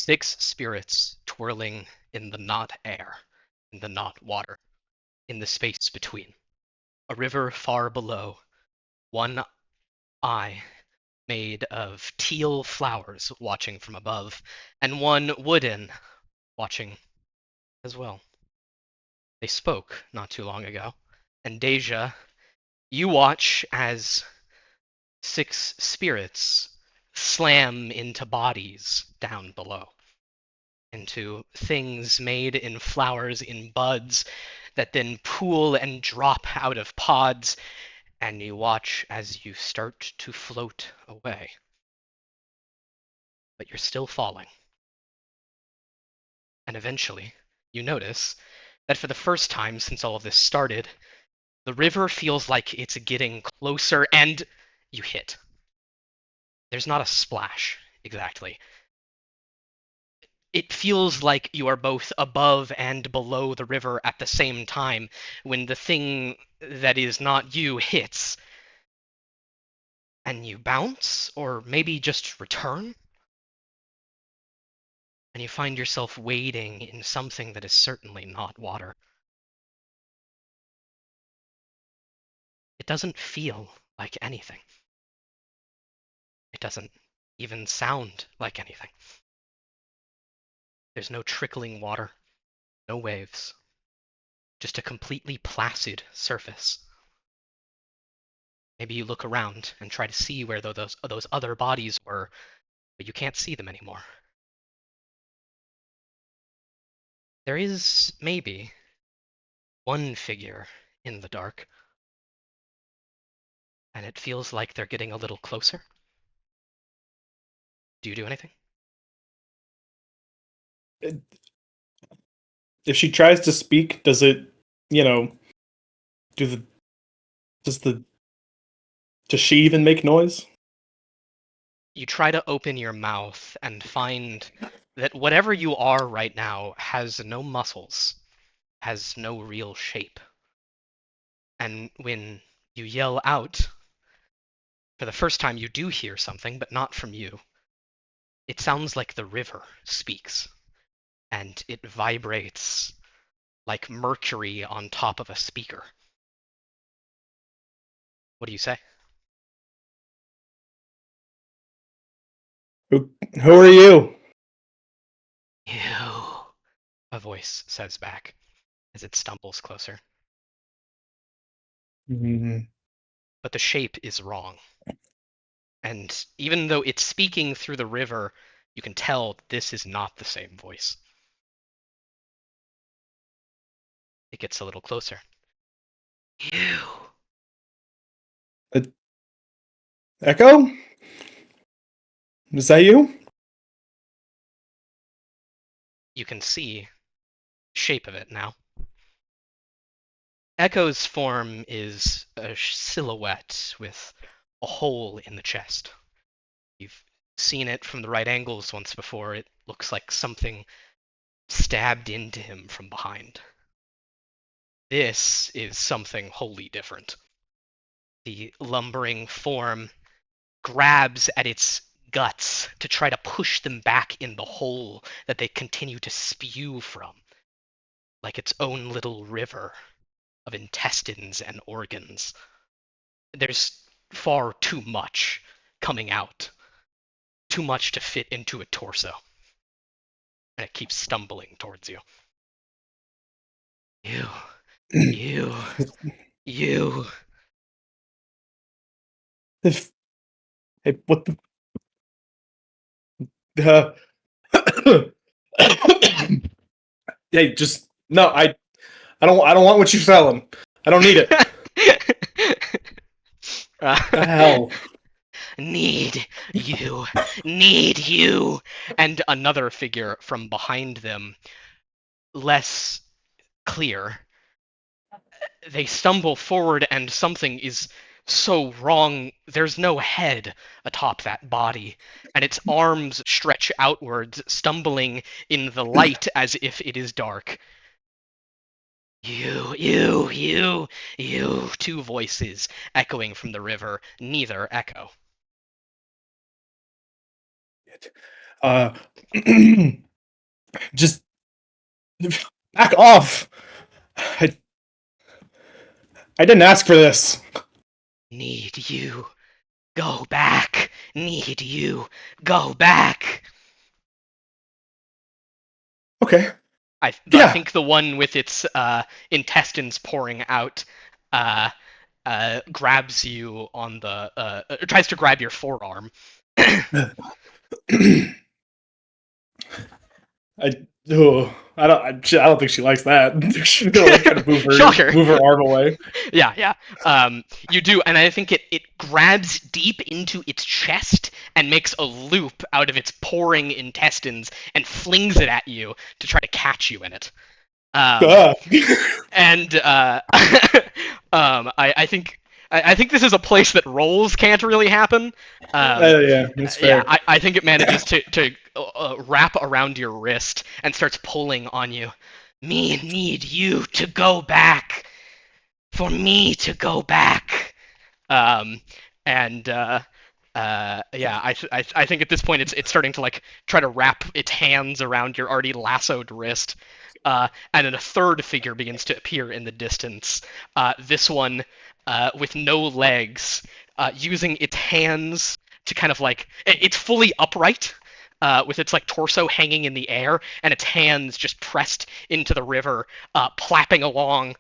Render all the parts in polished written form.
Six spirits twirling in the not air, in the not water, in the space between. A river far below, one eye made of teal flowers watching from above, and one wooden watching as well. They spoke not too long ago, and Deja, you watch as six spirits slam into bodies down below, into things made in flowers, in buds, that then pool and drop out of pods, and you watch as you start to float away. But you're still falling. And eventually, you notice that for the first time since all of this started, the river feels like it's getting closer, and you hit. There's not a splash, exactly. It feels like you are both above and below the river at the same time when the thing that is not you hits, and you bounce, or maybe just return, and you find yourself wading in something that is certainly not water. It doesn't feel like anything. It doesn't even sound like anything. There's no trickling water, no waves, just a completely placid surface. Maybe you look around and try to see where those other bodies were, but you can't see them anymore. There is maybe one figure in the dark, and it feels like they're getting a little closer. Do you do anything? If she tries to speak, does it, you know, do the does the does she even make noise? You try to open your mouth and find that whatever you are right now has no muscles, has no real shape. And when you yell out, for the first time you do hear something, but not from you. It sounds like the river speaks, and it vibrates like mercury on top of a speaker. What do you say? Who are you? You, a voice says back as it stumbles closer. Mm, But the shape is wrong. And even though it's speaking through the river, you can tell this is not the same voice. It gets a little closer. You. Echo? Is that you? You can see shape of it now. Echo's form is a silhouette with a hole in the chest. You've seen it from the right angles once before. It looks like something stabbed into him from behind. This is something wholly different. The lumbering form grabs at its guts to try to push them back in the hole that they continue to spew from, like its own little river of intestines and organs. There's far too much coming out, too much to fit into a torso, and it keeps stumbling towards you. You, you, you. If, hey, what the? Hey, just no. I don't want what you're selling. I don't need it. The hell? Need you, need you. And another figure from behind them, less clear. They stumble forward, and something is so wrong. There's no head atop that body, and its arms stretch outwards, stumbling in the light as if it is dark. You, two voices echoing from the river, neither echo. Uh, Just back off. I, I didn't ask for this. Need you. Go back. Need you. Go back. Okay. I Yeah. think the one with its intestines pouring out uh, grabs you on the tries to grab your forearm. I I don't think she likes that. She's gonna like try to Shocker. move her arm away. Yeah, yeah. You do, and I think it grabs deep into its chest and makes a loop out of its pouring intestines and flings it at you to try to catch you in it. Um, Ah. and I think I think this is a place that rolls can't really happen. Yeah, that's Yeah, fair. I think it manages to wrap around your wrist and starts pulling on you. Me need you to go back. For me to go back. Um, and yeah, I think at this point it's starting to like try to wrap its hands around your already lassoed wrist. And then a third figure begins to appear in the distance. This one with no legs, using its hands to kind of like it's fully upright. With its like torso hanging in the air and its hands just pressed into the river, plapping along,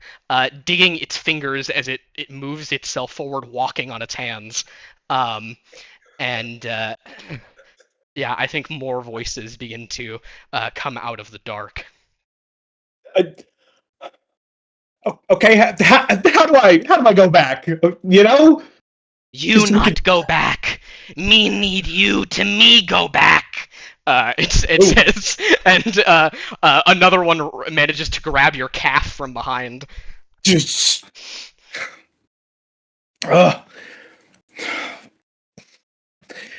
digging its fingers as it moves itself forward, walking on its hands. Um, and yeah, I think more voices begin to come out of the dark. I, okay, how do I go back? You know, You just we could. not go back. Me need you to me go back. It Oh, says, and another one manages to grab your calf from behind. just. Uh,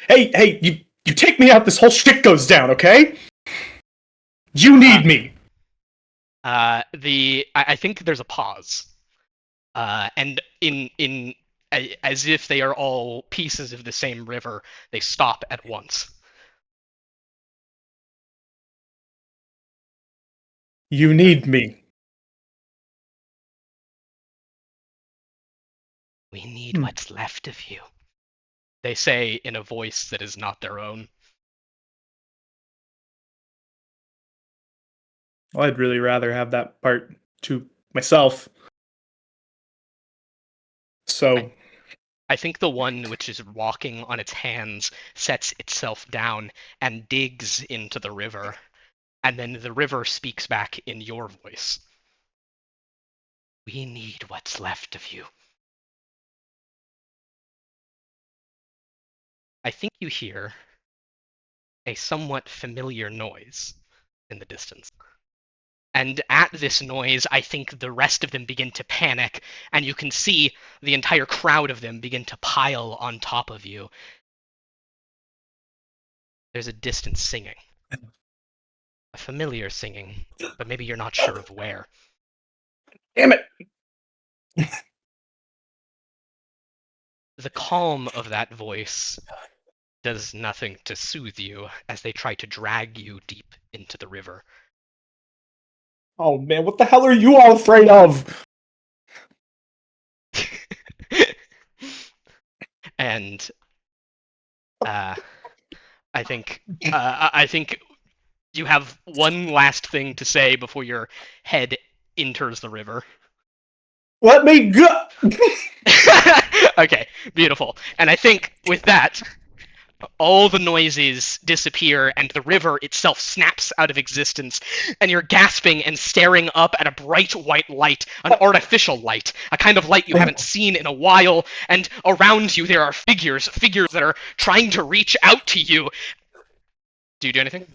hey, you take me out. This whole shit goes down. Okay, you Uh, need me. I think there's a pause, and in as if they are all pieces of the same river, they stop at once. You need me. We need Hmm. what's left of you, they say in a voice that is not their own. Well, I'd really rather have that part to myself. I, So I think the one which is walking on its hands sets itself down and digs into the river, and then the river speaks back in your voice. We need what's left of you. I think you hear a somewhat familiar noise in the distance. And at this noise, I think the rest of them begin to panic, and you can see the entire crowd of them begin to pile on top of you. There's a distant singing, a familiar singing, but maybe you're not sure of where. damn it. The calm of that voice does nothing to soothe you as they try to drag you deep into the river. Oh man, what the hell are you all afraid of? And uh, I think you have one last thing to say before your head enters the river. Let me go. Okay, beautiful. And I think with that, all the noises disappear and the river itself snaps out of existence, and you're gasping and staring up at a bright white light, an artificial light, a kind of light you haven't seen in a while, and around you there are figures that are trying to reach out to you. Do you do anything?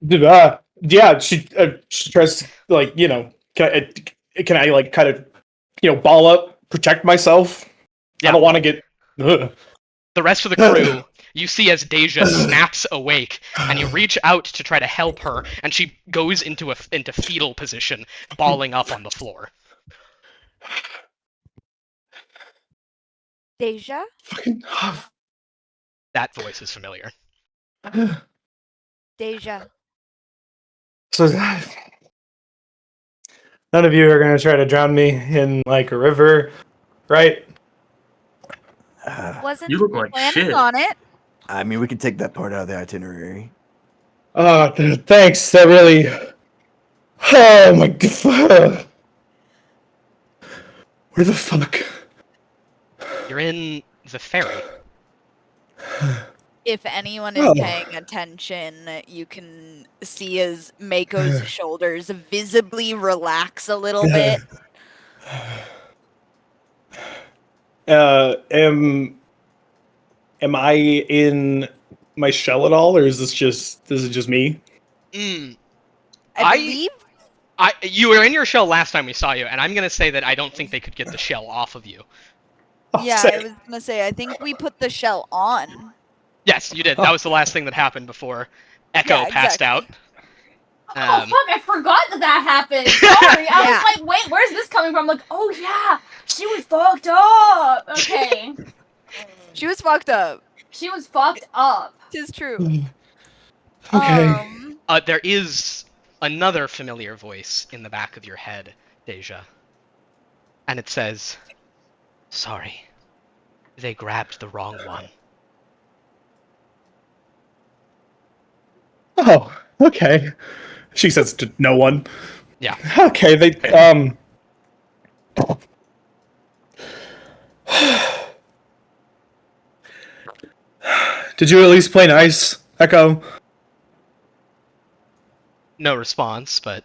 Yeah, she tries to like can I like kind of ball up, protect myself. I Yeah. don't want to get. Ugh. The rest of the crew, you see as Deja snaps awake, and you reach out to try to help her, and she goes into fetal position, balling up on the floor. Deja? Fucking. That voice is familiar. Deja. So none of you are gonna try to drown me in like a river, right? Wasn't You look like planning shit. on it. I mean, we can take that part out of the itinerary. Thanks. That really. Oh my god. Where the fuck? You're in the ferry. If anyone is Oh. paying attention, you can see as Mako's shoulders visibly relax a little bit. Am I in my shell at all, or is this just me? Mm, I believe. you were in your shell last time we saw you, and I'm gonna say that I don't think they could get the shell off of you. Oh, Yeah, sick. I was gonna say. I think we put the shell on. Yes, you did. That was the last thing that happened before Echo Yeah, passed out. exactly. Oh fuck! I forgot that happened. Sorry, I Yeah. was like, wait, where's this coming from? Like, oh yeah, she was fucked up. Okay, She was fucked up. she was fucked up. Tis true. Okay. There is another familiar voice in the back of your head, Deja. And it says, "Sorry, they grabbed the wrong one." Oh, okay. She says to no one. Yeah. Okay, they Did you at least play nice, Echo? No response, but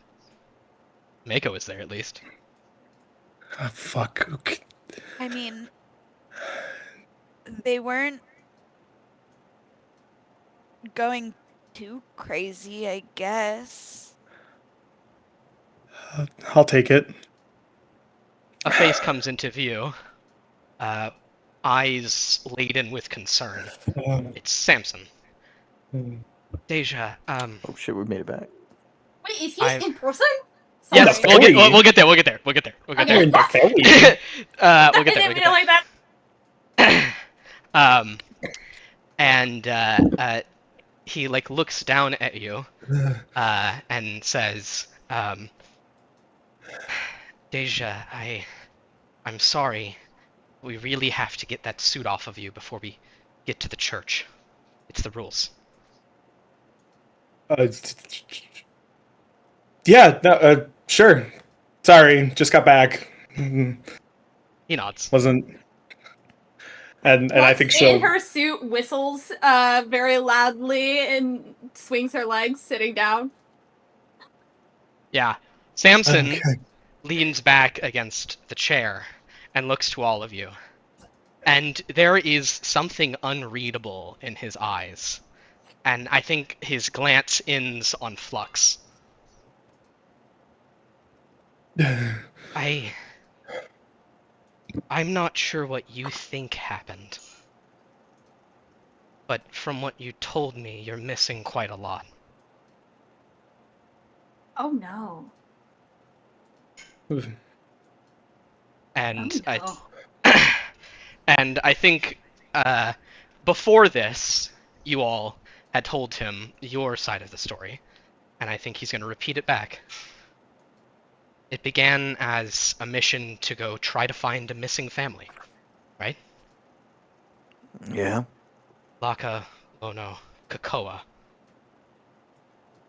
Mako was there at least. Oh, fuck. Okay. I mean, they weren't going too crazy, I guess. I'll take it. A face comes into view, eyes laden with concern. It's Samson. Deja, Oh shit, we made it back. Wait, is he I've- in person? Yes, Sorry. we'll get there. We'll get there. We'll get there. We'll get Okay. You're there. in the ferry. We'll get I there. didn't feel like that. And he like looks down at you, and says, "Deja, I'm sorry. We really have to get that suit off of you before we get to the church. It's the rules." Yeah, no, sure. Sorry, just got back. He nods. Wasn't. And I What's think in she'll. her suit whistles very loudly and swings her legs, sitting down. Yeah. Samson Okay. leans back against the chair and looks to all of you. And there is something unreadable in his eyes. And I think his glance ends on Flux. I'm not sure what you think happened. But from what you told me, you're missing quite a lot. Oh no. And Oh, and I think before this, you all had told him your side of the story, and I think he's going to repeat it back. It began as a mission to go try to find a missing family, right? Yeah. Laka, Lono, Kakoa.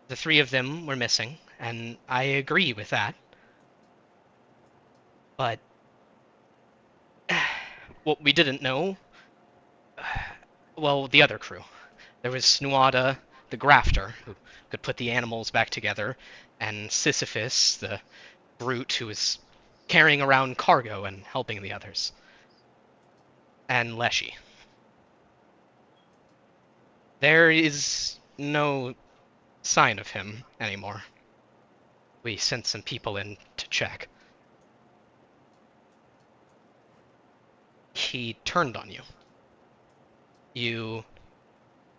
The three of them were missing, and I agree with that. But what we didn't know, well, the other crew. There was Snuada, the grafter, who could put the animals back together, and Sisyphus, the brute who was carrying around cargo and helping the others. And Leshy. There is no sign of him anymore. We sent some people in to check. He turned on you. You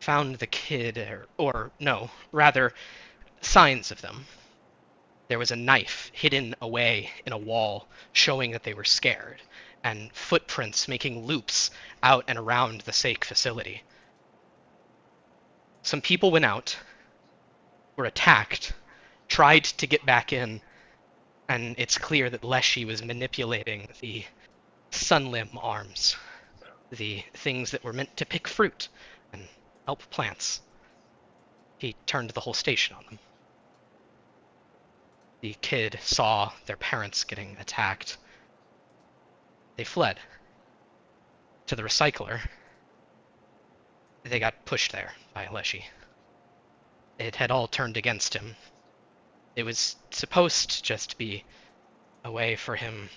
found the kid, or no, rather, signs of them. There was a knife hidden away in a wall, showing that they were scared, and footprints making loops out and around the Sake facility. Some people went out, were attacked, tried to get back in, and it's clear that Leshy was manipulating the sunlimb arms, the things that were meant to pick fruit and help plants. He turned the whole station on them. The kid saw their parents getting attacked. They fled to the recycler. They got pushed there by Leshy. It had all turned against him. It was supposed to just be a way for him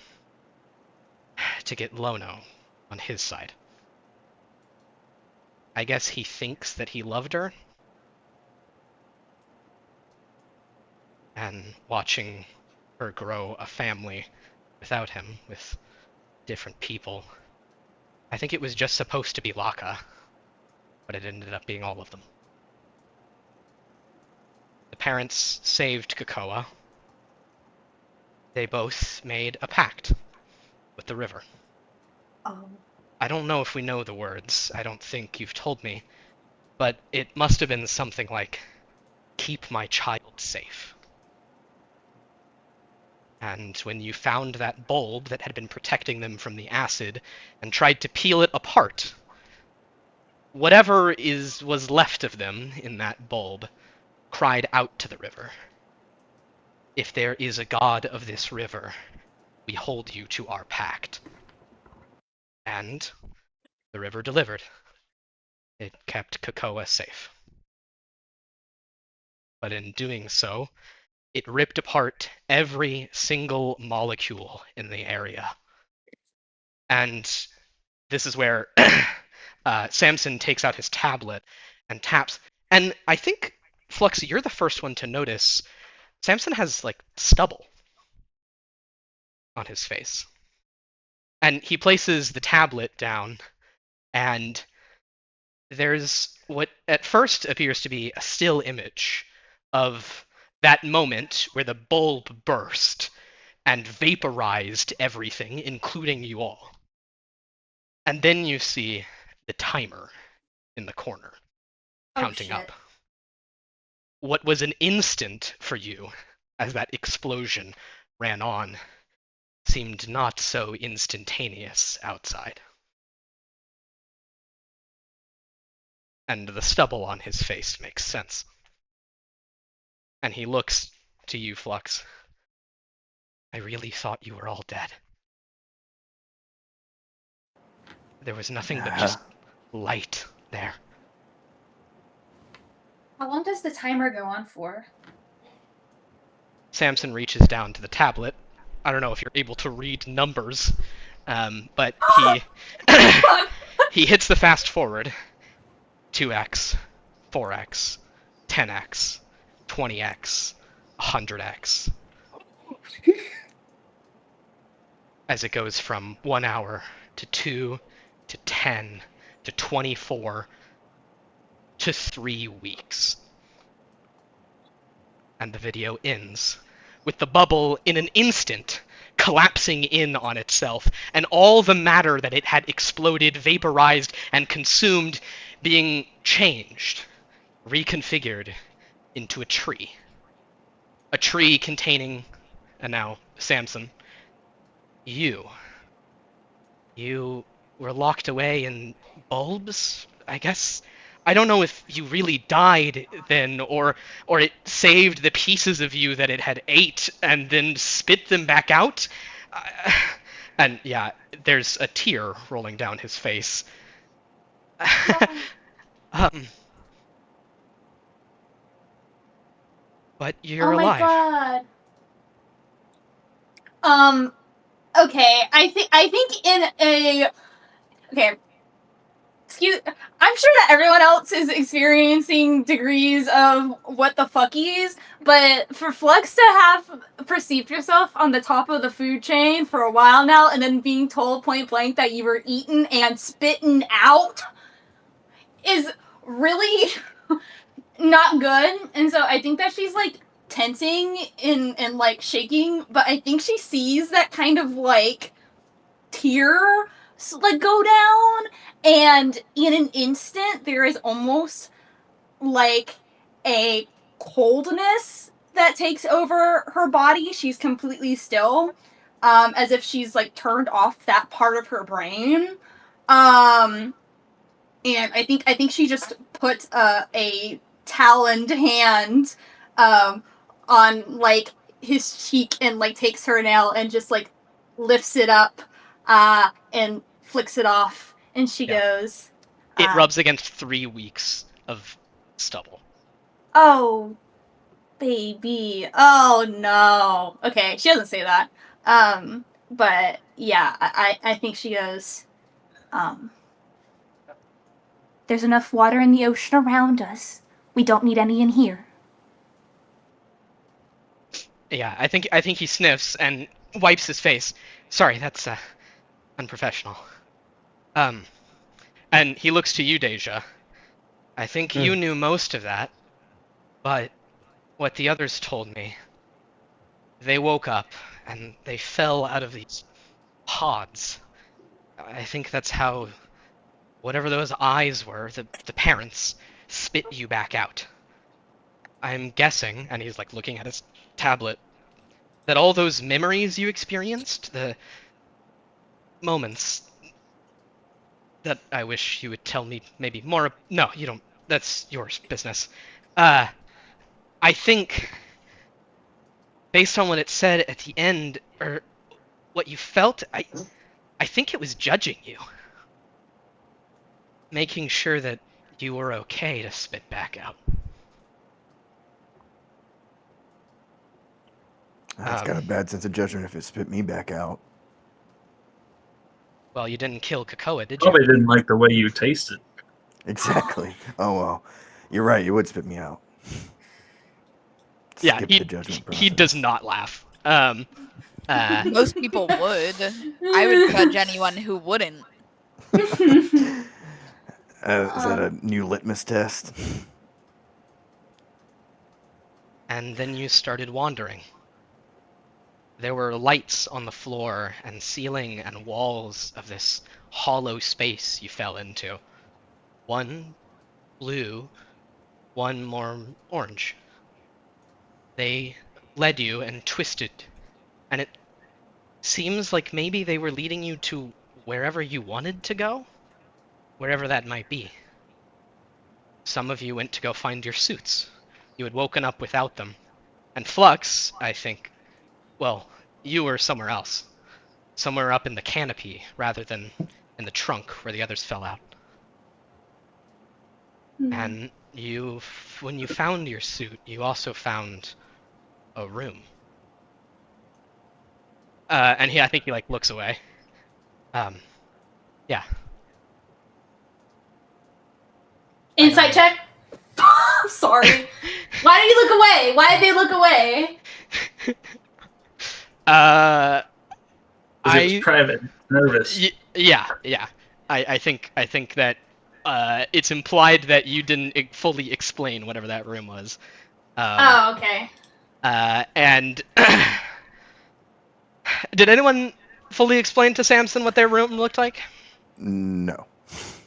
to get Lono on his side. I guess he thinks that he loved her. And watching her grow a family without him, with different people. I think it was just supposed to be Laka, but it ended up being all of them. The parents saved Kakoa. They both made a pact with the river. Oh. I don't know if we know the words. I don't think you've told me. But it must have been something like, "Keep my child safe." And when you found that bulb that had been protecting them from the acid and tried to peel it apart, whatever was left of them in that bulb cried out to the river. "If there is a god of this river, we hold you to our pact." And the river delivered. It kept Kakoa safe. But in doing so, it ripped apart every single molecule in the area. And this is where Samson takes out his tablet and taps. And I think, Flux, you're the first one to notice Samson has, like, stubble on his face. And he places the tablet down, and there's what at first appears to be a still image of that moment where the bulb burst and vaporized everything, including you all. And then you see the timer in the corner, counting shit. up. What was an instant for you as that explosion ran on seemed not so instantaneous outside. And the stubble on his face makes sense. And he looks to you, Flux. "I really thought you were all dead. There was nothing but just light there." How long does the timer go on for? Samson reaches down to the tablet. I don't know if you're able to read numbers, but he hits the fast forward. 2x, 4x, 10x, 20x, 100x. As it goes from 1 hour to 2 to 10 to 24 to 3 weeks. And the video ends with the bubble in an instant collapsing in on itself, and all the matter that it had exploded, vaporized, and consumed being changed, reconfigured into a tree. A tree containing, and now Samson, you. You were locked away in bulbs, I guess? I don't know if you really died then, or it saved the pieces of you that it had ate and then spit them back out. And yeah, there's a tear rolling down his face. But you're Oh my alive. god. Okay, I think in a okay. I'm sure that everyone else is experiencing degrees of what the fuckies, but for Flux to have perceived yourself on the top of the food chain for a while now and then being told point blank that you were eaten and spitten out is really not good. And so I think that she's like tensing and like shaking, but I think she sees that kind of like tear like go down, and in an instant there is almost like a coldness that takes over her body. She's completely still, as if she's like turned off that part of her brain. And I think she just put a taloned hand on like his cheek and like takes her nail and just like lifts it up and flicks it off, and she goes, It rubs against 3 weeks of stubble. "Oh, baby. Oh no." Okay, she doesn't say that. But yeah, I think she goes, "There's enough water in the ocean around us. We don't need any in here." Yeah, I think he sniffs and wipes his face. Sorry, that's unprofessional. And he looks to you, Deja. I think you knew most of that, but what the others told me, they woke up and they fell out of these pods. I think that's how whatever those eyes were, the parents, spit you back out. I'm guessing, and he's like looking at his tablet, that all those memories you experienced, the moments that I wish you would tell me maybe more. No, you don't. That's your business. I think, based on what it said at the end, or what you felt, I think it was judging you, making sure that you were okay to spit back out. It's got a bad sense of judgment if it spit me back out. Well, you didn't kill Kakoa, did you? Probably didn't like the way you tasted. Exactly. Oh well, you're right. You would spit me out. Yeah, Skip the judgment process. he does not laugh. Most people would. I would judge anyone who wouldn't. Is that a new litmus test? And then you started wandering. There were lights on the floor and ceiling and walls of this hollow space you fell into. One blue, one more orange. They led you and twisted, and it seems like maybe they were leading you to wherever you wanted to go, wherever that might be. Some of you went to go find your suits. You had woken up without them. And Flux, I think, well, you were somewhere else. Somewhere up in the canopy, rather than in the trunk where the others fell out. And when you found your suit, you also found a room. And I think he like looks away. Yeah. Insight check. Sorry. Why did you look away? Why did they look away? Because it was private, nervous. Yeah. I think that it's implied that you didn't fully explain whatever that room was. Oh, okay. And did anyone fully explain to Samson what their room looked like? No,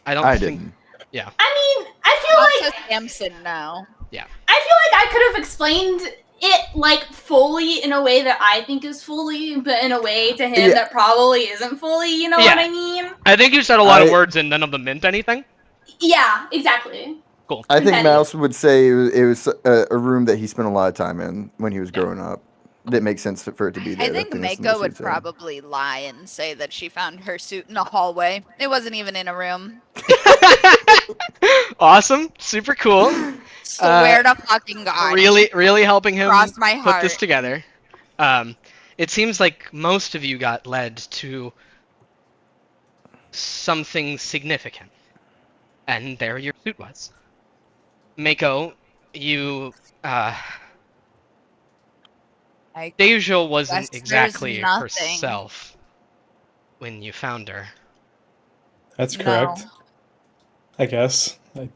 I think. didn't. Yeah. I mean, I feel like Samson now. Yeah. I feel like I could have explained it like fully in a way that I think is fully, but in a way to him that probably isn't fully. You know what I mean? I think you said a lot of words and none of them meant anything. Yeah, exactly. Cool. I think Mouse would say it was a room that he spent a lot of time in when he was growing up. That makes sense for it to be there. I think Mako would probably lie and say that she found her suit in a hallway. It wasn't even in a room. Awesome. Super cool. Swear to fucking God. Really helping him Cross my put heart. this together. It seems like most of you got led to something significant. And there your suit was. Mako, you Deja wasn't exactly herself when you found her. That's correct. No. I guess. But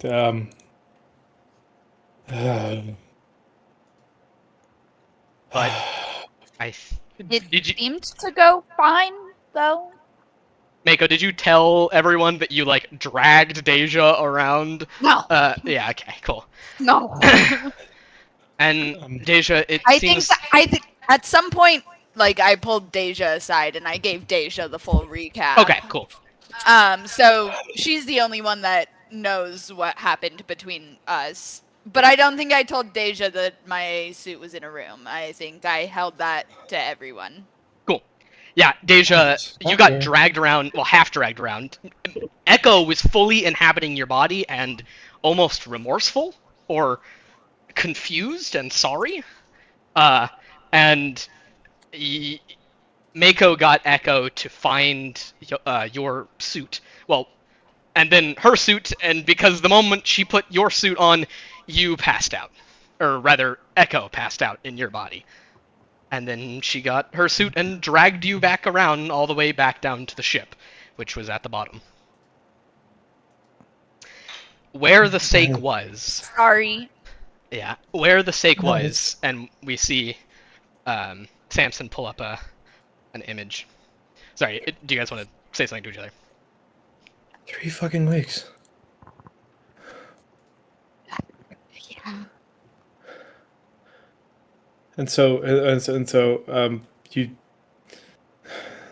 it seemed to go fine, though. Mako, did you tell everyone that you like dragged Deja around? No. Yeah. Okay. Cool. No. And Deja, it I seems. think at some point, like I pulled Deja aside and I gave Deja the full recap. Okay, cool. So she's the only one that knows what happened between us. But I don't think I told Deja that my suit was in a room. I think I held that to everyone. Cool. Yeah, Deja, you got dragged around, well, half dragged around. Echo was fully inhabiting your body and almost remorseful or confused and sorry. And Mako got Echo to find your suit. Well, and then her suit, and because the moment she put your suit on, you passed out. Or rather, Echo passed out in your body. And then she got her suit and dragged you back around all the way back down to the ship, which was at the bottom. Where the sake was. Sorry. Yeah, where the sake was, and we see Samson pull up an image. Sorry, do you guys want to say something to each other? 3 fucking weeks. Yeah. And so you.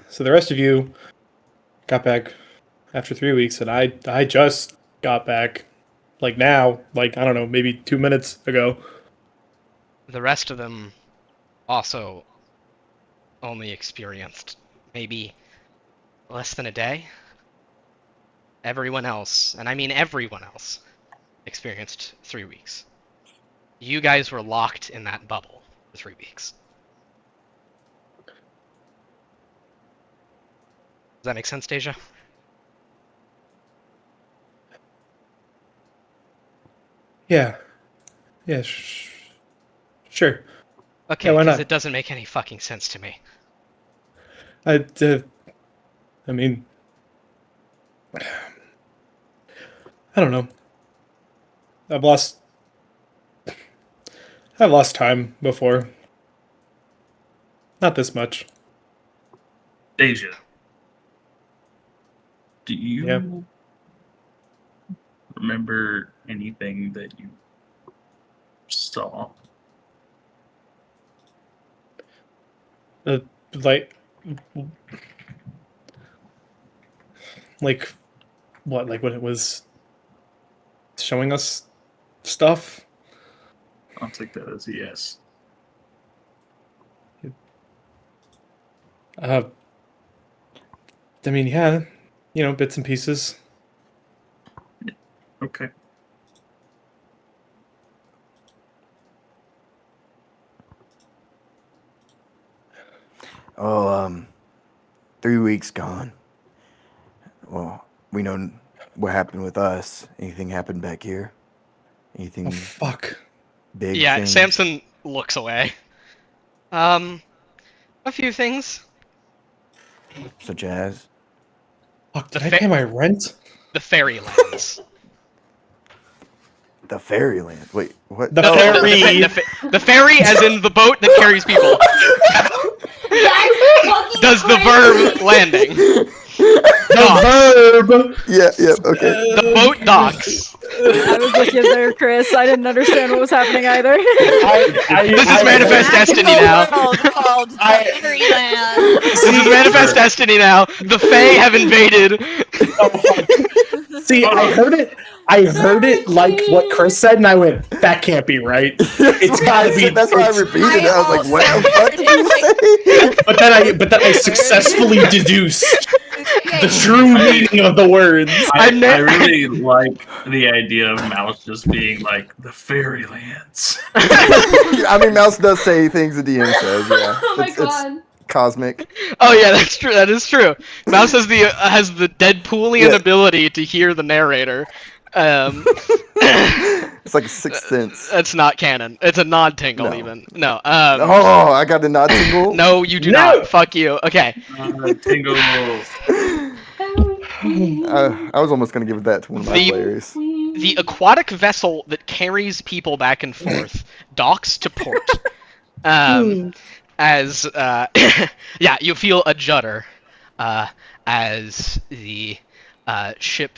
So the rest of you got back after 3 weeks, and I just got back, like now, like I don't know, maybe 2 minutes ago. The rest of them also only experienced maybe less than a day. Everyone else, and I mean everyone else, experienced 3 weeks. You guys were locked in that bubble for 3 weeks. Does that make sense, Deja? Yeah. Sure. Okay, Yeah, why because not? it doesn't make any fucking sense to me. I mean, I don't know. I've lost time before. Not this much. Deja, do you Yeah. remember anything that you saw? Like what? Like when it was showing us stuff? I'll take that as a yes. I mean, yeah, bits and pieces. Okay. Oh, 3 weeks gone. Well, we know what happened with us. Anything happened back here? Anything Oh fuck. big? Yeah, things? Samson looks away. A few things. Such as Fuck, did I pay my rent? The Fairylands. the fairyland. Wait, what? The No, ferry. the ferry, as in the boat that carries people, That's fucking does the crazy. verb landing. The verb. Yeah, okay. The boat docks. I was with you there, Chris. I didn't understand what was happening either. This is Manifest Destiny Magical now. world called the Fairyland. This is Manifest Destiny now. The Fae have invaded. See, I heard it like what Chris said, and I went, "That can't be right." It's gotta be. That's why I repeated it. I was like, "What the fuck did you say?" But then I successfully deduced Okay. the true meaning of the words. I really like the idea of Mouse just being like the Fairylands. I mean, Mouse does say things the DM says. Yeah, Oh my it's god. cosmic. Oh yeah, that's true. That is true. Mouse has the Deadpoolian Yeah. ability to hear the narrator. It's like a sixth sense. That's not canon. It's a nod tingle No. even. No. Oh, I got the nod tingle. No, you do No! not. Fuck you. Okay. Tingle. I was almost gonna give that to one of my The- players. The aquatic vessel that carries people back and forth docks to port. As yeah, you feel a judder as the ship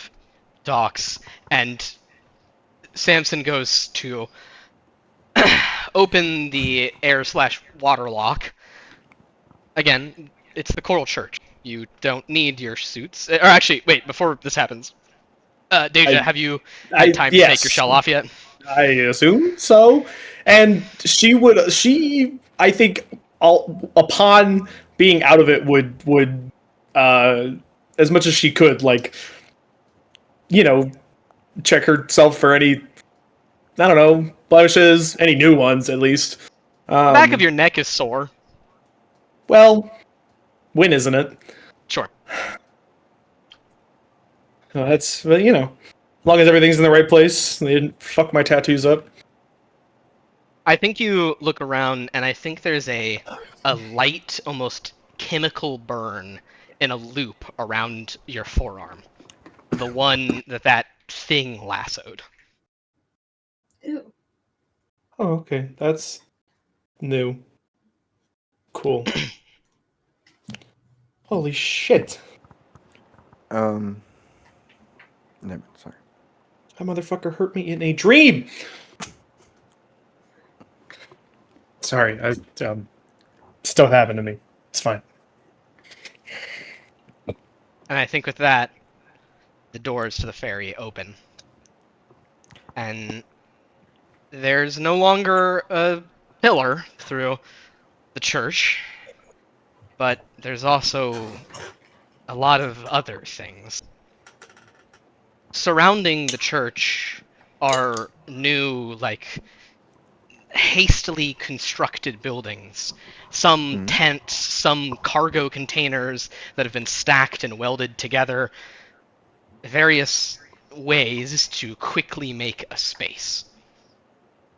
docks, and Samson goes to open the air/water lock. Again, it's the Coral Church. You don't need your suits. Or actually, wait, before this happens, Deja, have you had time to take your Yes, shell off yet? I assume so. And I think, upon being out of it, would as much as she could, like, check herself for any, I don't know, blemishes, any new ones at least. The back of your neck is sore. Well, when isn't it? Sure. That's, well, as long as everything's in the right place, they didn't fuck my tattoos up. I think you look around, and I think there's a light, almost chemical burn in a loop around your forearm. The one that thing lassoed. Ooh. Oh, okay, that's new. Cool. Holy shit! Never. Sorry. That motherfucker hurt me in a dream. Sorry, stuff happened to me. It's fine. And I think with that, the doors to the ferry open. And there's no longer a pillar through the church, but there's also a lot of other things. Surrounding the church are new, like, hastily constructed buildings. Some tents, some cargo containers that have been stacked and welded together. Various ways to quickly make a space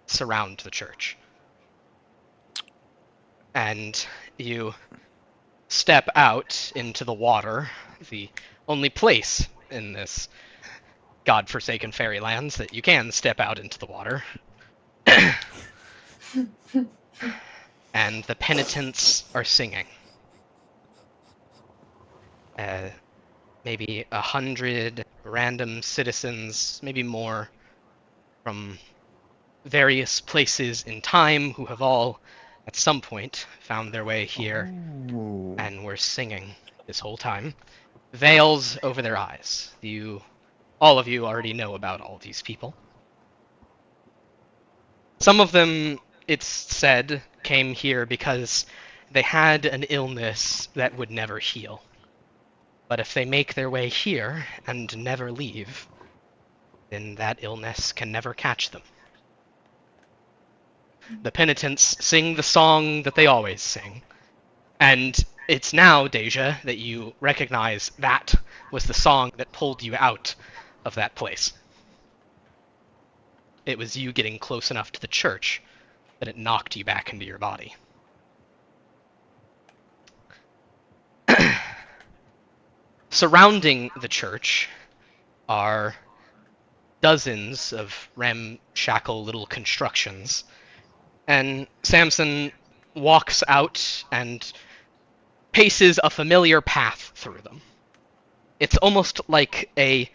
surround the church. And you step out into the water, the only place in this godforsaken fairylands that you can step out into the water. And the penitents are singing. Maybe 100 random citizens, maybe more, from various places in time who have all, at some point, found their way here and were singing this whole time. Veils over their eyes. All of you already know about all these people. Some of them, it's said, came here because they had an illness that would never heal. But if they make their way here and never leave, then that illness can never catch them. The penitents sing the song that they always sing. And it's now, Deja, that you recognize that was the song that pulled you out of that place. It was you getting close enough to the church that it knocked you back into your body. Surrounding the church are dozens of ramshackle little constructions, and Samson walks out and paces a familiar path through them. It's almost like a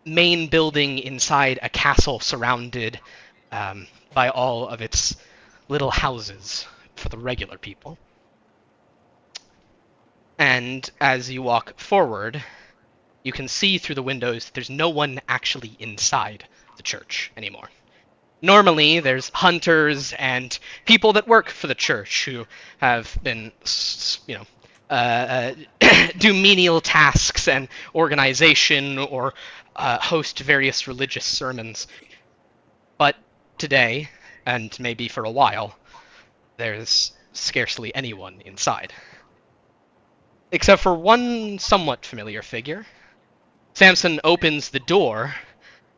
main building inside a castle surrounded by all of its little houses for the regular people. And as you walk forward, you can see through the windows that there's no one actually inside the church anymore. Normally, there's hunters and people that work for the church who have been, do menial tasks and organization or host various religious sermons. But today, and maybe for a while, there's scarcely anyone inside. Except for one somewhat familiar figure. Samson opens the door,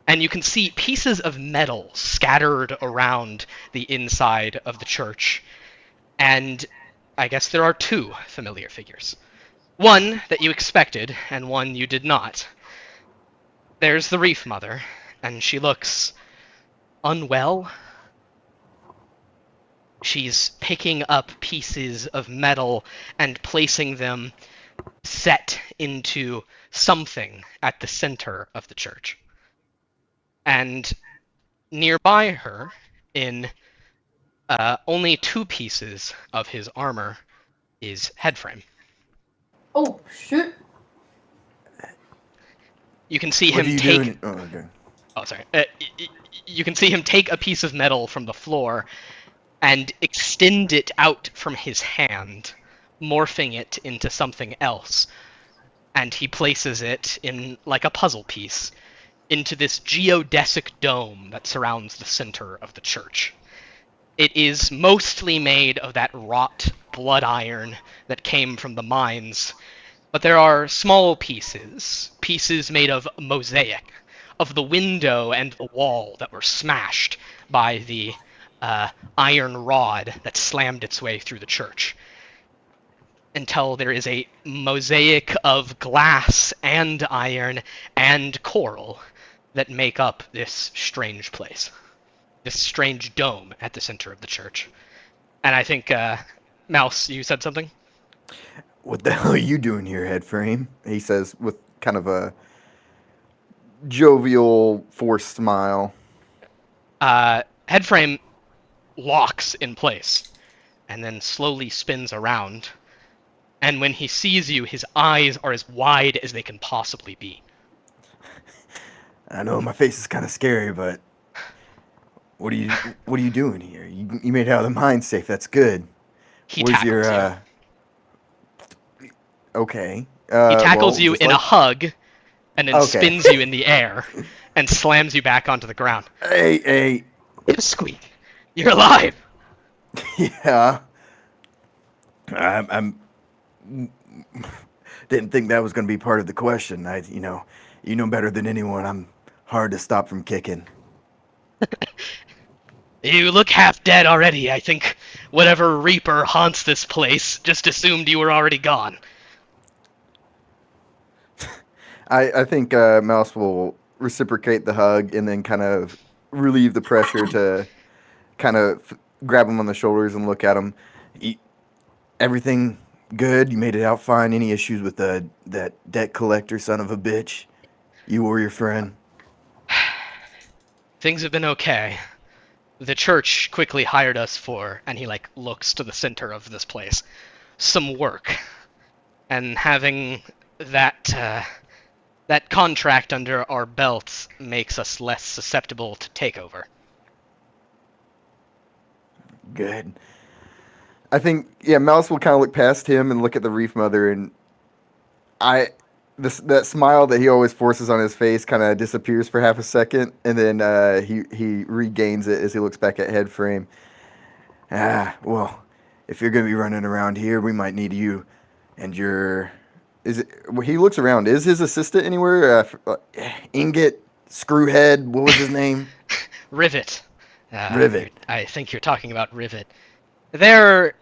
and you can see pieces of metal scattered around the inside of the church. And I guess there are two familiar figures. One that you expected, and one you did not. There's the Reef Mother, and she looks unwell. She's picking up pieces of metal and placing them set into something at the center of the church. And nearby her, in only 2 pieces of his armor, is Headframe. Oh shit. You can see What are him you take. doing? Oh, okay. Oh, sorry. You can see him take a piece of metal from the floor and extend it out from his hand, morphing it into something else. And he places it in like a puzzle piece into this geodesic dome that surrounds the center of the church. It is mostly made of that wrought blood iron that came from the mines, but there are small pieces made of mosaic, of the window and the wall that were smashed by the iron rod that slammed its way through the church, until there is a mosaic of glass and iron and coral that make up this strange place, this strange dome at the center of the church. And I think, Mouse, you said something? What the hell are you doing here, Headframe? He says with kind of a jovial, forced smile. Headframe locks in place and then slowly spins around. And when he sees you, his eyes are as wide as they can possibly be. I know my face is kind of scary, but what are you doing here? You made it out of the mine safe. That's good. He Where's tackles you. your Okay. He tackles Well, you just in a like hug and then okay. spins you in the air and slams you back onto the ground. Hey. Squeak, you're alive! Yeah. I'm didn't think that was going to be part of the question. You know better than anyone. I'm hard to stop from kicking. You look half dead already. I think whatever Reaper haunts this place just assumed you were already gone. I think Mouse will reciprocate the hug and then kind of relieve the pressure to kind of grab him on the shoulders and look at him. E- Everything good? You made it out fine? Any issues with that debt collector son of a bitch? You or your friend? Things have been okay. The church quickly hired us for, and he like looks to the center of this place, some work. And having that that contract under our belts makes us less susceptible to takeover. Good. I think yeah, Mouse will kind of look past him and look at the Reef Mother, and I this that smile that he always forces on his face kind of disappears for half a second, and then he regains it as he looks back at Headframe. Well, if you're gonna be running around here, we might need you and your. Is it? Well, he looks around. Is his assistant anywhere? Ingot, Screwhead. What was his name? Rivet. Rivet. I think you're talking about Rivet. They're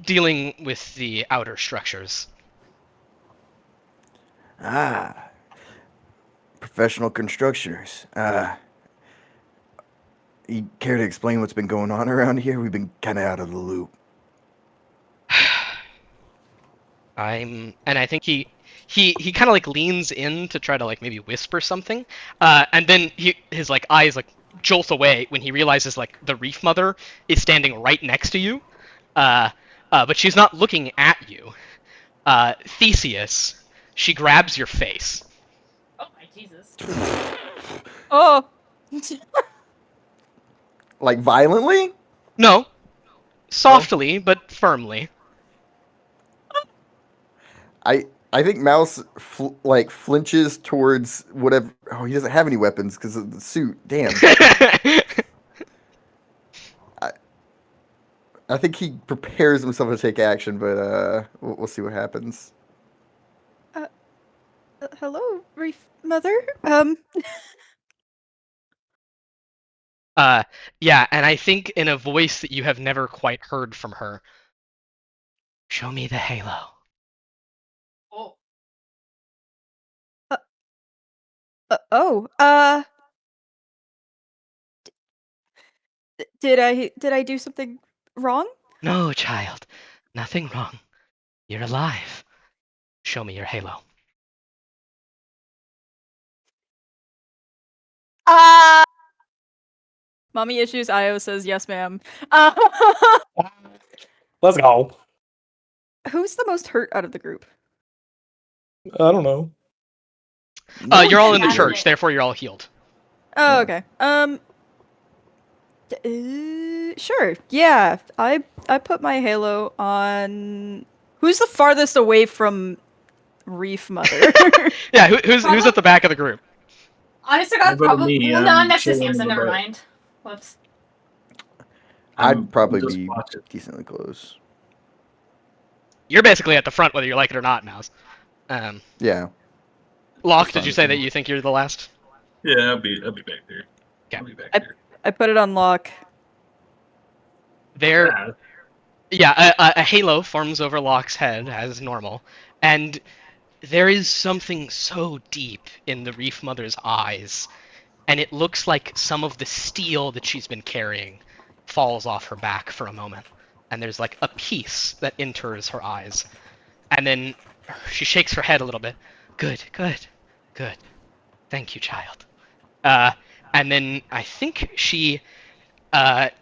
dealing with the outer structures. Ah, professional constructors. You care to explain what's been going on around here? We've been kind of out of the loop. And I think he kind of like leans in to try to like maybe whisper something, and then his like eyes like jolt away when he realizes like the Reef Mother is standing right next to you, uh, but she's not looking at you. Theseus, she grabs your face. Oh my Jesus. Oh, Like violently? No, Oh. softly but firmly. I think Mouse like flinches towards whatever. Oh, he doesn't have any weapons because of the suit. Damn. I, I think he prepares himself to take action, but we'll see what happens. hello, Reef Mother. Yeah, and I think in a voice that you have never quite heard from her. Show me the halo. Oh. Oh, did I do something wrong? No, child. Nothing wrong. You're alive. Show me your halo. Mommy issues. Io says yes, ma'am. Let's go. Who's the most hurt out of the group? I don't know. No You're one all in the seems church, like- therefore you're all healed. Oh, Yeah. okay. Sure. Yeah, I put my halo on. Who's the farthest away from Reef Mother? Yeah, who's at the back of the group? Honestly, How God, about probably. me? Well, no, I'm I'm next to chilling in Samson. the Never boat. mind. Whoops. I'd probably just be watching. decently close. You're basically at the front, whether you like it or not, Mouse. Yeah. Locke, That's did fine you with say me. that you think you're the last? Yeah, I'll be back there. Okay. I'll be back I, there. I put it on lock. There, Yeah. yeah, a halo forms over Locke's head as normal, and there is something so deep in the Reef Mother's eyes, and it looks like some of the steel that she's been carrying falls off her back for a moment, and there's like a piece that enters her eyes, and then she shakes her head a little bit. Good, good, good. Thank you, child. And then I think she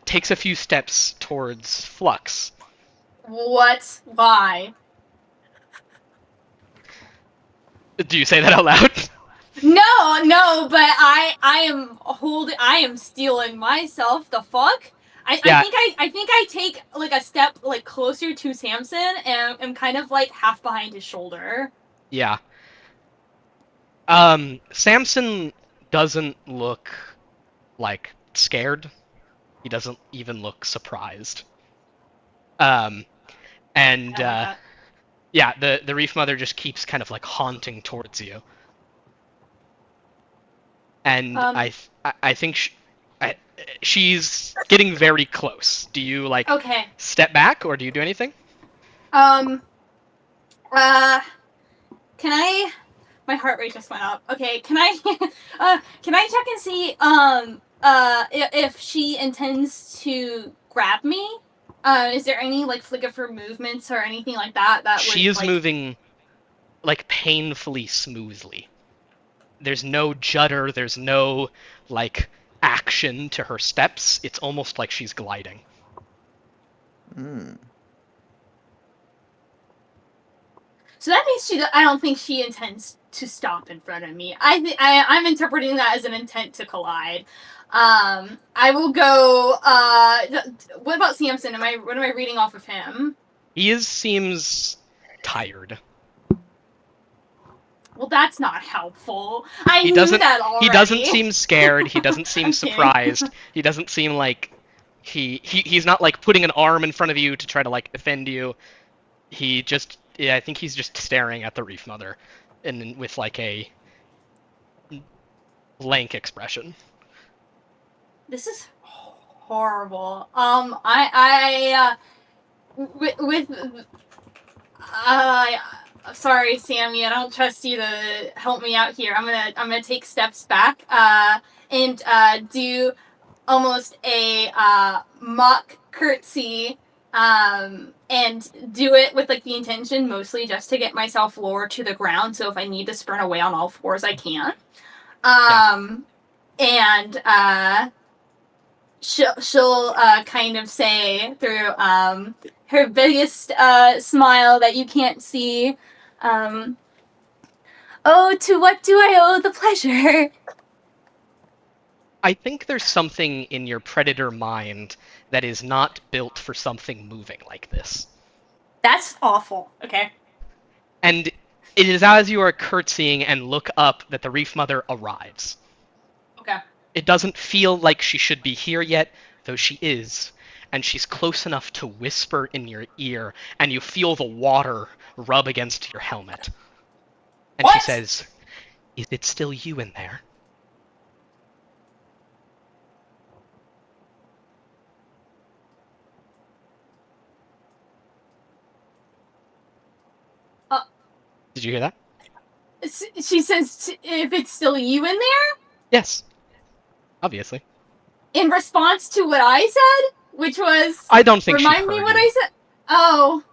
takes a few steps towards Flux. What? Why? Do you say that out loud? No, but I am stealing myself. The fuck? Yeah. I think I take like a step like closer to Samson and am kind of like half behind his shoulder. Yeah. Samson doesn't look like scared. He doesn't even look surprised. Um, and I like that. yeah, the Reef Mother just keeps kind of like haunting towards you, and Um. I think she's getting very close. Do you like Okay. step back or do you do anything? Um. Uh. Can I? My heart rate just went up. Okay. Can I? Can I check and see? If she intends to grab me? Is there any like flick of her movements or anything like that that She would is like? moving like painfully smoothly. There's no judder, there's no like action to her steps. It's almost like she's gliding. Mm. So that means she. I don't think she intends to stop in front of me. I'm interpreting that as an intent to collide. I will go. What about Samson? What am I reading off of him? Seems tired. Well, that's not helpful. I He knew doesn't that already. he doesn't seem scared, he doesn't seem I'm kidding. surprised. He doesn't seem like he's not like putting an arm in front of you to try to like defend you. He just I think he's just staring at the Reef Mother and with like a blank expression. This is horrible. I with sorry, Sammy. I don't trust you to help me out here. I'm gonna take steps back. And do almost a mock curtsy. And do it with like the intention mostly just to get myself lower to the ground. So if I need to sprint away on all fours, I can. And she'll kind of say through her biggest smile that you can't see, oh, to what do I owe the pleasure? I think there's something in your predator mind that is not built for something moving like this. That's awful. Okay. And it is as you are curtsying and look up that the Reef Mother arrives. Okay. It doesn't feel like she should be here yet, though she is. And she's close enough to whisper in your ear, and you feel the water rub against your helmet. And she What? says, "Is it still you in there?" Did you hear that? She says, if it's still you in there? Yes. Obviously. In response to what I said? Which was, I don't think she remind me heard what you. I said? Oh.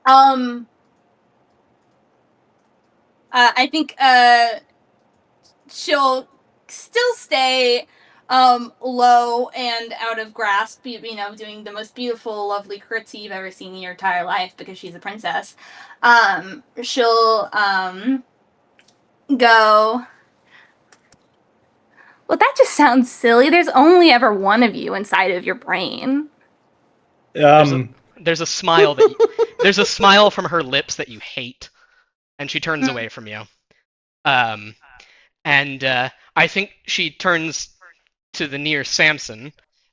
Um. I think she'll still stay low and out of grasp, you know, doing the most beautiful, lovely curtsy you've ever seen in your entire life because she's a princess. She'll go, well, that just sounds silly. There's only ever one of you inside of your brain. There's a smile there's a smile from her lips that you hate, and she turns away from you. And I think she turns to the near Samson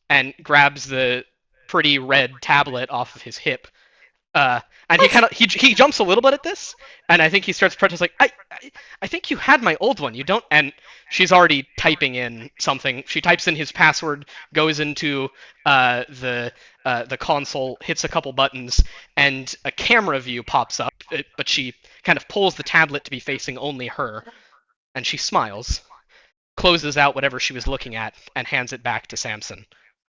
and grabs the pretty red tablet off of his hip. And he kind of he jumps a little bit at this, and I think he starts protesting like, I think you had my old one. You don't. And she's already typing in something. She types in his password, goes into the console, hits a couple buttons, and a camera view pops up. But she kind of pulls the tablet to be facing only her, and she smiles, closes out whatever she was looking at, and hands it back to Samson.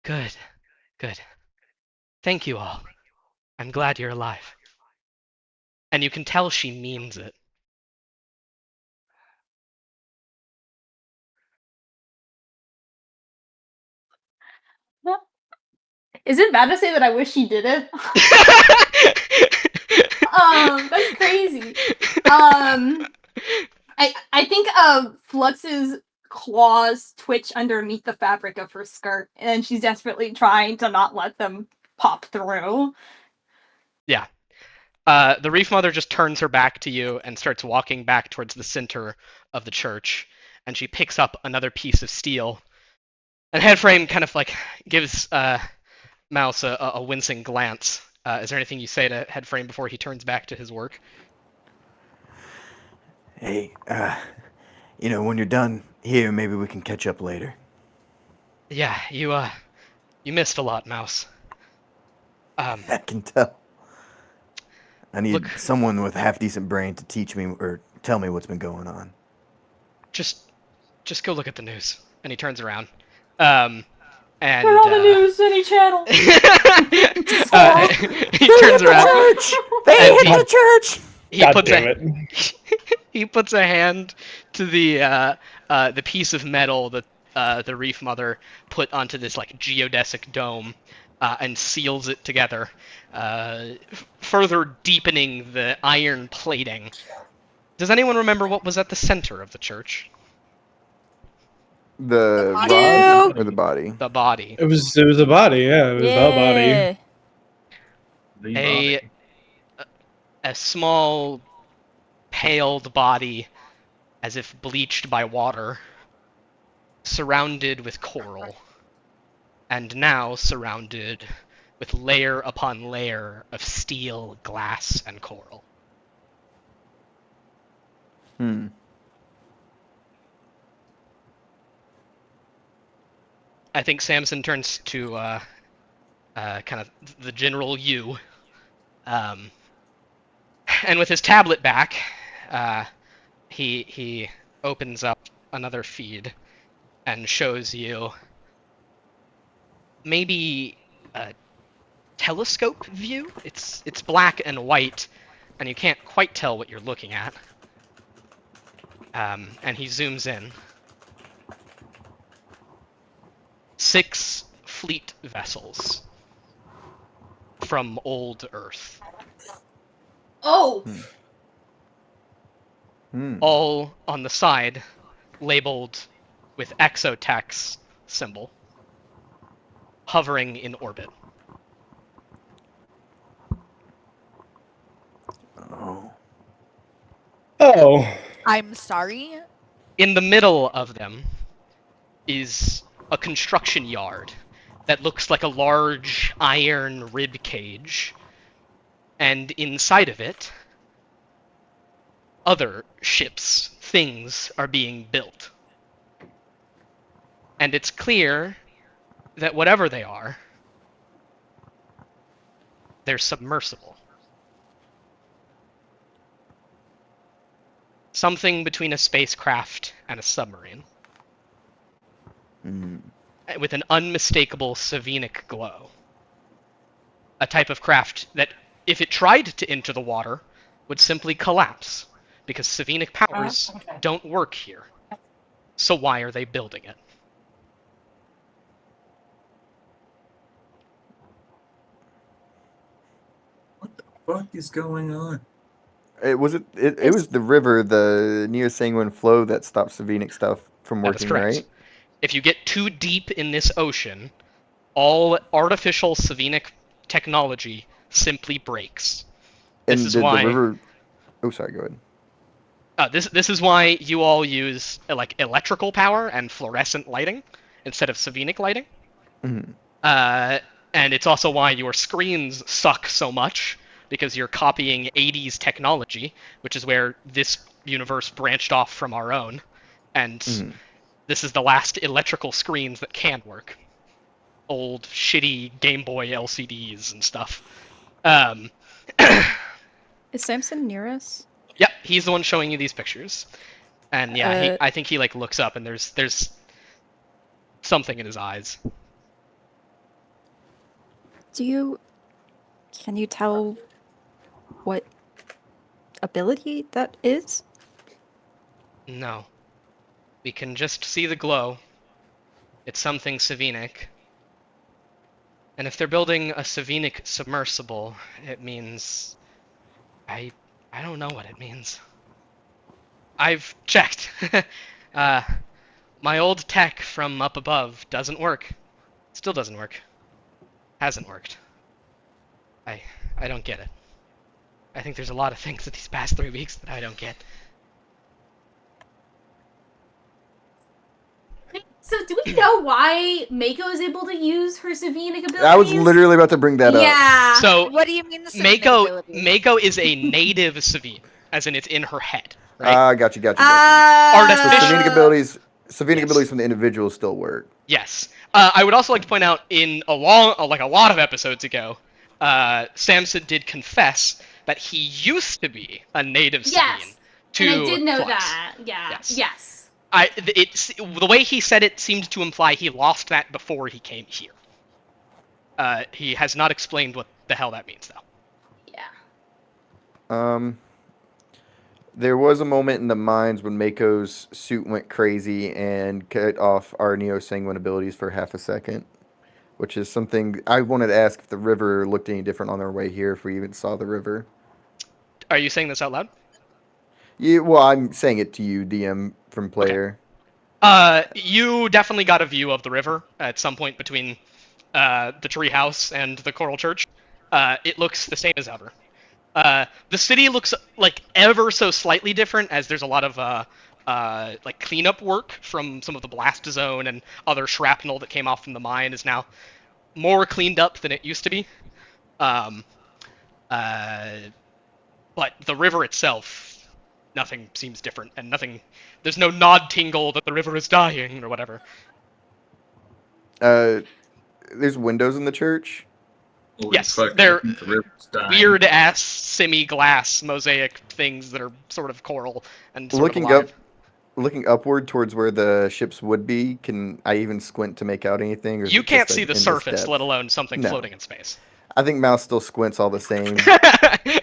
Good, good. Thank you all. I'm glad you're alive. And you can tell she means it. Is it bad to say that I wish she did it? That's crazy. I think Flux's claws twitch underneath the fabric of her skirt, and she's desperately trying to not let them pop through. Yeah. The Reef Mother just turns her back to you and starts walking back towards the center of the church, and she picks up another piece of steel. And Headframe kind of like gives Mouse a wincing glance. Is there anything you say to Headframe before he turns back to his work? Hey, you know, when you're done here, maybe we can catch up later. Yeah, you missed a lot, Mouse. I can tell. I need someone with a half-decent brain to teach me or tell me what's been going on. Just go look at the news. And he turns around. And Turn on the news, any channel. He turns around. They hit the church. He puts a hand to the piece of metal that the Reef Mother put onto this like geodesic dome, and seals it together, further deepening the iron plating. Does anyone remember what was at the center of the church? The body. rod or the body? The body. It was a body, yeah. It was the body. A small, paled body, as if bleached by water, surrounded with coral, and now surrounded with layer upon layer of steel, glass, and coral. I think Samson turns to kind of the general you, and with his tablet back, he opens up another feed and shows you maybe a telescope view. It's black and white, and you can't quite tell what you're looking at. And he zooms in. 6 fleet vessels from old Earth. Oh! All on the side, labeled with Exotex symbol, hovering in orbit. Oh. I'm sorry? In the middle of them is a construction yard that looks like a large iron rib cage, and inside of it, other ships, things are being built. And it's clear that whatever they are, they're submersible. Something between a spacecraft and a submarine. With an unmistakable Savinic glow. A type of craft that, if it tried to enter the water, would simply collapse, because Savinic powers don't work here. So why are they building it? What the fuck is going on? It was the river, the near sanguine flow that stopped Savinic stuff from That is working, correct. right? If you get too deep in this ocean, all artificial Savinic technology simply breaks. This And is the why river. Oh, sorry. Go ahead. this is why you all use like electrical power and fluorescent lighting instead of Savinic lighting. Mhm. And it's also why your screens suck so much, because you're copying 80s technology, which is where this universe branched off from our own. And Mhm. this is the last electrical screens that can work. Old, shitty Game Boy LCDs and stuff. Is Samson near us? Yep, he's the one showing you these pictures. And yeah, I think he like looks up and there's something in his eyes. Can you tell what ability that is? No. We can just see the glow. It's something Savinic. And if they're building a Savinic submersible, it means I don't know what it means. I've checked. uh, my old tech from up above doesn't work. Still doesn't work. Hasn't worked. I I don't get it. I think there's a lot of things in these past 3 weeks that I don't get. So do we know why Mako is able to use her Savinic abilities? I was literally about to bring that up. Yeah. So What do you mean the Savinic ability? Mako is a native Savine, as in it's in her head, right? Ah, got you. Uh, So Savinic abilities Yes. from the individual still work. Yes. I would also like to point out in a lot of episodes ago, Samson did confess that he used to be a native Sabine Yes. to And I did know Flux. that. Yeah. Yes. Yes. It's the way he said it seemed to imply he lost that before he came here. He has not explained what the hell that means though. Yeah. There was a moment in the mines when Mako's suit went crazy and cut off our Neo Sanguine abilities for half a second, which is something I wanted to ask if the river looked any different on our way here, if we even saw the river. Are you saying this out loud? Yeah, well, I'm saying it to you, DM from player. You definitely got a view of the river at some point between the treehouse and the Coral Church. It looks the same as ever. The city looks like ever so slightly different, as there's a lot of like cleanup work from some of the blast zone and other shrapnel that came off from the mine is now more cleaned up than it used to be. Um, uh, but the river itself, nothing seems different, and nothing. There's no nod tingle that the river is dying or whatever. There's windows in the church. Holy Yes, fuck, they're I think the river's dying. weird ass semi-glass mosaic things that are sort of coral and sort Looking of alive. looking upward towards where the ships would be, can I even squint to make out anything? Or is You it can't just see an the endless surface, depth? let alone something No. floating in space. I think Mouse still squints all the same.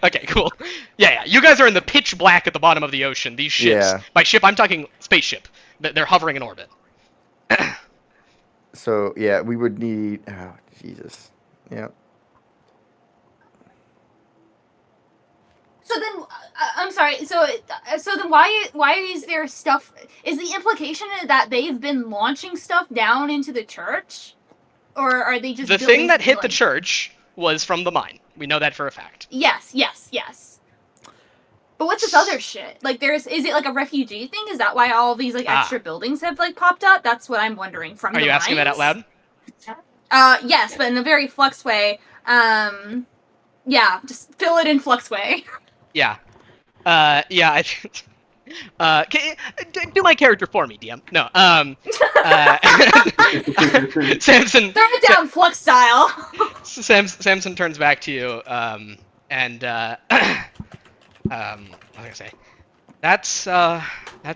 Okay, cool. Yeah. You guys are in the pitch black at the bottom of the ocean. These ships, Yeah. by ship, I'm talking spaceship. They're hovering in orbit. So yeah, we would need. Oh Jesus. Yeah. So then, I'm sorry. So then, why is there stuff? Is the implication that they've been launching stuff down into the church, or are they just The building thing that hit the like- church was from the mine. We know that for a fact. Yes. But what's this other shit? Like, is it like a refugee thing? Is that why all these like extra buildings have like popped up? That's what I'm wondering. From Are the you asking that out mines? loud? Yes, but in a very Flux way. Yeah, just fill it in Flux way. Yeah. Yeah. Do my character for me, DM. No. Samson. Throw it down Flux style. Samson turns back to you, and what was I gonna say? That's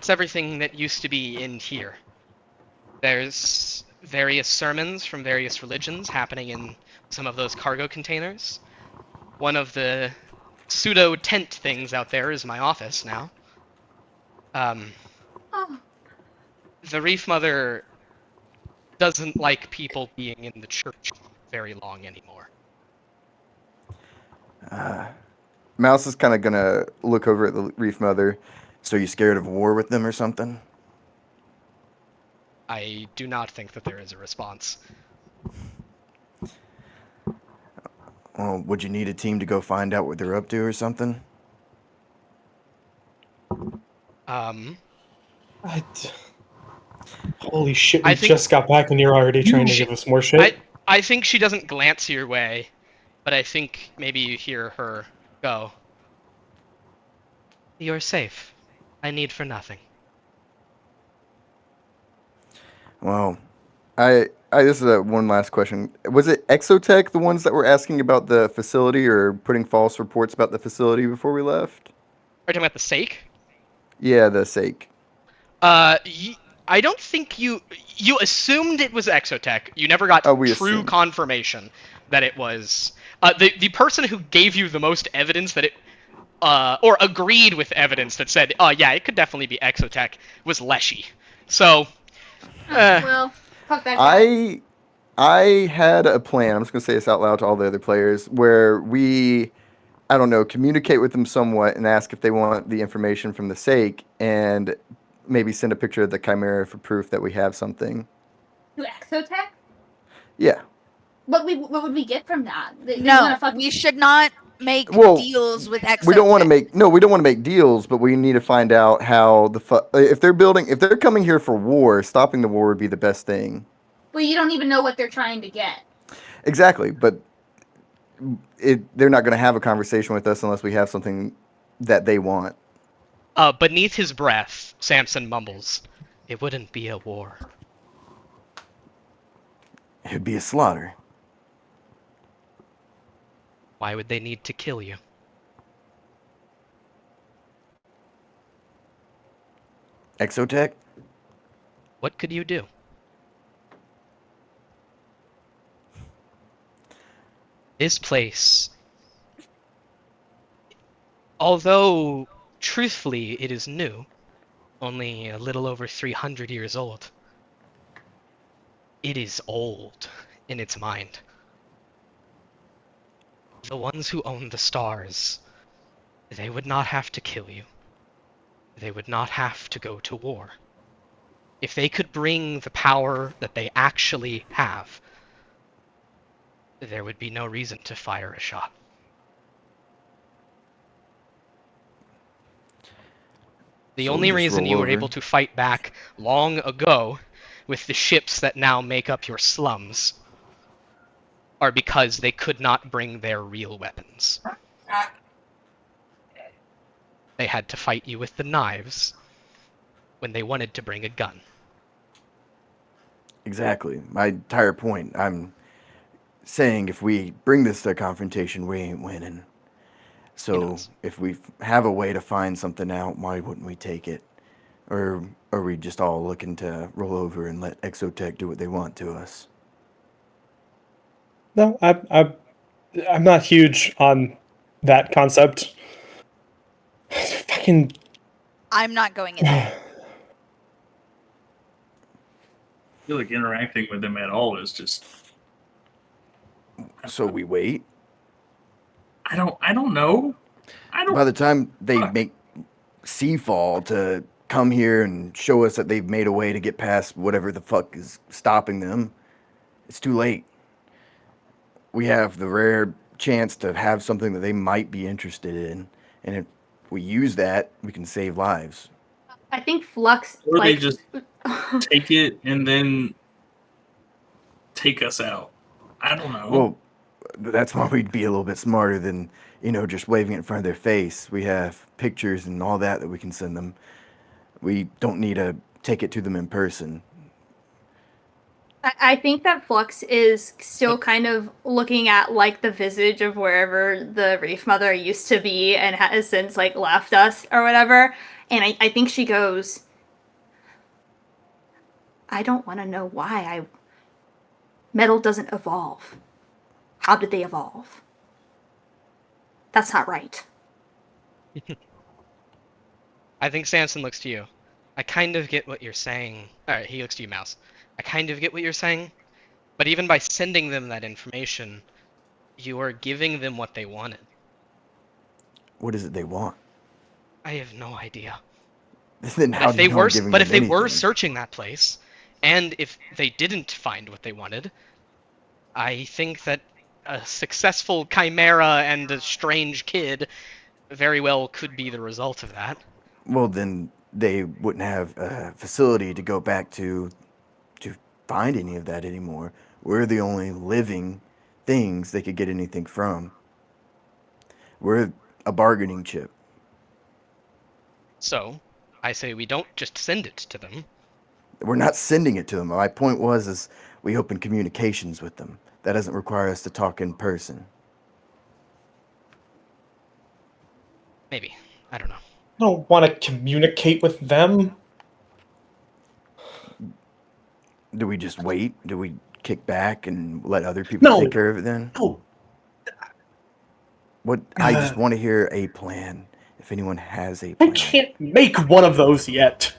everything that used to be in here. There's various sermons from various religions happening in some of those cargo containers. One of the pseudo tent things out there is my office now. Um, Oh, the Reef Mother doesn't like people being in the church very long anymore. Mouse is kind of gonna look over at the Reef Mother. So you scared of war with them or something? I do not think that there is a response. Well, would you need a team to go find out what they're up to or something? Um, I, holy shit! I We think just got back, and you're already trying to she, give us more I, shit. I think she doesn't glance your way, but I think maybe you hear her go. You're safe. I need for nothing. Well, I this is one last question. Was it Exotech the ones that were asking about the facility or putting false reports about the facility before we left? Are you talking about the sake? Yeah, the sake. Uh, I don't think you assumed it was Exotech. You never got Oh, we true assumed. confirmation that it was. The person who gave you the most evidence that it or agreed with evidence that said, oh yeah, it could definitely be Exotech was Leshy. So, uh, well, fuck that guy. I had a plan. I'm just gonna say this out loud to all the other players, where we, I don't know, communicate with them somewhat and ask if they want the information from the sake, and maybe send a picture of the chimera for proof that we have something. To Exotech? Yeah. What would we get from that? They want No, to fuck. we should not make Well, deals with we don't want to Exotech. make no, we don't want to make deals, but we need to find out how if they're coming here for war, stopping the war would be the best thing. Well, you don't even know what they're trying to get. Exactly, but they're not going to have a conversation with us unless we have something that they want. beneath his breath, Samson mumbles, "It wouldn't be a war." It would be a slaughter. Why would they need to kill you? Exotech? What could you do? This place, although truthfully it is new, only a little over 300 years old, it is old in its mind. The ones who own the stars, they would not have to kill you. They would not have to go to war. If they could bring the power that they actually have, there would be no reason to fire a shot. The So we only just reason roll you were over. able to fight back long ago with the ships that now make up your slums are because they could not bring their real weapons. They had to fight you with the knives when they wanted to bring a gun. Exactly. My entire point. I'm saying if we bring this to a confrontation, we ain't winning. He So nods. if we have a way to find something out, why wouldn't we take it? Or are we just all looking to roll over and let Exotech do what they want to us? No, I'm not huge on that concept. Fucking. I'm not going in there. I feel like interacting with them at all is just. So we wait. I don't know. I don't. By the time they Fuck. make Seafall to come here and show us that they've made a way to get past whatever the fuck is stopping them, it's too late. We have the rare chance to have something that they might be interested in, and if we use that, we can save lives. I think Flux Or they like. just take it and then take us out. I don't know. Well, that's why we'd be a little bit smarter than, just waving it in front of their face. We have pictures and all that we can send them. We don't need to take it to them in person. I think that Flux is still kind of looking at like the visage of wherever the Reef Mother used to be and has since like left us or whatever. And I think she goes, I don't want to know why metal doesn't evolve. How did they evolve? That's not right. I think Samson looks to you. I kind of get what you're saying. Alright, he looks to you, Mouse. I kind of get what you're saying, but even by sending them that information, you are giving them what they wanted. What is it they want? I have no idea. Then how do you know I'm giving But them if they were anything? searching that place, and if they didn't find what they wanted, I think that a successful chimera and a strange kid very well could be the result of that. Well, then they wouldn't have a facility to go back to find any of that anymore. We're the only living things they could get anything from. We're a bargaining chip. So, I say we don't just send it to them. We're not sending it to them. My point was is we open communications with them. That doesn't require us to talk in person. Maybe. I don't know. I don't want to communicate with them. Do we just wait? Do we kick back and let other people No. take care of it then? No. What I just want to hear a plan. If anyone has a I plan. can't make one of those yet.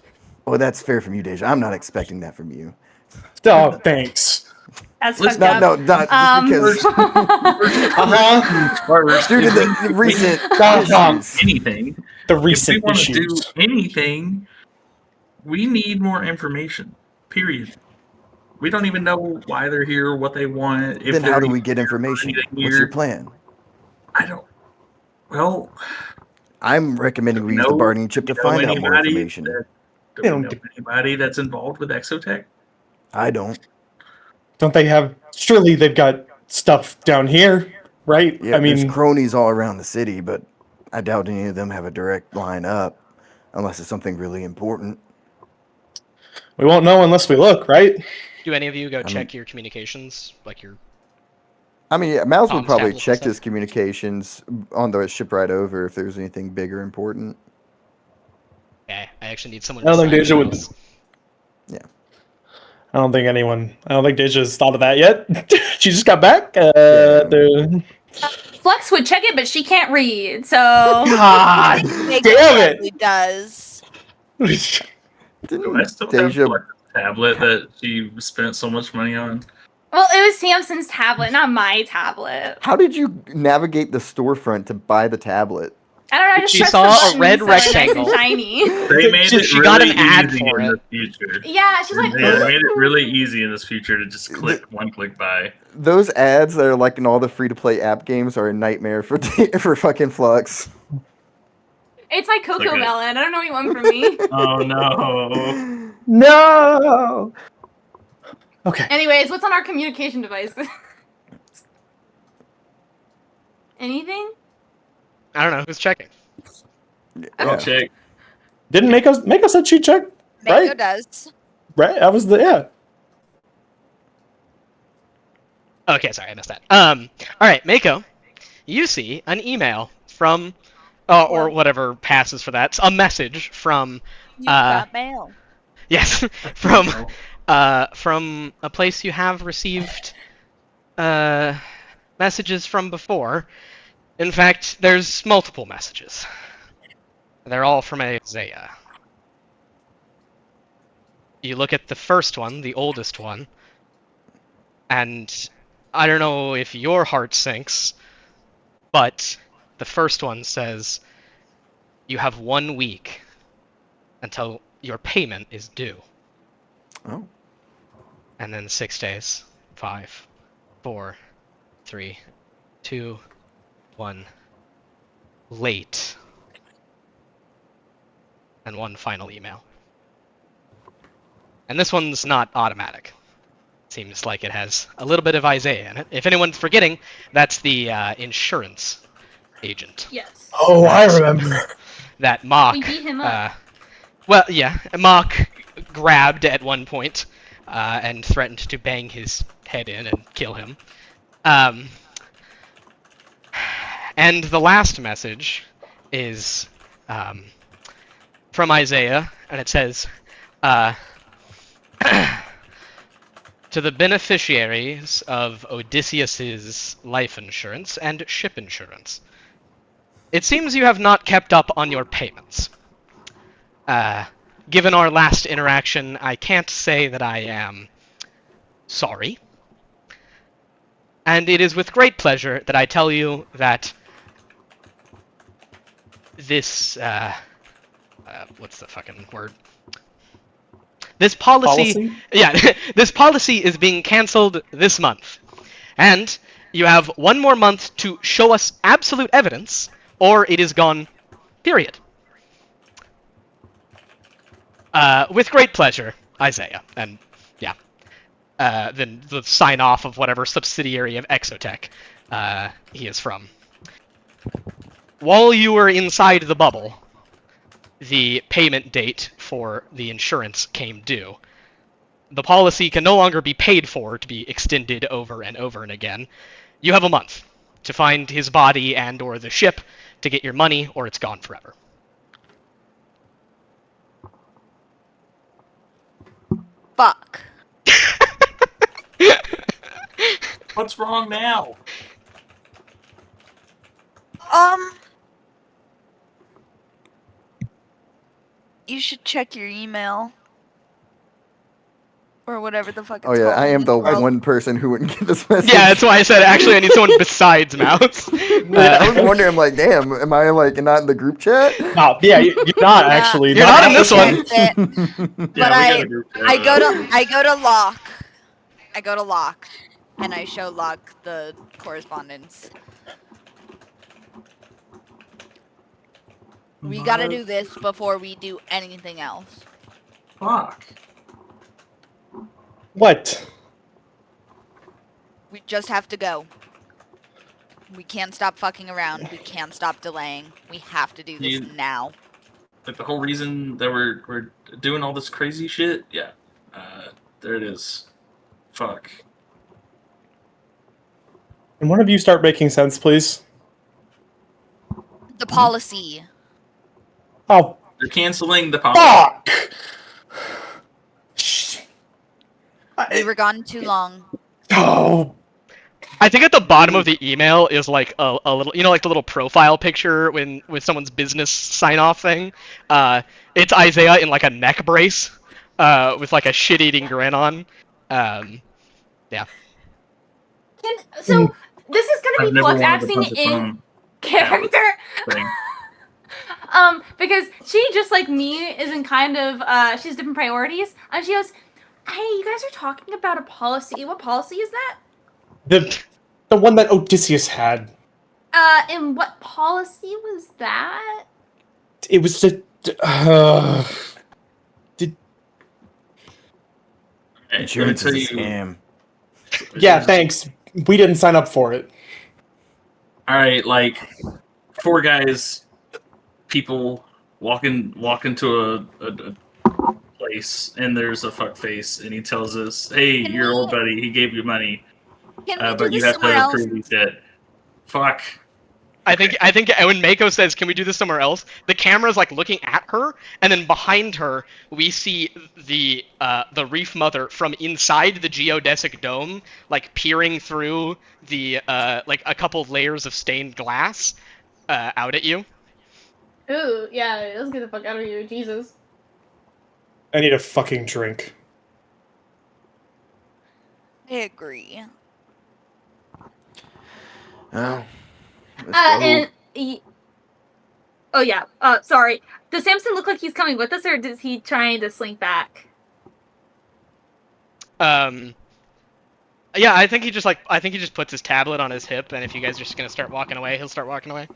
Well, that's fair from you, Deja. I'm not expecting that from you. Oh, thanks. That's Let's fucked No, up. no, not just because Uh-huh. First, due to if the recent Uh-huh. issues. anything, The if we recent want to do issues. anything, we need more information. Period. We don't even know why they're here, what they want. If Then how they're do we get information? anything What's your weird. plan? I don't. Well, I'm recommending do we we use the know- bargaining chip to do we find know out more anybody information. that- Do They we don't know do- anybody that's involved with Exotech? I don't. Don't they have? Surely they've got stuff down here, right? Yeah, I there's mean, cronies all around the city, but I doubt any of them have a direct line up, unless it's something really important. we won't know unless we look, right? Do any of you go I check mean- your communications? Like your. I mean, yeah, Mouse would Comms probably tablets and check stuff. his communications on the ship ride over if there's anything big or important. Yeah, I actually need someone I to don't think sign Deja would. emails. I don't think anyone. I don't think Deja's thought of that yet. She just got back. Yeah. Flux would check it, but she can't read, so God Megan damn probably does. it! Do I still Deja, have like, a tablet that she spent so much money on? well, it was Samson's tablet, not my tablet. how did you navigate the storefront to buy the tablet? I don't know. I just She pressed saw a the button, red so they're nice and rectangle. shiny. They made She- it she really got an ad easy for in it. the future. Yeah, she's like, They made it really easy in this future to just click one click buy. Those ads that are like in all the free-to-play app games are a nightmare for for fucking Flux. it's my Cocoa Okay. Melon. I don't know what you want from me. Oh no! No. Okay. Anyways, what's on our communication device? Anything? I don't know who's checking. I'll Yeah. check. Didn't make us a cheat check, Mango Right. does. right? That was the yeah. Okay, sorry, I missed that. All right, Mako, you see an email from, or whatever passes for that, a message from, You got mail. yes, from a place you have received, messages from before. In fact, there's multiple messages. They're all from Isaiah. You look at the first one, the oldest one, and I don't know if your heart sinks, but the first one says you have 1 week until your payment is due. Oh. And then 6 days. 5, 4, 3, 2, 1. Late. And one final email. And this one's not automatic. Seems like it has a little bit of Isaiah in it. If anyone's forgetting, that's the insurance agent Yes. Oh, I remember. that Mock. We beat him up. Well, yeah, Mock grabbed at one point and threatened to bang his head in and kill him. And the last message is from Isaiah, and it says, to the beneficiaries of Odysseus's life insurance and ship insurance. It seems you have not kept up on your payments. Given our last interaction, I can't say that I am sorry. And it is with great pleasure that I tell you that this, what's the fucking word? This policy? Yeah, this policy is being cancelled this month. And you have one more month to show us absolute evidence, or it is gone, period. With great pleasure, Isaiah. And, yeah. Then the sign off of whatever subsidiary of Exotech he is from. While you were inside the bubble, the payment date for the insurance came due. The policy can no longer be paid for to be extended over and over and again. You have a month to find his body and or the ship to get your money, or it's gone forever. Fuck. What's wrong now? You should check your email. Or whatever the fuck it's Oh yeah, called I in am this the world. one person who wouldn't get this message. Yeah, that's why I said actually I need someone besides Mouse. Yeah, I was wondering. I'm like, damn, am I like not in the group chat? No, yeah, you're not actually. You're not in this one. Checked it, but Yeah, we got a group chat. I go to lock. I go to lock, and I show lock the correspondence. We gotta do this before we do anything else. Fuck. What? We just have to go. We can't stop fucking around. We can't stop delaying. We have to do this now. Like the whole reason that we're doing all this crazy shit. Yeah. There it is. Fuck. Can one of you start making sense, please? The policy. Oh, They're canceling the policy. fuck! We were gone too long. Oh, I think at the bottom of the email is like a little, you know, like the little profile picture when with someone's business sign off thing. It's Isaiah in like a neck brace, with like a shit-eating grin on. Yeah. So this is gonna I've be never Flux wanted to acting punch a in phone character. thing. Because she, just like me, is in kind of she has different priorities, and she goes, "Hey, you guys are talking about a policy. What policy is that? the one that Odysseus had. And what policy was that?" It was just. Hey, let me Insurance tell is a you. scam. Yeah, thanks. We didn't sign up for it. All right, like 4 guys, people walk into a place, and there's a fuck face, and he tells us, "Hey, Can your we- old buddy, he gave you money, Can we do but you this have somewhere to else? prove he's dead." Fuck. I think when Mako says, "Can we do this somewhere else?" the camera's like looking at her, and then behind her we see the Reef Mother from inside the geodesic dome, like peering through the like a couple layers of stained glass, out at you. Ooh, yeah, let's get the fuck out of here, Jesus. I need a fucking drink. I agree. Oh, let's go. Oh yeah. Sorry. Does Samson look like he's coming with us, or is he trying to slink back? Yeah, I think he just puts his tablet on his hip, and if you guys are just gonna start walking away, he'll start walking away.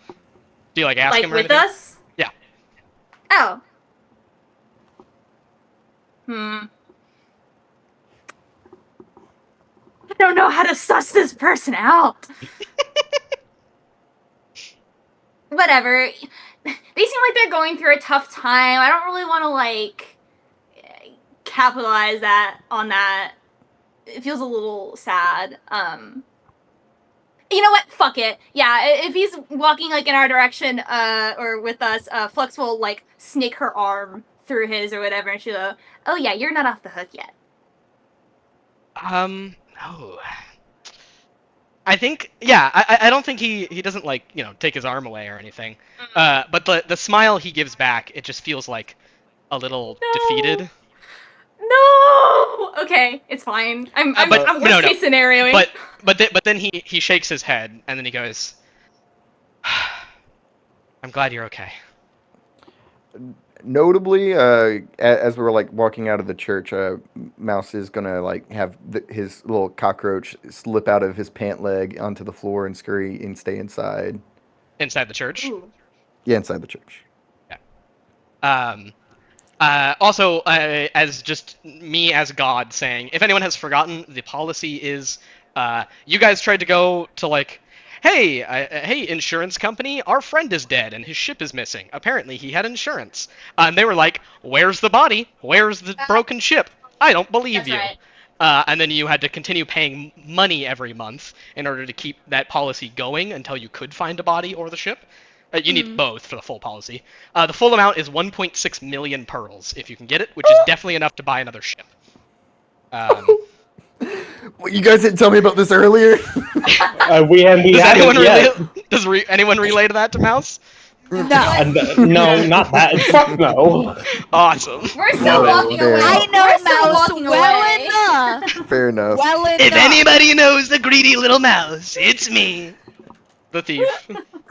Do you like ask Like him or with anything? us? Yeah. Oh. I don't know how to suss this person out. Whatever. They seem like they're going through a tough time. I don't really want to like capitalize on that. It feels a little sad. You know what? Fuck it. Yeah, if he's walking like in our direction, or with us, Flux will like snake her arm through his or whatever, and she'll go, "Oh yeah, you're not off the hook yet." No. I think, yeah, I don't think he doesn't like, you know, take his arm away or anything. But the smile he gives back, it just feels like a little No. defeated. No. Okay, it's fine. I'm But worst case scenarioing. But then he shakes his head and then he goes, "I'm glad you're okay." Notably, as we're like walking out of the church, Mouse is gonna like have his little cockroach slip out of his pant leg onto the floor and scurry and stay inside. Inside the church. Ooh. Yeah, inside the church. Yeah. Also, as just me as God saying, if anyone has forgotten, the policy is, you guys tried to go to like, hey, insurance company, our friend is dead and his ship is missing. Apparently, he had insurance. And they were like, where's the body? Where's the broken ship? I don't believe That's you. right. And then you had to continue paying money every month in order to keep that policy going until you could find a body or the ship. You need both for the full policy. The full amount is 1.6 million pearls, if you can get it, which is definitely enough to buy another ship. Well, you guys didn't tell me about this earlier. We Does haven't anyone yet. anyone relay to that to Mouse? No. No, not that. Fuck no. Awesome. We're still No, walking fair away. enough. I know We're still Mouse walking well away. enough. Fair enough. Well enough. If anybody knows the greedy little mouse, it's me, the thief.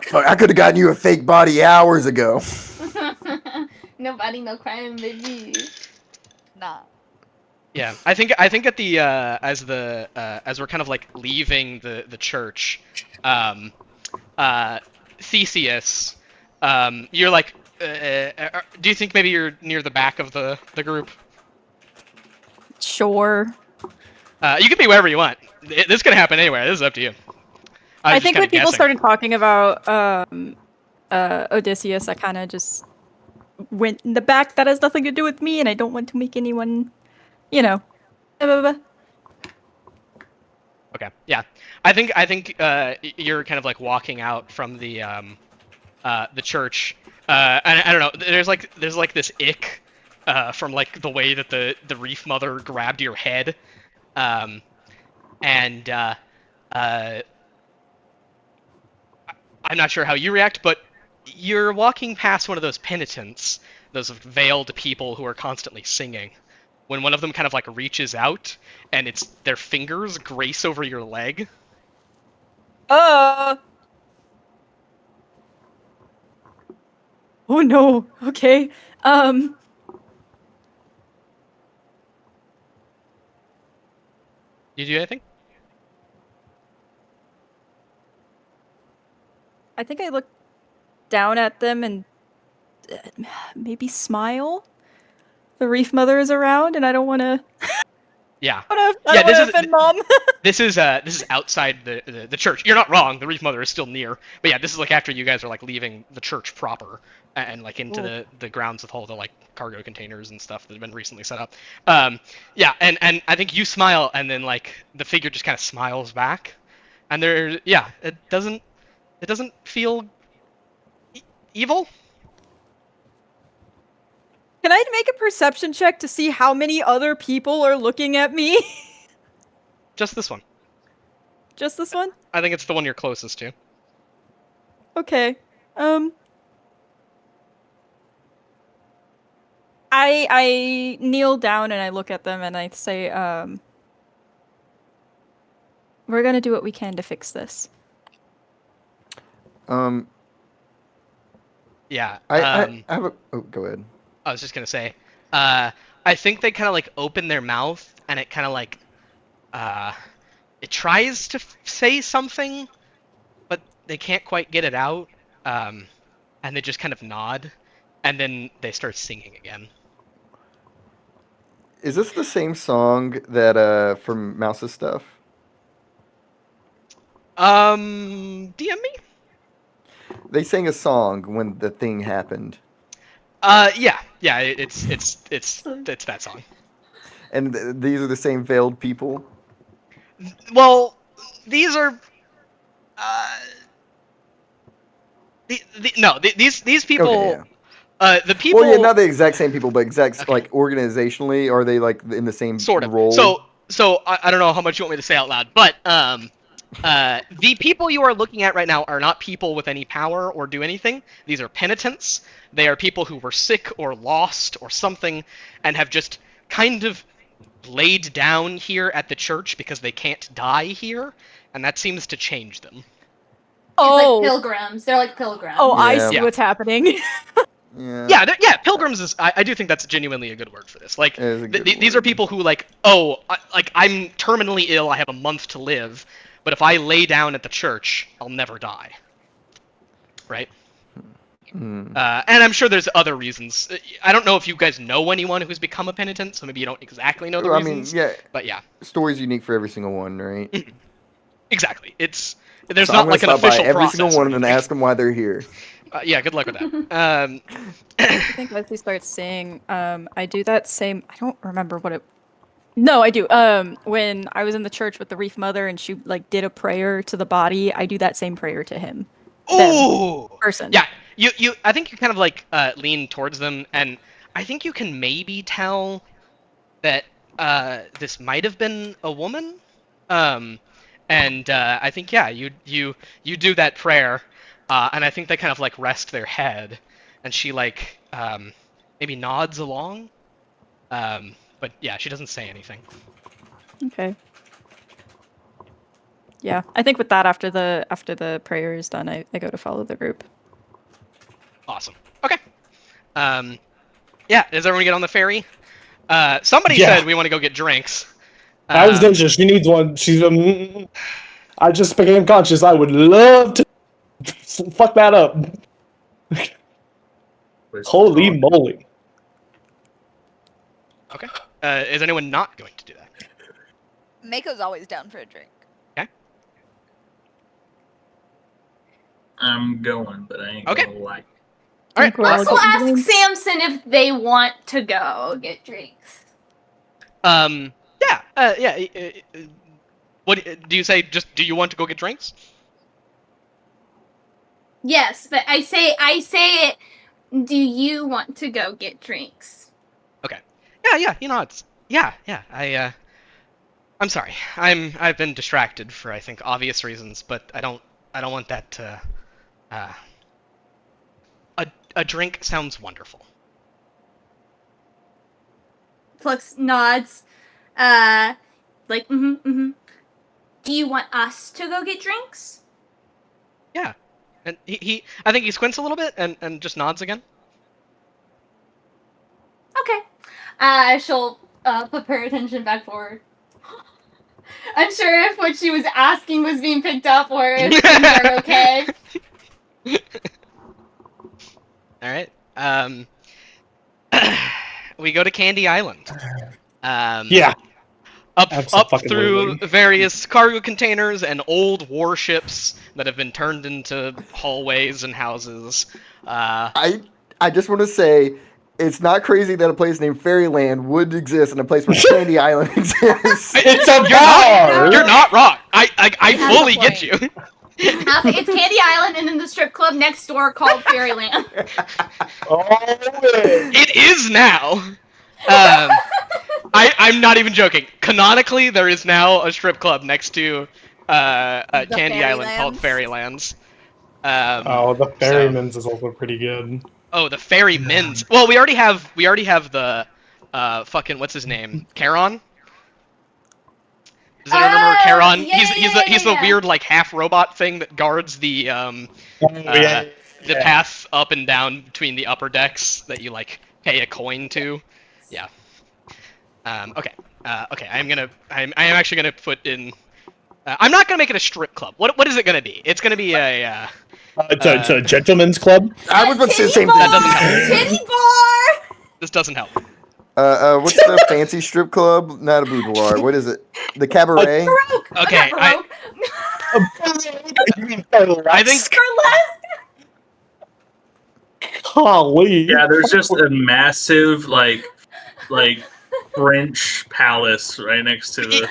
Fuck, I could have gotten you a fake body hours ago. Nobody, no crime, baby. Nah. Yeah, I think at the as we're kind of like leaving the church, Theseus, you're like, do you think maybe you're near the back of the group? Sure. You can be wherever you want. This can happen anywhere. This is up to you. I was just think kinda when people guessing. started talking about Odysseus, I kind of just went in the back. That has nothing to do with me, and I don't want to make anyone, you know. blah, blah, blah. Okay, yeah, I think you're kind of like walking out from the church, and I don't know. There's like this ick from like the way that the reef mother grabbed your head, and I'm not sure how you react, but you're walking past one of those penitents, those veiled people who are constantly singing. When one of them kind of like reaches out and it's their fingers grace over your leg. Oh no. Okay. Did you do anything? I think I look down at them and maybe smile. The reef mother is around, and I don't want to. Yeah. I Yeah, don't this want is- to offend mom. This is outside the church. You're not wrong. The reef mother is still near. But yeah, this is like after you guys are like leaving the church proper and like into the grounds with all the like cargo containers and stuff that have been recently set up. Yeah, and I think you smile and then like the figure just kind of smiles back, and it doesn't feel evil. Can I make a perception check to see how many other people are looking at me? Just this one. Just this one? I think it's the one you're closest to. Okay. I kneel down and I look at them and I say, we're gonna do what we can to fix this. Yeah. I have a. Oh, go ahead. I was just gonna say, I think they kind of like open their mouth and it kind of like, it tries to say something, but they can't quite get it out, and they just kind of nod, and then they start singing again. Is this the same song that from Mouse's stuff? DM me? They sang a song when the thing happened, Yeah, it's that song. and these are the same veiled people. Well, these are, these people. Okay, yeah. The people. Well, yeah, not the exact same people, but exact Okay. like organizationally, are they like in the same Sort of. role? So I don't know how much you want me to say out loud, but The people you are looking at right now are not people with any power or do anything. These are penitents. They are people who were sick or lost or something and have just kind of laid down here at the church because they can't die here, and that seems to change them. It's like pilgrims. They're like pilgrims. Oh, I Yeah. see Yeah. what's happening. Yeah. Yeah, pilgrims is. I do think that's genuinely a good word for this. Like, It is a good these are word. people who like, oh, I'm terminally ill. I have a month to live, but if I lay down at the church, I'll never die. Right? Hmm. And I'm sure there's other reasons. I don't know if you guys know anyone who's become a penitent, so maybe you don't exactly know the I mean, reasons. yeah, But yeah, story's unique for every single one, right? exactly. There's So I'm not gonna like an stop by official every single process or one and anything. ask them why they're here. Yeah, good luck with that. I think Leslie starts saying, I do that same. I don't remember what it. No, I do. When I was in the church with the Reef Mother and she like did a prayer to the body, I do that same prayer to him. Them. Ooh, Person. yeah. You. I think you kind of like lean towards them, and I think you can maybe tell that this might have been a woman. Um, and I think yeah, you do that prayer, and I think they kind of like rest their head, and she like maybe nods along. But yeah, she doesn't say anything. Okay. Yeah, I think with that, after the prayer is done, I go to follow the group. Awesome. Okay. Yeah. Does everyone get on the ferry? Somebody Yeah. said we want to go get drinks. I was ninja. She needs one. She's. I just became conscious. I would love to fuck that up. Holy moly! Okay. Is anyone not going to do that? Mako's always down for a drink. I'm going, but I ain't Okay. gonna lie. All right. We're all Also getting ask drinks. Samson if they want to go get drinks. Yeah. Yeah. What do you say? Just do you want to go get drinks? Yes, but I say it. Do you want to go get drinks? Okay. Yeah. You know it's yeah. I'm sorry. I've been distracted for I think obvious reasons, but I don't want that to. A drink sounds wonderful. Flux nods. Like Do you want us to go get drinks? Yeah. And he I think he squints a little bit and just nods again. Okay. She'll put her attention back forward. Unsure if what she was asking was being picked up or if things are okay. All right. We go to Candy Island. Yeah. Up Abso-fucking-lutely. through various cargo containers and old warships that have been turned into hallways and houses. I just want to say, it's not crazy that a place named Fairyland would exist and a place where Candy Island exists. It's a You're bar. You're not wrong. I You have a fully get point. you. It's Candy Island and then the strip club next door called Fairyland. Oh, man. It is now. I'm not even joking. Canonically, there is now a strip club next to Candy Island called Fairylands. Oh, the So, Ferryman's is also pretty good. oh, the Ferrymen's. Well, we already have the fucking what's his name? Charon? Does anyone remember Charon? Yeah, He's the yeah. weird like half robot thing that guards the the path up and down between the upper decks that you like pay a coin to. Yeah. Okay. Okay. I'm actually gonna put in. I'm not gonna make it a strip club. What is it gonna be? It's gonna be a. It's a gentleman's club. I was about to say the same That thing. doesn't help. Titty bar! This doesn't help. What's the fancy strip club? Not a boudoir. What is it? The cabaret? Baroque! Okay, Not Baroque. I think Burlesque! Holy. Yeah, there's just a massive like French palace right next to the.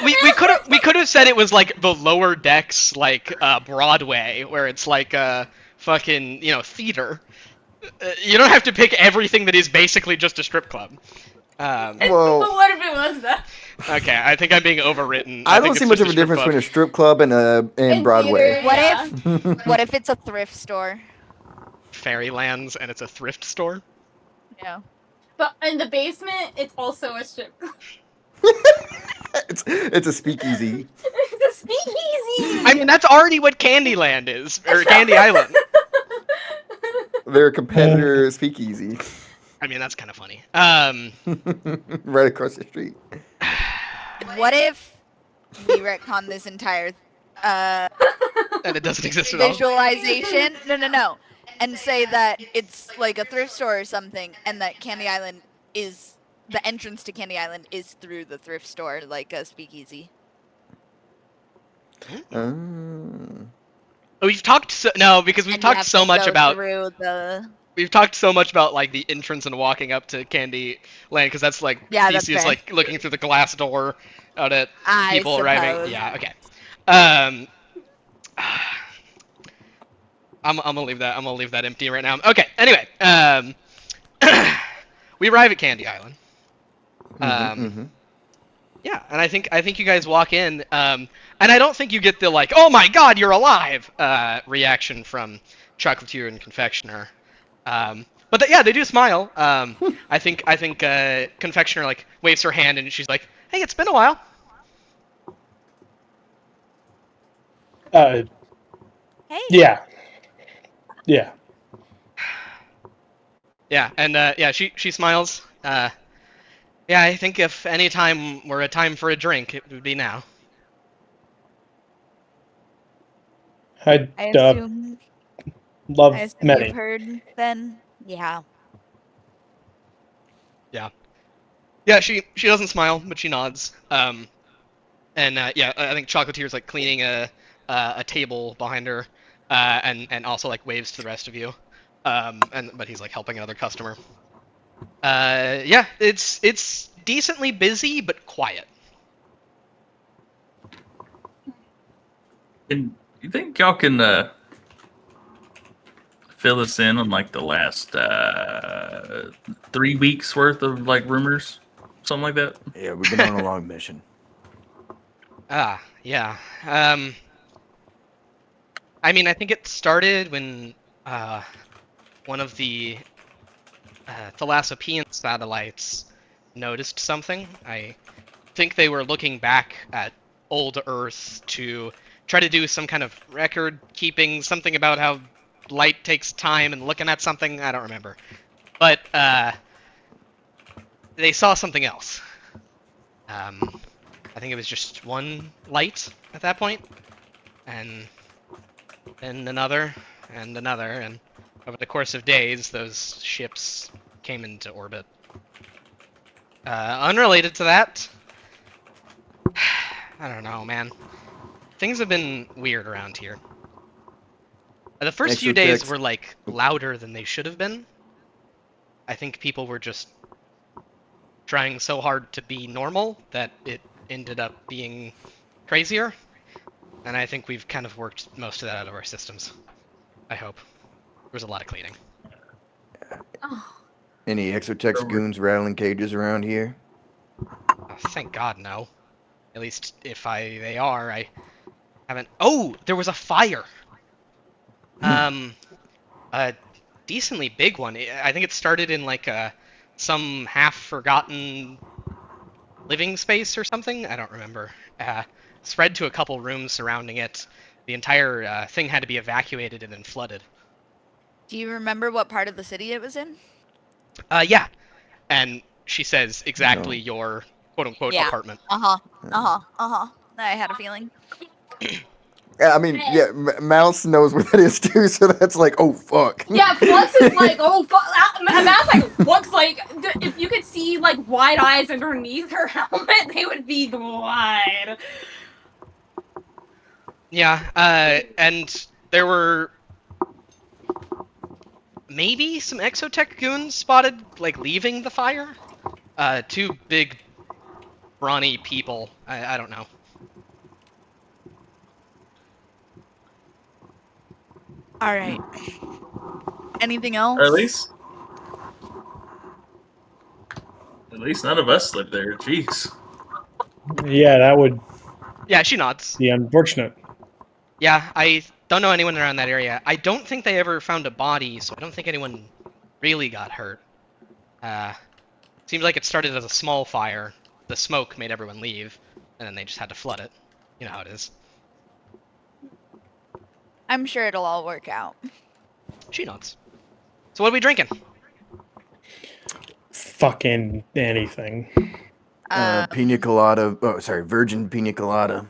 we could have said it was like the lower decks, like Broadway, where it's like a fucking theater. You don't have to pick everything that is basically just a strip club. Well, What if it was that? Okay, I think I'm being overwritten. I don't think see it's much just of a strip difference club. between a strip club and And Broadway. theater, What if it's a thrift store? Fairylands and it's a thrift store. Yeah. But in the basement, it's also a strip club. It's a speakeasy. It's a speakeasy. I mean, that's already what Candyland is, or Candy Island. They're a competitor speakeasy. I mean, that's kind of funny. Right across the street. What if we retcon this entire And it doesn't exist at all. visualization? No. And say that it's like a thrift store or something, and that Candy Island is the entrance to Candy Island is through the thrift store, like a speakeasy. We've talked no, because we've And you talked have so to much go about through the. we've talked so much about like the entrance and walking up to Candy Land, because that's like Yeah, that's Theseus fair. like looking through the glass door out at I people arriving. suppose. Yeah, okay. I'm gonna leave that. I'm gonna leave that empty right now. Okay. Anyway, we arrive at Candy Island. Yeah, and I think you guys walk in, and I don't think you get the like, "Oh my God, you're alive!" Reaction from chocolatier and confectioner. But yeah, they do smile. I think confectioner like waves her hand and she's like, "Hey, it's been a while." Hey. Yeah. Yeah, and yeah, she smiles. Yeah, I think if any time were a time for a drink, it would be now. I I assume love you've many. heard then. Yeah. Yeah, she doesn't smile, but she nods. And yeah, I think chocolatier's like cleaning a table behind her, and also like waves to the rest of you. But he's like helping another customer. Yeah, it's decently busy but quiet. And you think y'all can fill us in on like the last 3 weeks worth of like rumors, something like that? Yeah, we've been on a long mission. Yeah. I mean, I think it started when one of the Thalassopian satellites noticed something. I think they were looking back at old Earth to try to do some kind of record keeping, something about how light takes time and looking at something. I don't remember. But they saw something else. I think it was just one light at that point, and then another, and another, and over the course of days, those ships came into orbit. Unrelated to that, I don't know, man. Things have been weird around here. The first few days Exotex. were like louder than they should have been. I think people were just trying so hard to be normal that it ended up being crazier. And I think we've kind of worked most of that out of our systems. I hope. There was a lot of cleaning. Oh, Any Exotex goons rattling cages around here? Oh, thank God, no. At least if they are, I haven't. Oh, there was a fire. A decently big one. I think it started in like some half-forgotten living space or something. I don't remember. Spread to a couple rooms surrounding it. The entire thing had to be evacuated and then flooded. Do you remember what part of the city it was in? Yeah. And she says exactly No. your quote-unquote Yeah. apartment. I had a feeling. Yeah, I mean, yeah, Mouse knows where that is too, so that's like, oh fuck. yeah, Flux is like, oh fuck. And that's like, Flux, like, if you could see like wide eyes underneath her helmet, they would be wide. Yeah, and there were maybe some Exotech goons spotted, like, leaving the fire? Two big, brawny people. I don't know. Alright. Anything else? Or at least At least none of us live there. Jeez. Yeah, that would Yeah, she nods. be unfortunate. Yeah, I don't know anyone around that area. I don't think they ever found a body, so I don't think anyone really got hurt. Seems like it started as a small fire. The smoke made everyone leave, and then they just had to flood it. You know how it is. I'm sure it'll all work out. She nods. So what are we drinking? Fucking anything. Pina colada. Oh, sorry, virgin pina colada.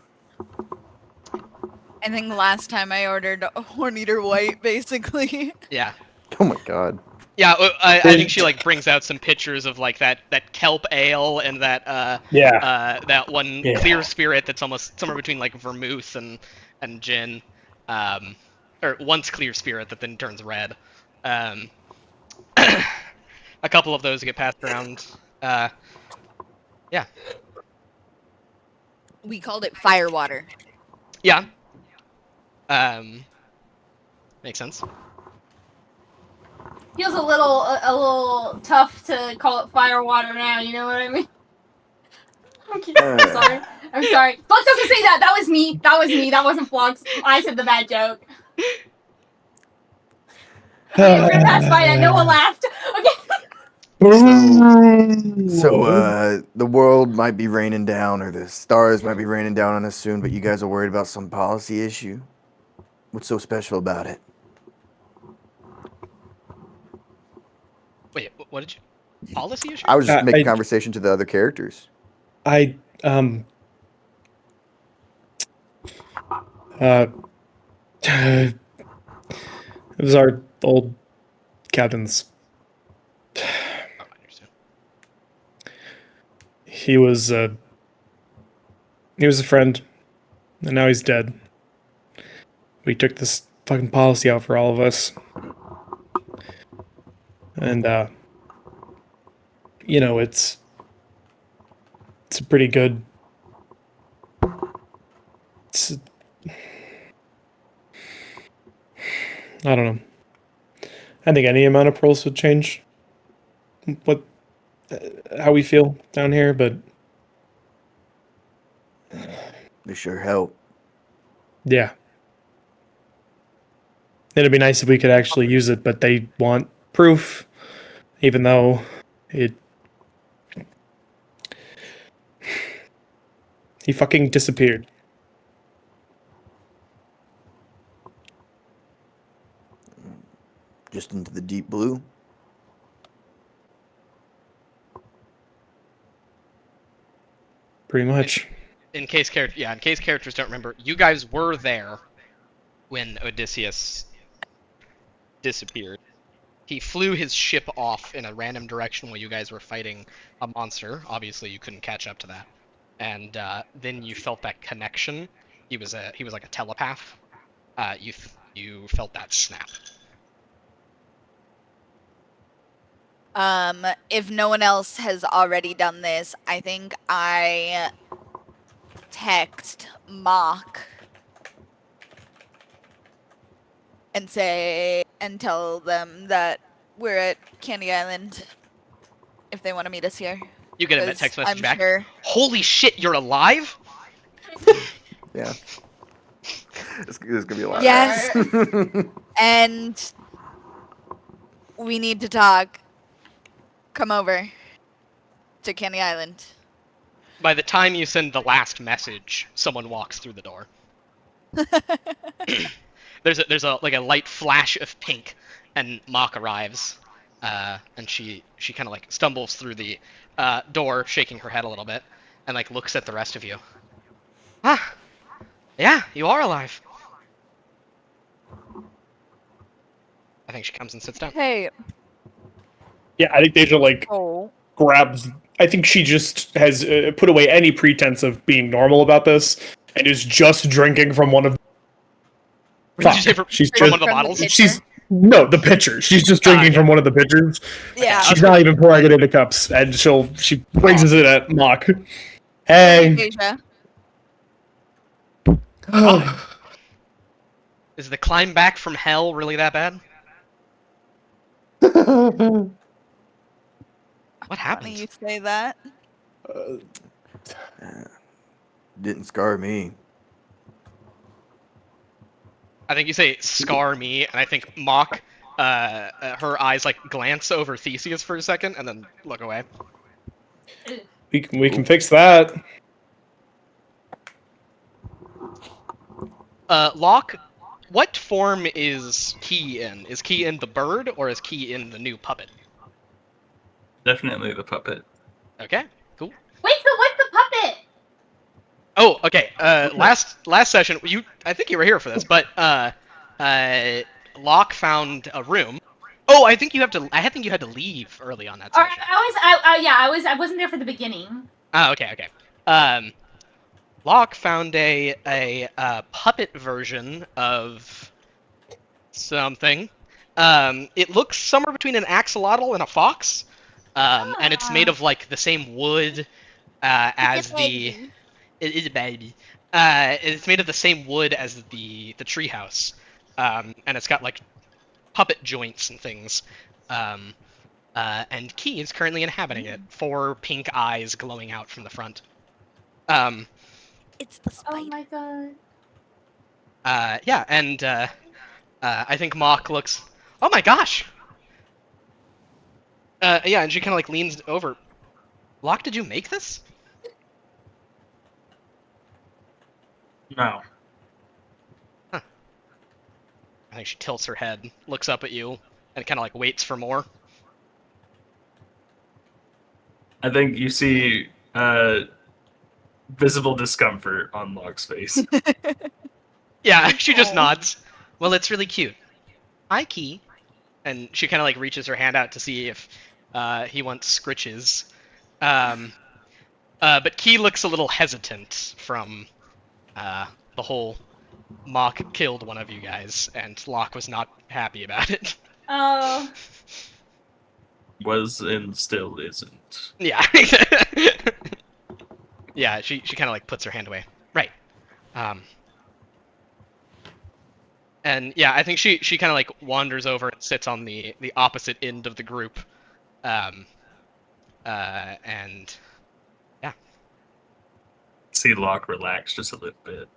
I think last time I ordered a Horneater White, basically. Yeah. Oh my god. Yeah, I think she like brings out some pictures of like that kelp ale and that that one clear spirit that's almost somewhere between like vermouth and gin, or once clear spirit that then turns red. A couple of those get passed around. Yeah, We called it Firewater. yeah. Makes sense. Feels a little tough to call it Firewater now. You know what I mean? I'm sorry. I'm sorry. Flux doesn't say that. That was me. That was me. That wasn't Flux. I said the bad joke. Okay, we're gonna pass by that. No one laughed. Okay. So, the world might be raining down, or the stars might be raining down on us soon, but you guys are worried about some policy issue? What's so special about it? Wait, what did you? Policy issue? I was just making conversation to the other characters. It was our old captain's. Oh, I understand. He was a friend, and now he's dead. We took this fucking policy out for all of us, and you know, it's a pretty good. I don't know. I think any amount of pearls would change how we feel down here, but They sure help. yeah. It'd be nice if we could actually use it, but they want proof, even though he fucking disappeared. Just into the deep blue. Pretty much. In case characters don't remember, you guys were there when Odysseus disappeared. He flew his ship off in a random direction while you guys were fighting a monster. Obviously, you couldn't catch up to that. And then you felt that connection. He was like a telepath. You felt that snap. If no one else has already done this, I think I text Mock and tell them that we're at Candy Island if they want to meet us here. You get a text message I'm back. Sure. Holy shit, you're alive? Yeah. It's gonna be a lot. Yes. And we need to talk. Come over to Candy Island. By the time you send the last message, someone walks through the door. There's a like a light flash of pink, and Mock arrives, and she kind of like stumbles through the door, shaking her head a little bit, and like looks at the rest of you. Ah, yeah, you are alive. I think she comes and sits down. Hey. Yeah, I think Deja like Oh. grabs. I think she just has put away any pretense of being normal about this and is just drinking from one of. Did you say She's from just one of the bottles? the pitcher. She's just drinking from one of the pitchers. Yeah. She's not even pouring it into cups, and she raises it at Mock. Hey, Hey. Deja. Is the climb back from hell really that bad? What Funny you happened? say that. Didn't scar me. I think you say scar me, and I think Mock, her eyes like glance over Theseus for a second, and then look away. We can fix that. Locke, what form is Key in? Is Key in the bird, or is Key in the new puppet? Definitely the puppet. Okay, cool. Wait, so what's the puppet? Oh, okay. Last session, I think you were here for this, but Locke found a room. Oh, I think you had to leave early on that Or session. I wasn't there for the beginning. Oh, okay. Locke found a puppet version of something. It looks somewhere between an axolotl and a fox. And it's made of like the same wood as the. It is a baby. It's made of the same wood as the treehouse, and it's got like puppet joints and things. Um, and Key is currently inhabiting it. 4 pink eyes glowing out from the front. It's the Oh spider. my god. Yeah, and I think Mock looks. Oh my gosh! Yeah, and she kind of like leans over. Locke, did you make this? No. Huh. I think she tilts her head, looks up at you, and kind of like waits for more. I think you see visible discomfort on Locke's face. Yeah, she just Aw. nods. Well, it's really cute. Hi, Key. And she kind of like reaches her hand out to see if he wants scritches. But Key looks a little hesitant from the whole Mock killed one of you guys, and Locke was not happy about it. Oh. Was and still isn't. Yeah. Yeah, she kind of like puts her hand away. Right. Um, and yeah, I think she kind of like wanders over and sits on the opposite end of the group. Um, and yeah. See Locke relax just a little bit.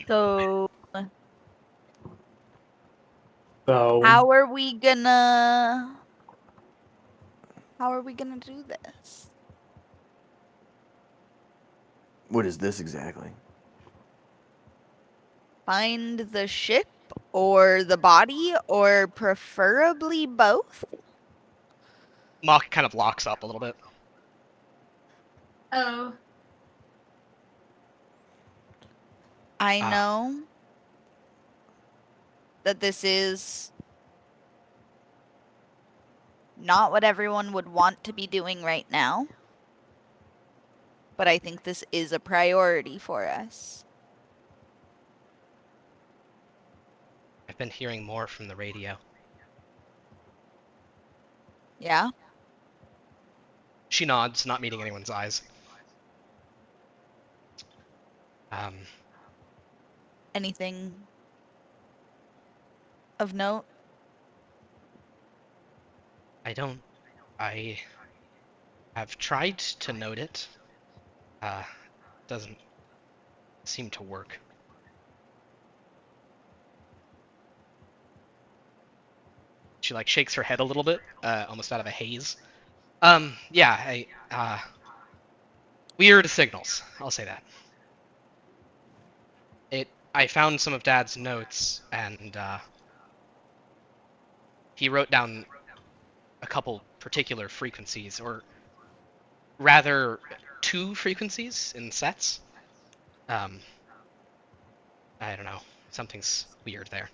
So So how are we gonna do this? What is this exactly? Find the ship or the body or preferably both? Mock kind of locks up a little bit. Oh. I Ah. know that this is not what everyone would want to be doing right now, but I think this is a priority for us. I've been hearing more from the radio. Yeah? She nods, not meeting anyone's eyes. Anything of note? I don't. I have tried to note it. Doesn't seem to work. She like shakes her head a little bit, almost out of a haze. Yeah, weird signals. I'll say that. I found some of Dad's notes, and he wrote down a couple particular frequencies, or rather, 2 frequencies in sets. I don't know. Something's weird there.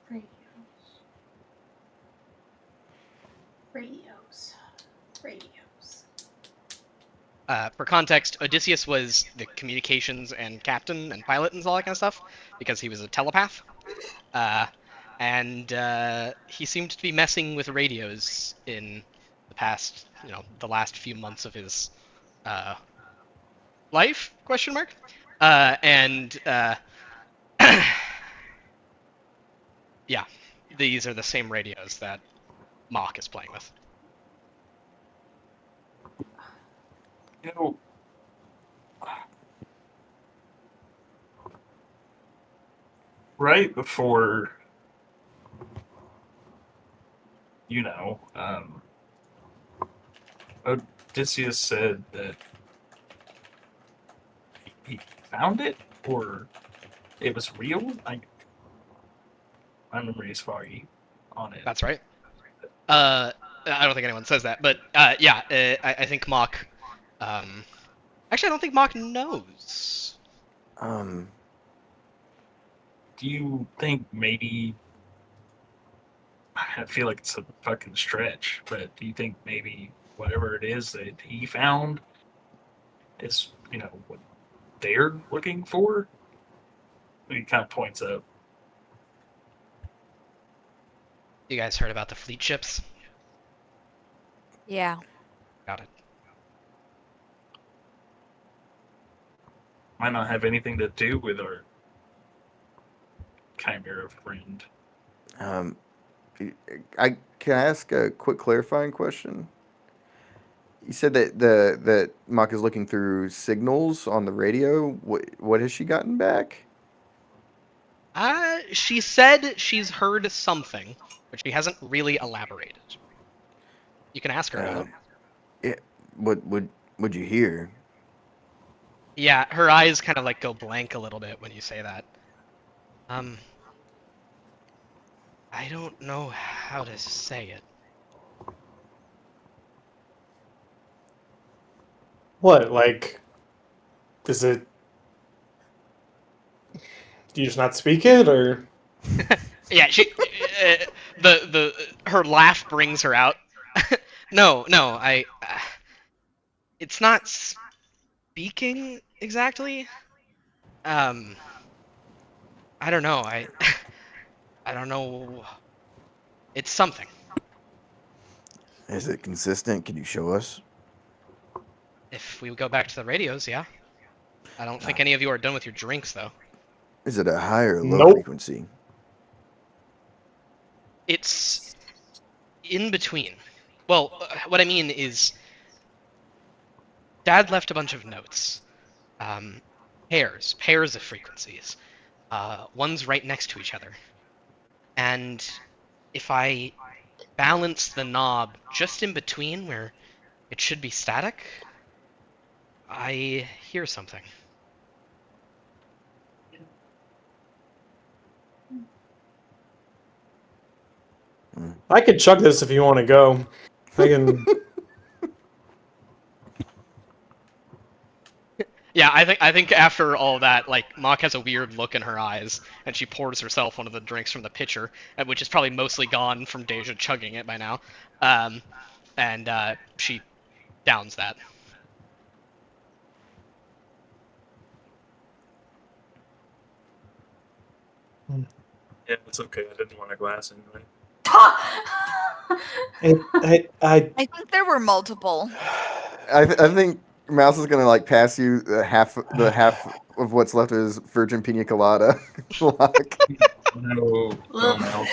Radios. Radios. Radios. For context, Odysseus was the communications and captain and pilot and all that kind of stuff because he was a telepath. And he seemed to be messing with radios in the past, the last few months of his life? Question mark. And Yeah, these are the same radios that Mock is playing with. You know, right before, Odysseus said that he found it, or it was real. My memory is foggy on it. That's right. I don't think anyone says that, but yeah, I think Mock. Actually, I don't think Mock knows. Do you think maybe? I feel like it's a fucking stretch, but do you think maybe whatever it is that he found is, what they're looking for? He kind of points up. You guys heard about the fleet ships? Yeah. Got it. Might not have anything to do with our chimera friend. I can I ask a quick clarifying question? You said that that Mock is looking through signals on the radio. What has she gotten back? She said she's heard something, but she hasn't really elaborated. You can ask her about it. Yeah, what would you hear? Yeah, her eyes kind of like go blank a little bit when you say that. I don't know how to say it. What, like, is it? Do you just not speak it, or? Yeah, her laugh brings her out. No, it's not speaking exactly. I don't know. I don't know. It's something. Is it consistent? Can you show us? If we go back to the radios, yeah. I don't think any of you are done with your drinks, though. Is it a high or low Nope. frequency? It's in between. Well, what I mean is, Dad left a bunch of notes. Pairs of frequencies. One's right next to each other. And if I balance the knob just in between where it should be static, I hear something. I could chuck this if you want to go. I can. Yeah, I think after all that, like, Mock has a weird look in her eyes, and she pours herself one of the drinks from the pitcher, which is probably mostly gone from Deja chugging it by now. And she downs that. Yeah, it's okay. I didn't want a glass anyway. I I think there were multiple. I think Mouse is gonna like pass you the half of what's left of his virgin pina colada. Lock. No, Ugh. Mouse.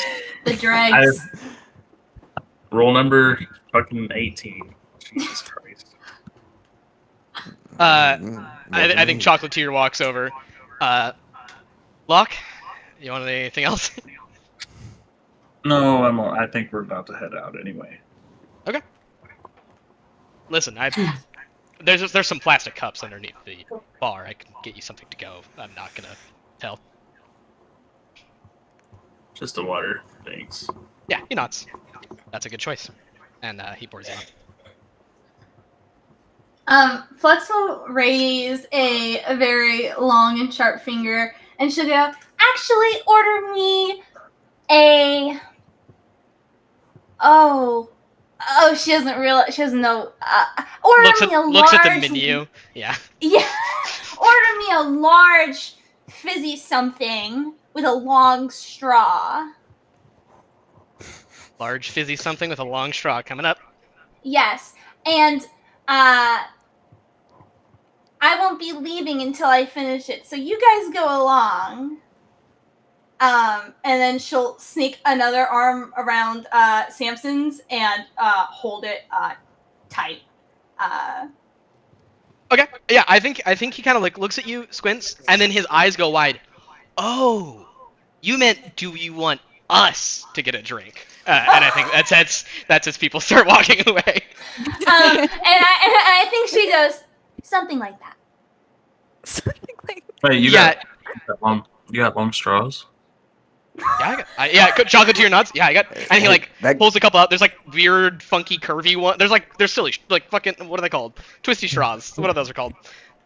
The dregs. Roll number fucking 18. Jesus Christ. I think Chocolatier walks over. Locke, you want anything else? No, I think we're about to head out anyway. Okay. Listen, there's some plastic cups underneath the bar. I can get you something to go. I'm not gonna tell. Just the water. Thanks. Yeah, he nods. That's a good choice. And he pours it on. Flex will raise a very long and sharp finger, and she'll go, actually, order me a... Oh, she doesn't realize, she doesn't know. Order me a large... Looks at the menu. Yeah. Yeah. Order me a large fizzy something with a long straw. Large fizzy something with a long straw coming up. Yes. And I won't be leaving until I finish it. So you guys go along. And then she'll sneak another arm around Samson's and hold it tight. Okay. Yeah, I think he kind of like looks at you, squints, and then his eyes go wide. Oh, you meant do you want us to get a drink? And I think that's as people start walking away. And I think she goes something like that. Something like Wait, you Yeah. got long straws? Yeah, chocolate to your nuts. Yeah, I got. And he like pulls a couple out. There's like weird, funky, curvy one. There's silly, like fucking, what are they called? Twisty straws. What are those called?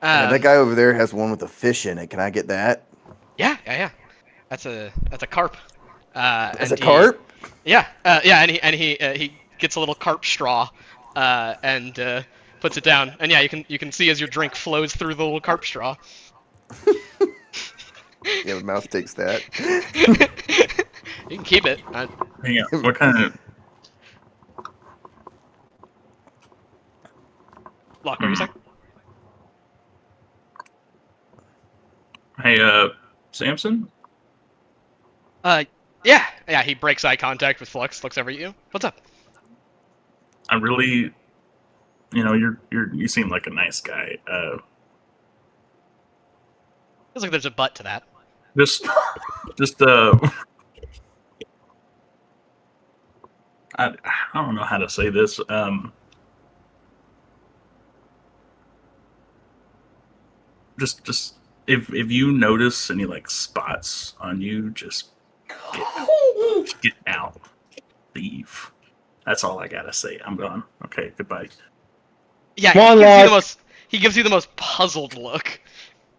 That guy over there has one with a fish in it. Can I get that? Yeah. That's a carp. That's a carp? Yeah, and he gets a little carp straw, and puts it down. And yeah, you can see as your drink flows through the little carp straw. Yeah, the mouse takes that. You can keep it. Hang on. What kind of? Lock, what were you saying? Hey, Samson. Yeah. He breaks eye contact with Flux. Looks over at you. What's up? I really, you seem like a nice guy. Feels like there's a butt to that. Just I don't know how to say this. Just if you notice any like spots on you, just get out, leave. That's all I gotta say. I'm gone. Okay, goodbye. Yeah, Come on, lad. he gives you the most puzzled look,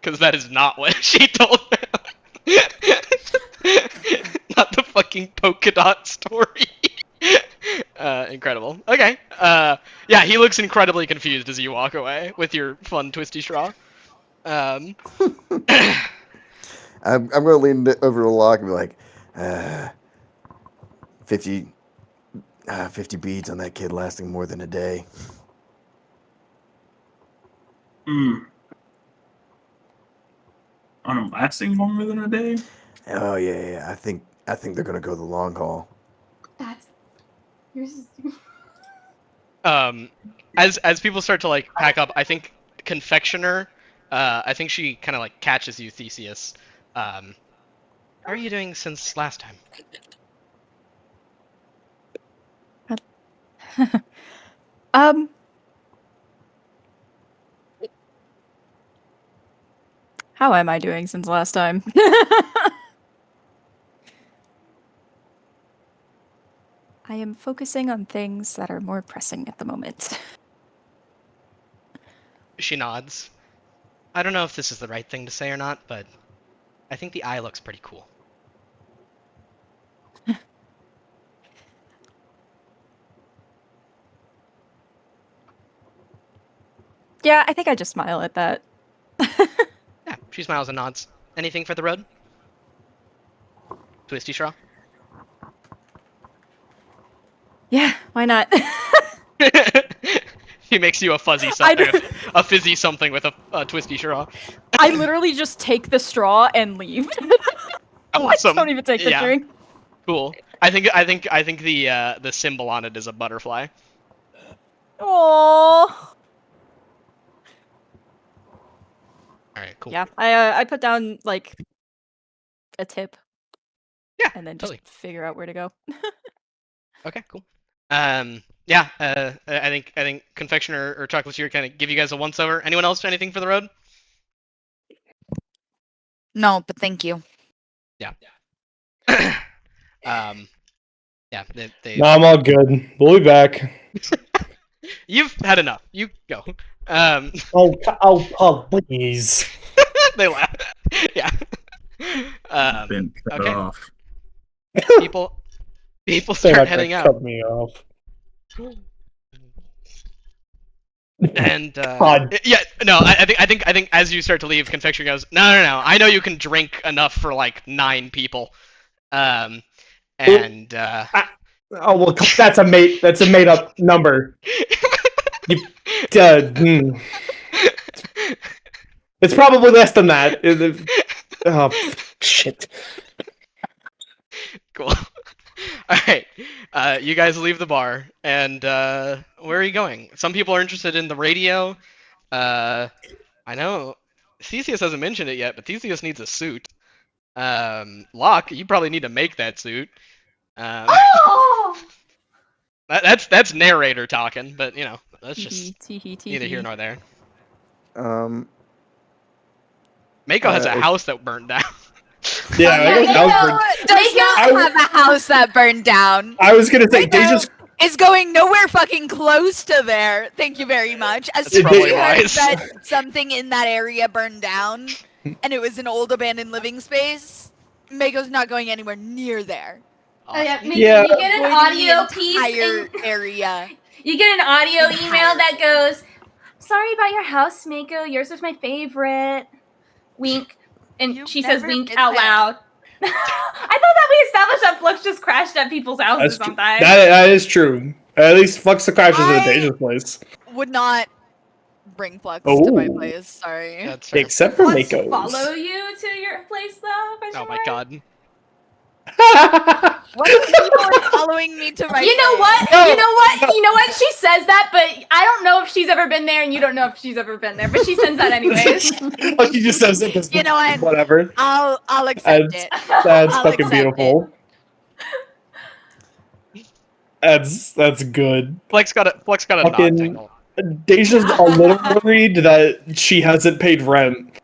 because that is not what she told him. Not the fucking polka dot story. Incredible. Okay. Yeah, he looks incredibly confused as you walk away with your fun twisty straw. I'm gonna lean over the lock and be like, 50 beads on that kid lasting more than a day. On them lasting longer than a day? Oh yeah. I think they're gonna go the long haul. That's yours. As people start to like pack up, I think confectioner. I think she kind of like catches you, Theseus. How are you doing since last time? How am I doing since last time? I am focusing on things that are more pressing at the moment. She nods. I don't know if this is the right thing to say or not, but I think the eye looks pretty cool. Yeah, I think I just smile at that. Yeah, she smiles and nods. Anything for the road? Twisty straw? Yeah, why not? She makes you a fuzzy something, a fizzy something with a twisty straw. I literally just take the straw and leave. Awesome. I don't even take the drink. Cool. I think the symbol on it is a butterfly. Aww. All right, cool. Yeah, I put down like a tip. Yeah, and then totally. just figure out where to go. Okay, cool. Yeah. I think confectioner or chocolatier kind of give you guys a once over. Anyone else anything for the road? No, but thank you. Yeah. Yeah. They. No, I'm all good. We'll be back. You've had enough. You go. Oh, please. They laugh. Yeah. Been cut Okay. off. People They're start not heading gonna out. cut me off. And God. yeah, no, I think as you start to leave, confectioner goes, no. I know you can drink enough for like 9 people. And Oh well, that's a made up number. It's probably less than that. Oh shit. Alright. You guys leave the bar, and where are you going? Some people are interested in the radio. I know Theseus hasn't mentioned it yet, but Theseus needs a suit. Locke, you probably need to make that suit. Um, Oh! that's narrator talking, but you know, that's just Tee neither here nor there. Um, Mako has a if- house that burned down. Yeah, Yeah, I guess Mako- Alfred. Does not I- have a house that burned down. I was gonna say Mako Deja's. is going nowhere fucking close to there. Thank you very much. As That's soon as probably she heard wise. that something in that area burned down, and it was an old abandoned living space, Mako's not going anywhere near there. Oh, yeah, Mako, Yeah. you get an Avoiding the audio piece. entire And area. you get an audio email Entire that goes, "Sorry about your house, Mako. Yours was my favorite." Wink, and You've she says never wink been out there. loud. I thought that we established that Flux just crashed at people's houses That's sometimes. that is true. At least Flux the crashes at I- Deja's place, Would not bring Flux to my Oh. place. Sorry. That's fair. except for Flux Mako's. follow you to your place though? Oh my god. What if people are following me to my You know place? what? No. You know what? You know what? She says that, but I don't know if she's ever been there, and you don't know if she's ever been there. But she sends that anyways. Like he just says it. 'Cause You know what? Whatever. I'll accept it. That's I'll fucking accept beautiful. That's good. Flex got a nod Fucking- tingle. Deja's a little worried that she hasn't paid rent.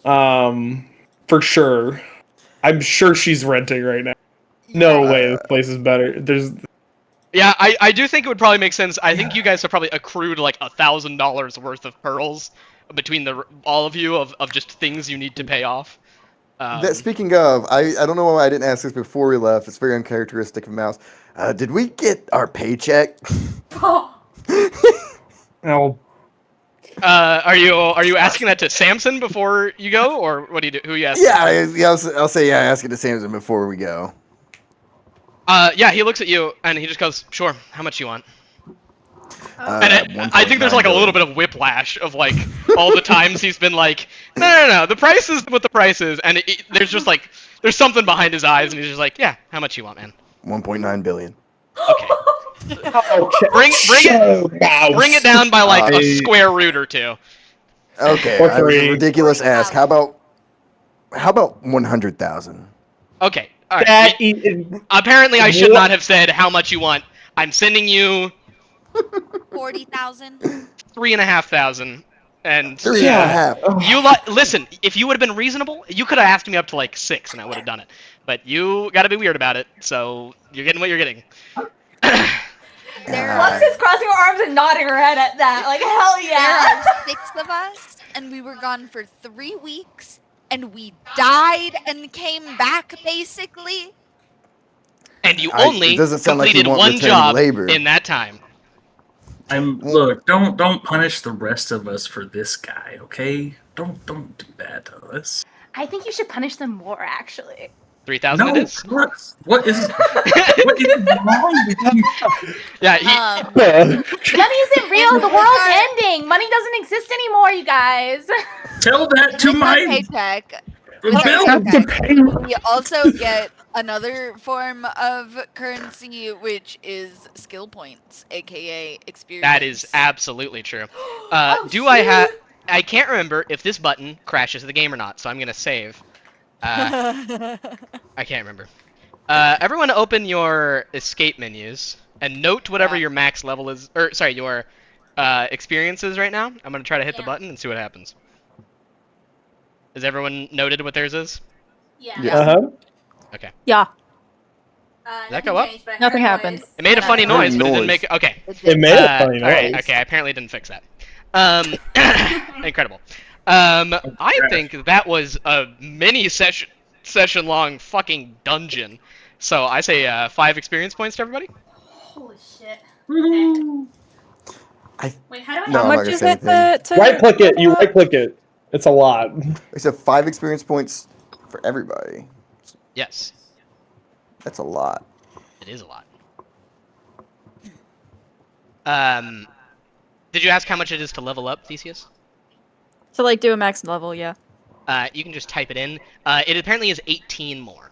For sure. I'm sure she's renting right now. No Yeah. way this place is better. There's Yeah, I do think it would probably make sense. I think you guys have probably accrued like $1,000 worth of pearls between all of you of just things you need to pay off. Speaking of, I don't know why I didn't ask this before we left. It's very uncharacteristic of Mouse. Did we get our paycheck? Oh, oh, Are you asking that to Samson before you go, or what do you do? Who you asking? Yeah, I'll say yeah. Ask it to Samson before we go. Yeah, he looks at you and he just goes, "Sure. How much you want?" Uh, And I think there's like a little bit of whiplash of like all the times he's been like, no, the price is what the price is, and there's just like there's something behind his eyes, and he's just like, yeah, how much you want, man? 1.9 billion. Okay, okay. bring it down by like a I- square root or two. Okay, Or I was a three. ridiculous ask. How about 100,000? Okay, all right. That Apparently, I should What? not have said how much you want. I'm sending you 40,000. 3,500, and Three and a Yeah. half. you listen. If you would have been reasonable, you could have asked me up to like 6, and I would have done it. But you got to be weird about it, so you're getting what you're getting. There Flux is crossing her arms and nodding her head at that. Like, hell There yeah. are 6 of us, and we were gone for 3 weeks, and we died and came back basically. And you It only doesn't sound like you completed want one returning job labor. in that time. Look, don't punish the rest of us for this guy, okay? Don't do that to us. I think you should punish them more, actually. 3,000 No, it is. what is wrong with you? Yeah, Money isn't real. The world's ending. Money doesn't exist anymore, you guys. Tell that to With our my paycheck, with our bill. have to paycheck, pay. we also get another form of currency, which is skill points, aka experience. that is absolutely true. Oh, Do I have? shoot. I can't remember if this button crashes the game or not, so I'm gonna save. I can't remember. Everyone, open your escape menus and note whatever Yeah. your max level is, or sorry, your experience is right now. I'm gonna try to hit the Yeah. button and see what happens. Has everyone noted what theirs is? Yeah. Yeah. Uh-huh. Yeah. that go up? Nothing happened. It made a funny Noise. noise, but it didn't Noise. make it. Okay. It made a funny Alright, noise. okay, I apparently didn't fix that. Incredible. I think that was a mini session long fucking dungeon. So I say 5 experience points to everybody. Holy shit. Okay. Wait, how do I? No, How I'm not much gonna is say it anything. to Right click it. You right click it. It's a lot. Except 5 experience points for everybody. Yes, That's a lot. it is a lot. Did you ask how much it is to level up, Theseus? to like do a max level? Yeah. You can just type it in. It apparently is 18 more.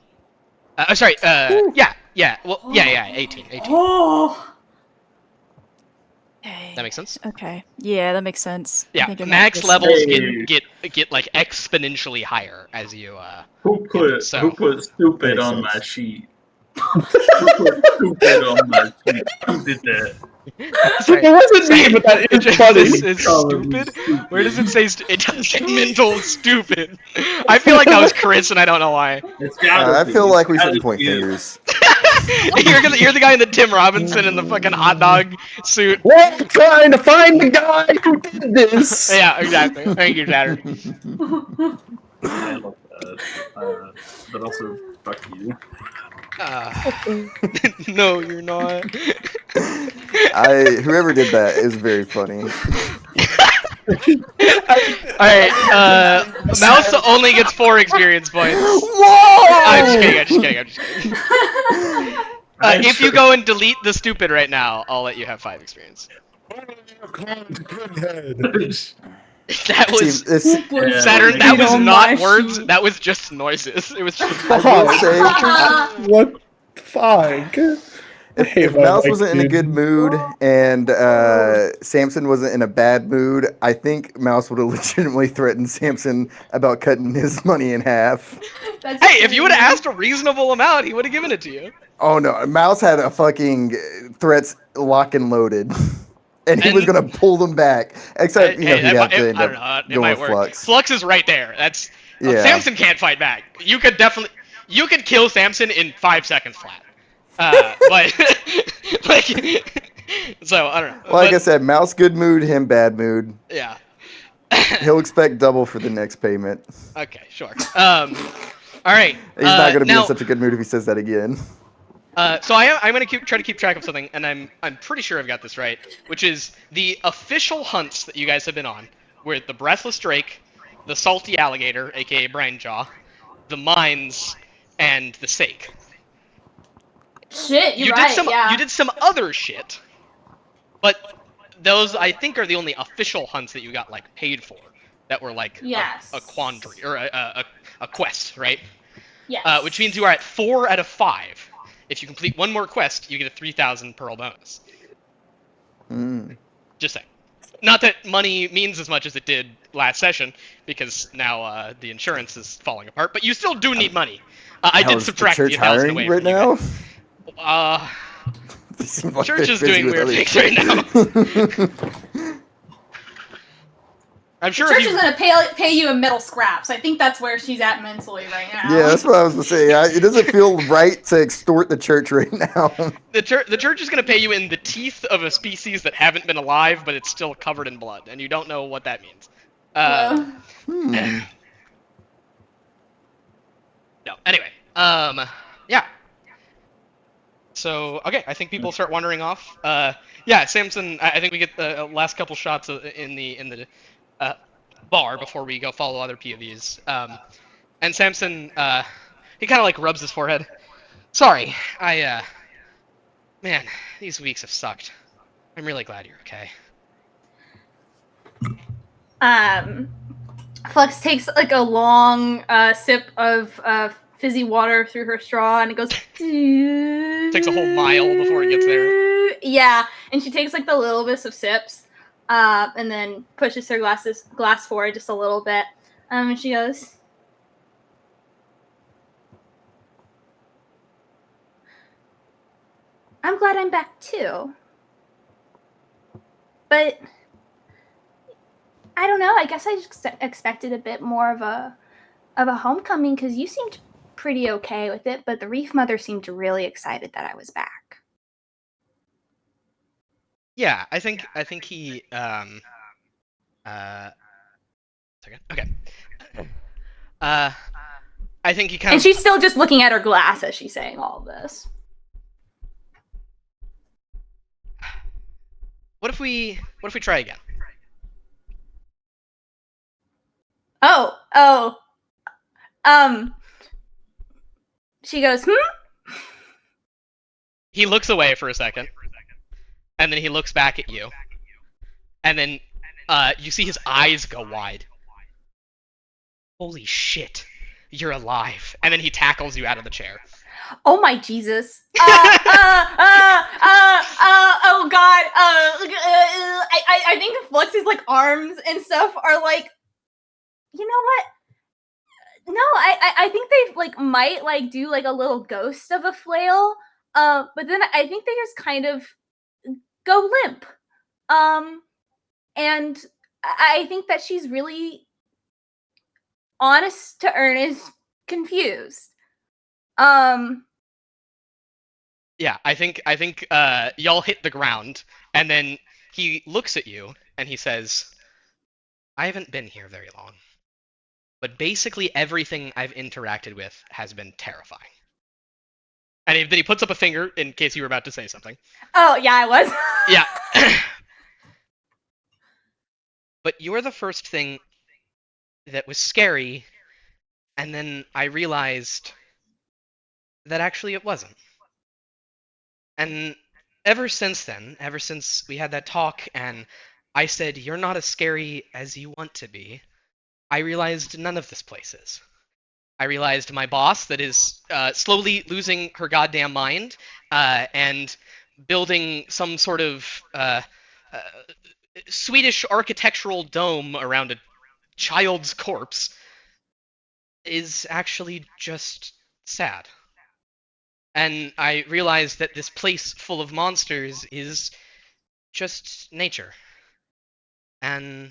Sorry. Yeah. Yeah, well, yeah, 18. Oh. Okay. That makes sense? Okay. Yeah, that makes sense. I Yeah, think in that max case- levels Hey. get like exponentially higher as you Who put so stupid Makes on my sense. sheet? Who put stupid on my sheet? Who did that? sorry. It wasn't me, but that is funny. This is Calling me stupid. Where does it say it doesn't say mental stupid? I feel like that was Chris, and I don't know why. It's gotta I be. feel like we It's shouldn't gotta point be it. fingers. You're the guy in the Tim Robinson in the fucking hot dog suit. We're trying to find the guy who did this. Yeah, exactly. Thank you, Saturn. I love that. But also, fuck you. No, you're not. Whoever did that is very funny. Alright, Mouse only gets 4 experience points. Whoa! I'm just kidding. If you go and delete the stupid right now, I'll let you have 5 experience. That was See, it's, Saturn. That was on not my words. sheet. That was just noises. It was just. I will say, What the fuck? if Mouse wasn't in a good mood and Samson wasn't in a bad mood, I think Mouse would have legitimately threatened Samson about cutting his money in half. That's Hey, if you would have crazy. asked a reasonable amount, he would have given it to you. Oh no, Mouse had a fucking threats lock and loaded. And he was And- gonna pull them back. Except, he'd Hey, have to end I don't up know. It going might with work. Flux. Flux is right there. That's. Yeah. Samson can't fight back. You could kill Samson in 5 seconds flat. But like, so I don't know. Like But, I said, Mouse good mood, him bad mood. yeah. He'll expect double for the next payment. Okay, sure. All right. He's not gonna be now, in such a good mood if he says that again. So I'm gonna try to keep track of something, and I'm pretty sure I've got this right, which is the official hunts that you guys have been on, were the breathless drake, the salty alligator, aka Brian Jaw, the mines, and the sake. Shit, you're You right. did some yeah. you did some other shit, but those I think are the only official hunts that you got like paid for, that were like Yes. a quandary or a quest, right? Yes. Which means you are at 4 out of 5. If you complete one more quest, you get a 3,000 pearl bonus. Mm. Just saying. Not that money means as much as it did last session, because now the insurance is falling apart, but you still do need money. I How did is subtract the the church 1,000 hiring away right from you now? guys. They seem like Church they're is busy doing with weird other things shit. right now. I'm The sure church if is you... gonna pay you in middle scraps. I think that's where she's at mentally right now. Yeah, that's what I was gonna say. It doesn't feel right to extort the church right now. The church is going to pay you in the teeth of a species that haven't been alive, but it's still covered in blood, and you don't know what that means. Well, Hmm. No. Anyway, yeah. So okay, I think people start wandering off. Yeah, Samson. I think we get the last couple shots in the bar before we go follow other POVs. And Samson, he kind of like rubs his forehead. Sorry, man, these weeks have sucked. I'm really glad you're okay. Flux takes like a long sip of fizzy water through her straw, and it goes. Takes a whole mile before it gets there. Yeah, and she takes like the little bits of sips, and then pushes her glass forward just a little bit, and she goes. I'm glad I'm back too. But I don't know. I guess I just expected a bit more of a homecoming because you seemed pretty okay with it, but the Reef Mother seemed really excited that I was back. Yeah, I think he second. Okay. I think he kind And of... she's still just looking at her glass as she's saying all of this. What if we try again? She goes, He looks away for a second, and then he looks back at you, and then you see his eyes go wide. Holy shit! you're alive. And then he tackles you out of the chair. Oh my Jesus. Oh God. I think Flux's like arms and stuff are like, you know what? No, I think they like might like do like a little ghost of a flail. But then I think they just kind of go limp. And I think that she's really honest to earnest confused. Yeah, I think y'all hit the ground, and then he looks at you and he says, I haven't been here very long, but basically everything I've interacted with has been terrifying. And then he puts up a finger in case you were about to say something. Oh, yeah, I was. Yeah. But you're the first thing that was scary, and then I realized that actually it wasn't. And ever since then, ever since we had that talk and I said, you're not as scary as you want to be, I realized none of this place is. I realized my boss that is slowly losing her goddamn mind and building some sort of Swedish architectural dome around a child's corpse is actually just sad. And I realized that this place full of monsters is just nature. And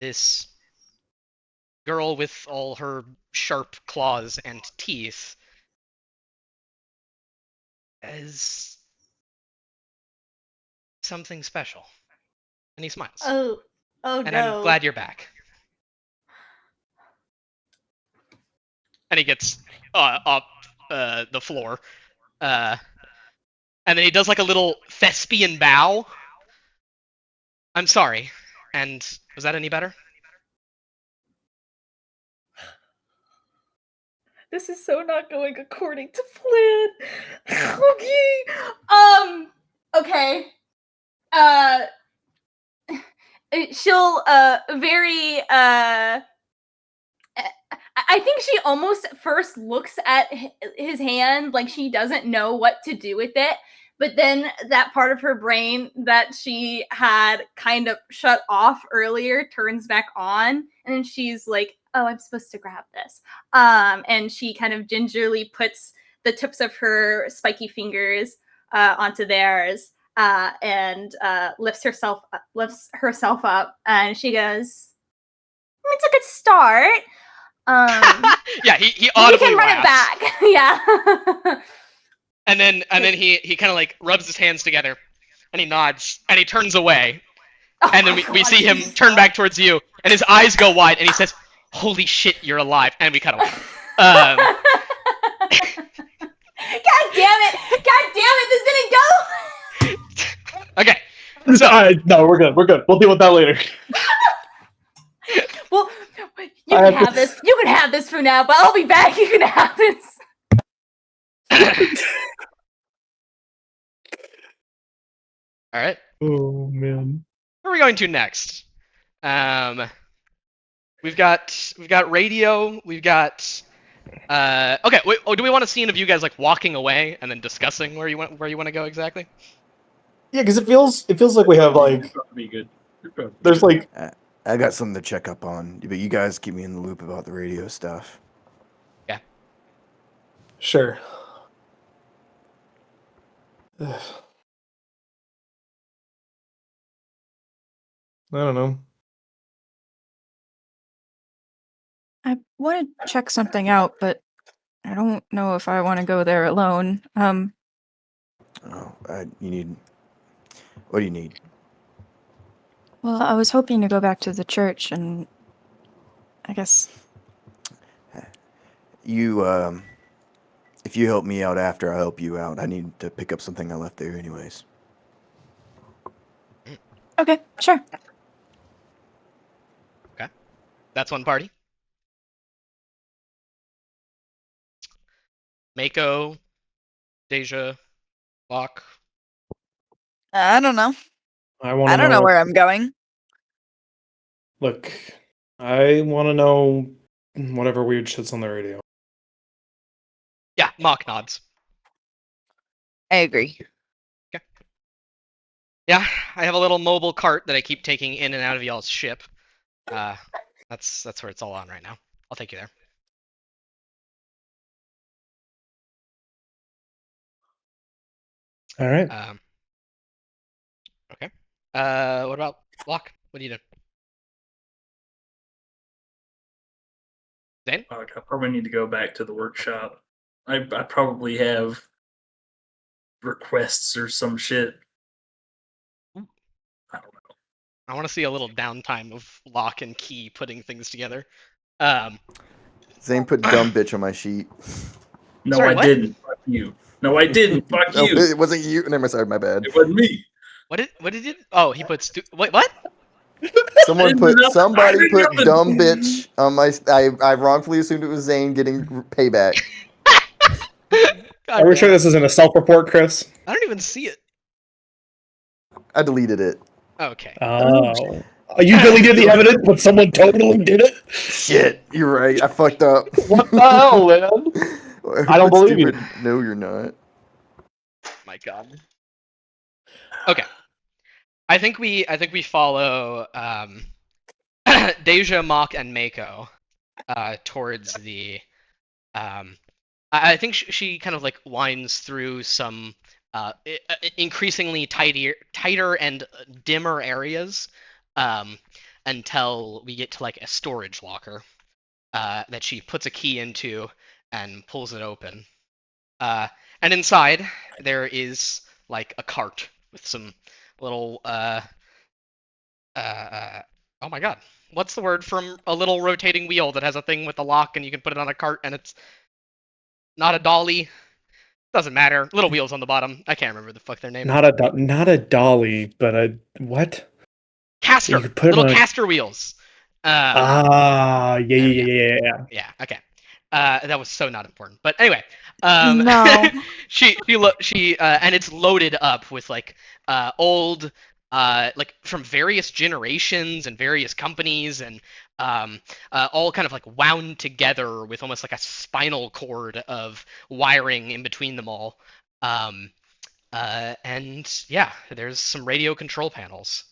this girl with all her sharp claws and teeth is something special. And he smiles. Oh and no. I'm glad you're back. And he gets up the floor. And then he does like a little thespian bow. I'm sorry. And was that any better? This is so not going according to plan. Okay. She'll very I think she almost first looks at his hand like she doesn't know what to do with it, but then that part of her brain that she had kind of shut off earlier turns back on, and then she's like, oh, I'm supposed to grab this. And she kind of gingerly puts the tips of her spiky fingers onto theirs and lifts herself up, and she goes, it's a good start. Yeah, he we audibly can run it laughs. back. Yeah. And then he kind of like rubs his hands together, and he nods, and he turns away. And then we see him turn back towards you, and his eyes go wide, and he says, "Holy shit, you're alive!" And we cut away. God damn it! God damn it! This didn't go. Okay. So no, we're good. We're good. We'll deal with that later. Well, you can have this. You can have this for now, but I'll be back. You can have this. all right. Oh man. Where are we going to next? We've got radio. We've got. Okay. Wait, do we want a scene of you guys like walking away and then discussing where you want to go exactly? Yeah, because it feels like we have like Be good. there's like I got something to check up on, but you guys keep me in the loop about the radio stuff. sure. I don't know. I want to check something out, but I don't know if I want to go there alone. You need. What do you need? Well, I was hoping to go back to the church, and I guess You if you help me out after I help you out, I need to pick up something I left there anyways. okay, sure. That's one party. Mako, Deja, Locke. I don't know. I want I to don't know where I'm going. Look, I want to know whatever weird shit's on the radio. Yeah, Mock nods. I agree. Yeah, I have a little mobile cart that I keep taking in and out of y'all's ship. That's where it's all on right now. I'll take you there. All right. Okay. What about Locke? What do you do? Zane? Like, I probably need to go back to the workshop. I probably have requests or some shit. I don't know. I want to see a little downtime of Locke and Key putting things together. Zane put dumb bitch on my sheet. No, Sorry, I what? didn't. Fuck you. No, I didn't. Fuck No, you. it wasn't you. Never mind, sorry, my bad. It wasn't me. What did he? Oh, he put wait, what? Somebody I did put nothing. dumb bitch on my. I wrongfully assumed it was Zane getting payback. God Are we damn sure it. this isn't a self-report, Chris? I don't even see it. I deleted it. Okay. Oh. You deleted the evidence, but someone totally did it? Shit, you're right. I fucked up. What the hell, man? I don't What's believe you. stupid? No, you're not. My God. Okay. I think we follow Deja, Mock, and Mako towards the I think she kind of like winds through some increasingly tighter and dimmer areas until we get to like a storage locker that she puts a key into and pulls it open. And inside there is like a cart with some little oh my god, what's the word from a little rotating wheel that has a thing with a lock and you can put it on a cart and it's not a dolly. Doesn't matter. Little wheels on the bottom. I can't remember the fuck their name. Not a dolly, but a what? Caster. You could put it Little on a- caster wheels. Yeah. there we go. Yeah. Yeah. Okay. That was so not important. But anyway, No. and it's loaded up with like old like from various generations and various companies and all kind of like wound together with almost like a spinal cord of wiring in between them all. And yeah, there's some radio control panels.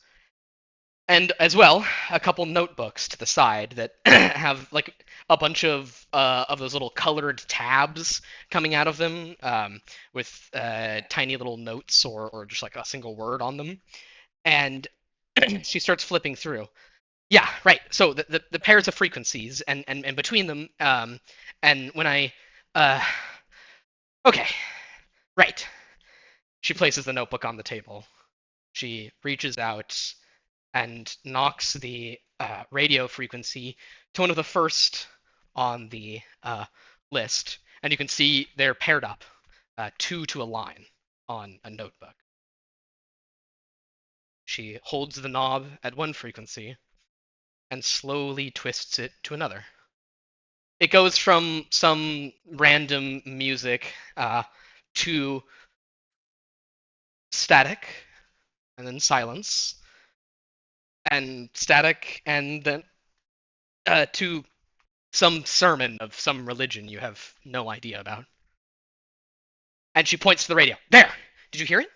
And as well, a couple notebooks to the side that have like a bunch of those little colored tabs coming out of them with tiny little notes or just like a single word on them. And she starts flipping through. Yeah, right. So the pairs of frequencies and between them, and when I, okay, right. She places the notebook on the table. She reaches out and knocks the radio frequency to one of the first on the list, and you can see they're paired up, two to a line on a notebook. She holds the knob at one frequency and slowly twists it to another. It goes from some random music to static, and then silence, and static, and then to some sermon of some religion you have no idea about. And she points to the radio. There! Did you hear it?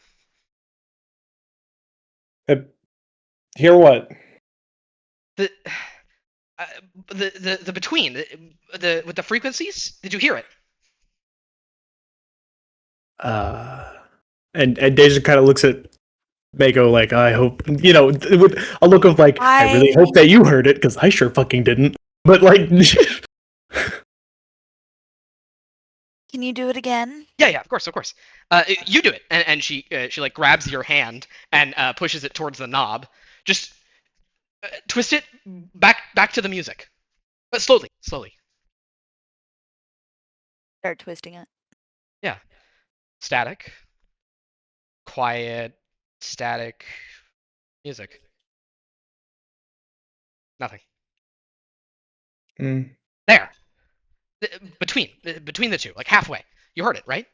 Hear what? The the between the with the frequencies. Did you hear it? And Deja kind of looks at Mako like, I hope, with a look of like, I really hope that you heard it because I sure fucking didn't. But like, Can you do it again? Yeah, of course. You do it, and she like grabs your hand and pushes it towards the knob. Just twist it back to the music, but slowly. Start twisting it. Yeah, static, quiet, static, music. Nothing. There. Between the two, like halfway. You heard it, right?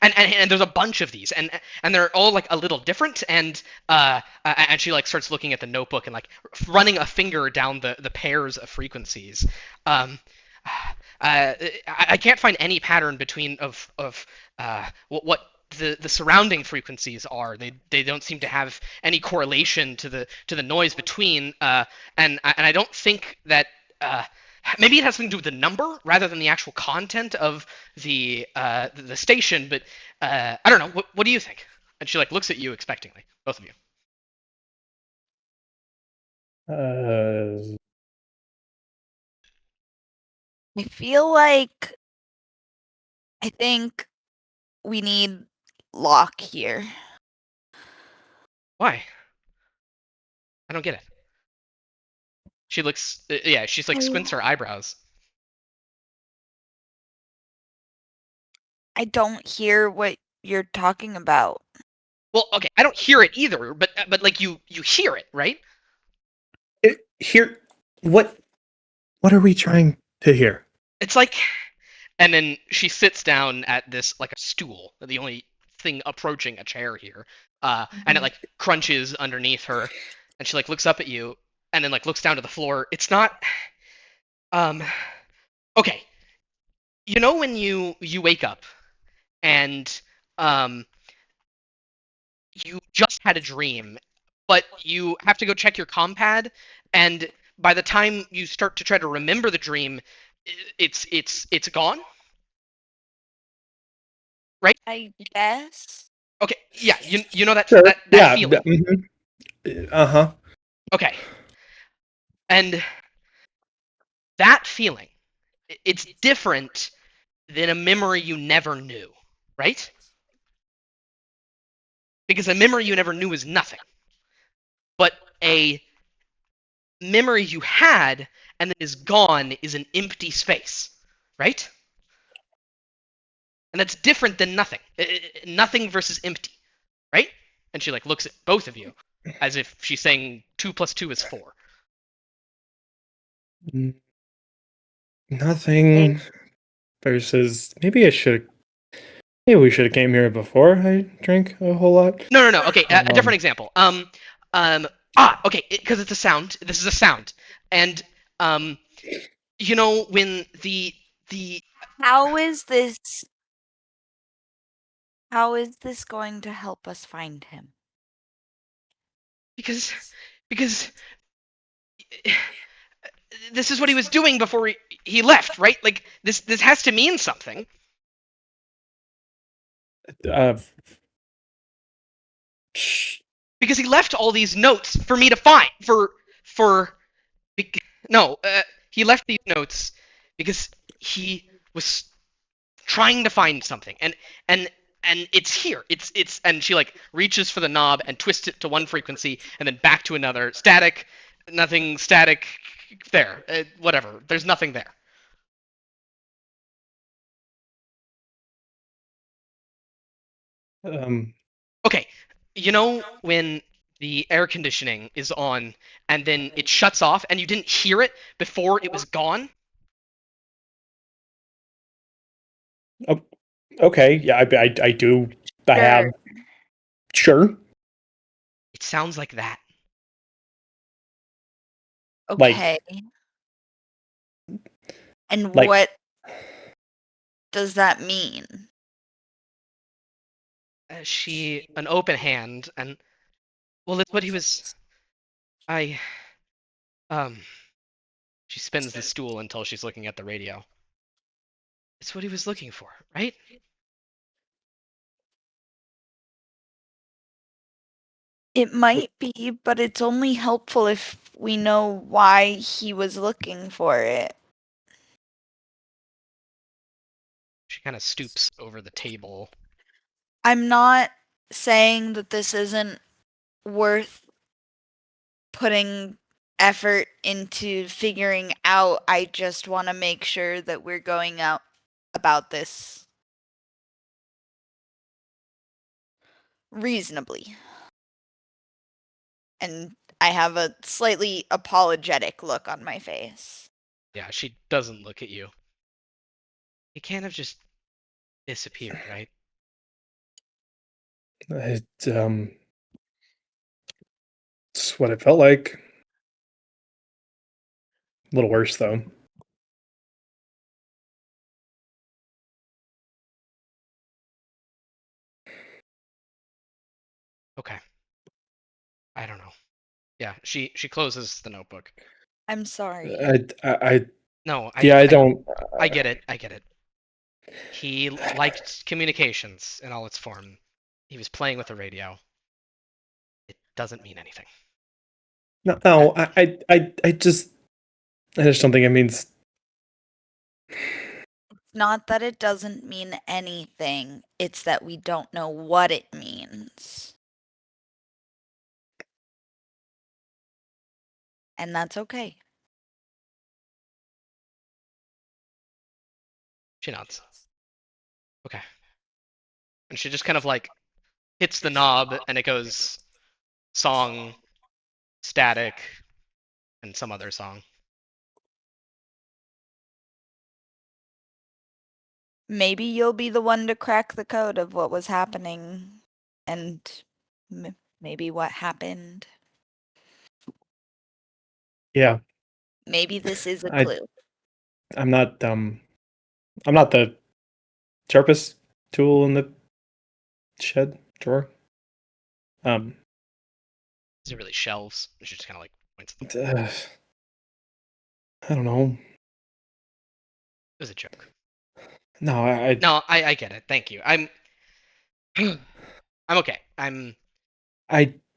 and there's a bunch of these, and they're all like a little different, and she like starts looking at the notebook and like running a finger down the pairs of frequencies. Um, I can't find any pattern between what the surrounding frequencies are. They don't seem to have any correlation to the noise between. And I don't think that. Maybe it has something to do with the number rather than the actual content of the station. But I don't know. What do you think? And she like looks at you expectingly, both of you. I feel like I think we need Locke here. Why? I don't get it. She looks. Yeah, she's like squints her eyebrows. I don't hear what you're talking about. Well, okay, I don't hear it either, but like you hear it, right? Here, what are we trying to hear? It's like, and then she sits down at this like a stool, the only thing approaching a chair here, and it like crunches underneath her, and she like looks up at you, and then like looks down to the floor. It's not, okay, you know when you wake up, and you just had a dream, but you have to go check your compad, and by the time you start to try to remember the dream, it's gone, right? I guess. Okay, yeah, you know that Sure. that feeling. Uh-huh. Okay, and that feeling, it's different than a memory you never knew, right? Because a memory you never knew is nothing, but a memory you had and then is gone is an empty space, right? And that's different than nothing. Nothing versus empty, right? And she like looks at both of you as if she's saying 2 + 2 is 4. Nothing versus maybe we should have came here before I drank a whole lot. No. Okay, a different example. Okay, because it's a sound. This is a sound, and you know when the How is this? How is this going to help us find him? because this is what he was doing before he left, right? Like this has to mean something. Because he left all these notes for me to find. He left these notes because he was trying to find something, and it's here. It's and she like reaches for the knob and twists it to one frequency and then back to another. Static, nothing. Static. There. Whatever. There's nothing there. Okay, you know when the air conditioning is on and then it shuts off and you didn't hear it before it was gone? Okay, yeah, I do. I have. Sure. It sounds like that. Okay. And like- what does that mean? An open hand, and well, that's what he was. She spins the stool until she's looking at the radio. It's what he was looking for, right? It might be, but it's only helpful if we know why he was looking for it. She kind of stoops over the table. I'm not saying that this isn't worth putting effort into figuring out. I just want to make sure that we're going out about this reasonably. And I have a slightly apologetic look on my face. Yeah, she doesn't look at you. He can't have just disappeared, right? It's what it felt like. A little worse though. Okay. I don't know. Yeah, she closes the notebook. I'm sorry. No, yeah, I don't. I get it. I get it. He liked communications in all its form. He was playing with the radio. It doesn't mean anything. No, I just don't think it means. Not that it doesn't mean anything, it's that we don't know what it means. And that's okay. She nods. Okay. And she just kind of like hits the knob and it goes song, static, and some other song. Maybe you'll be the one to crack the code of what was happening and maybe what happened. Yeah, Maybe this is a I- clue. I'm not the sharpest tool in the shed drawer. Is it really shelves? She just kind of like points at them. I don't know. It was a joke. No, No, I get it. Thank you. I'm okay.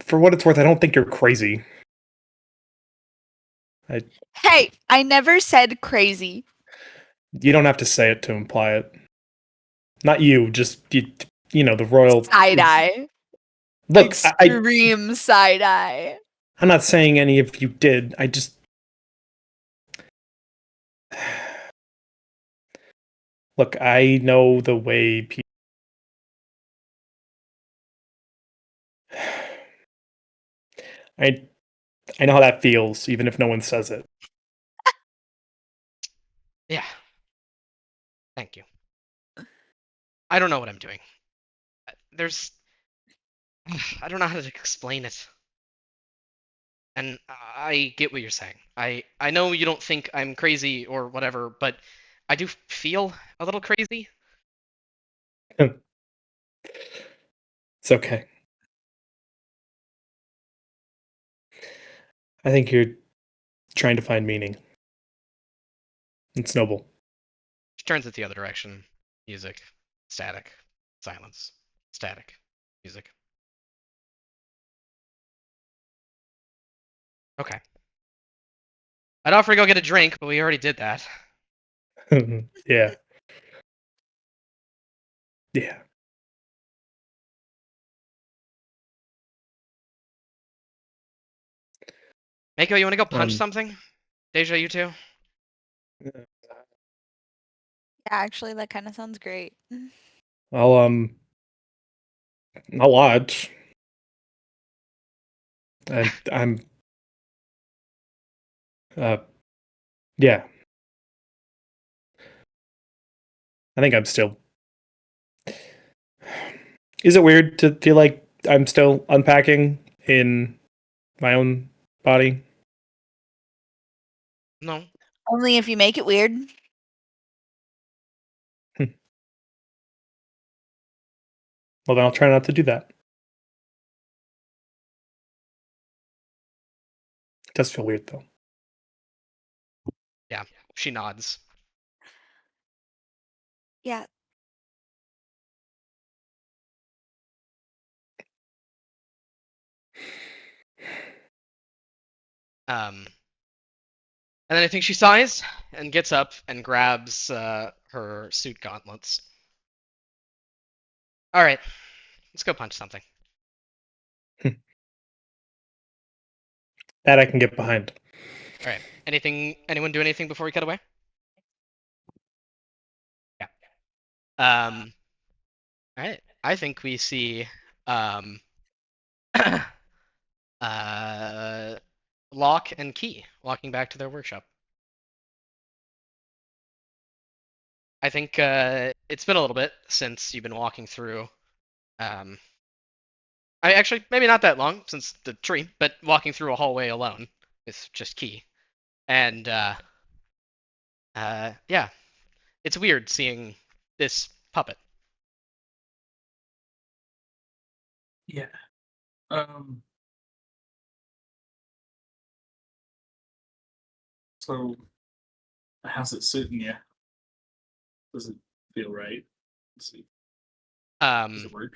For what it's worth, I don't think you're crazy. Hey, I never said crazy. You don't have to say it to imply it. Not you, just you know, the royal Side eye. Look, Extreme side eye. I'm not saying any of you did. I just look. I know the way people. I know how that feels, even if no one says it. Yeah. Thank you. I don't know what I'm doing. I don't know how to explain it. And I get what you're saying. I know you don't think I'm crazy or whatever, but I do feel a little crazy. It's okay. I think you're trying to find meaning. It's noble. She turns it the other direction. Music. Static. Silence. Static. Music. Okay. I'd offer to go get a drink, but we already did that. Yeah. Yeah. Mako, you want to go punch something? Deja, you too? Yeah, actually, that kind of sounds great. I'll watch. I'm yeah. I think I'm still. Is it weird to feel like I'm still unpacking in my own body? No. Only if you make it weird. Well, then I'll try not to do that. It does feel weird though. Yeah. She nods. Yeah. And then I think she sighs and gets up and grabs her suit gauntlets. All right, let's go punch something. That I can get behind. All right. Anyone do anything before we cut away? Yeah. All right. I think we see Locke and Key walking back to their workshop. I think it's been a little bit since you've been walking through I actually maybe not that long since the tree, but walking through a hallway alone is just key. And yeah, it's weird seeing this puppet. Yeah. Um. So, how's it suiting you? Does it feel right? Let's see. Does Um, it work?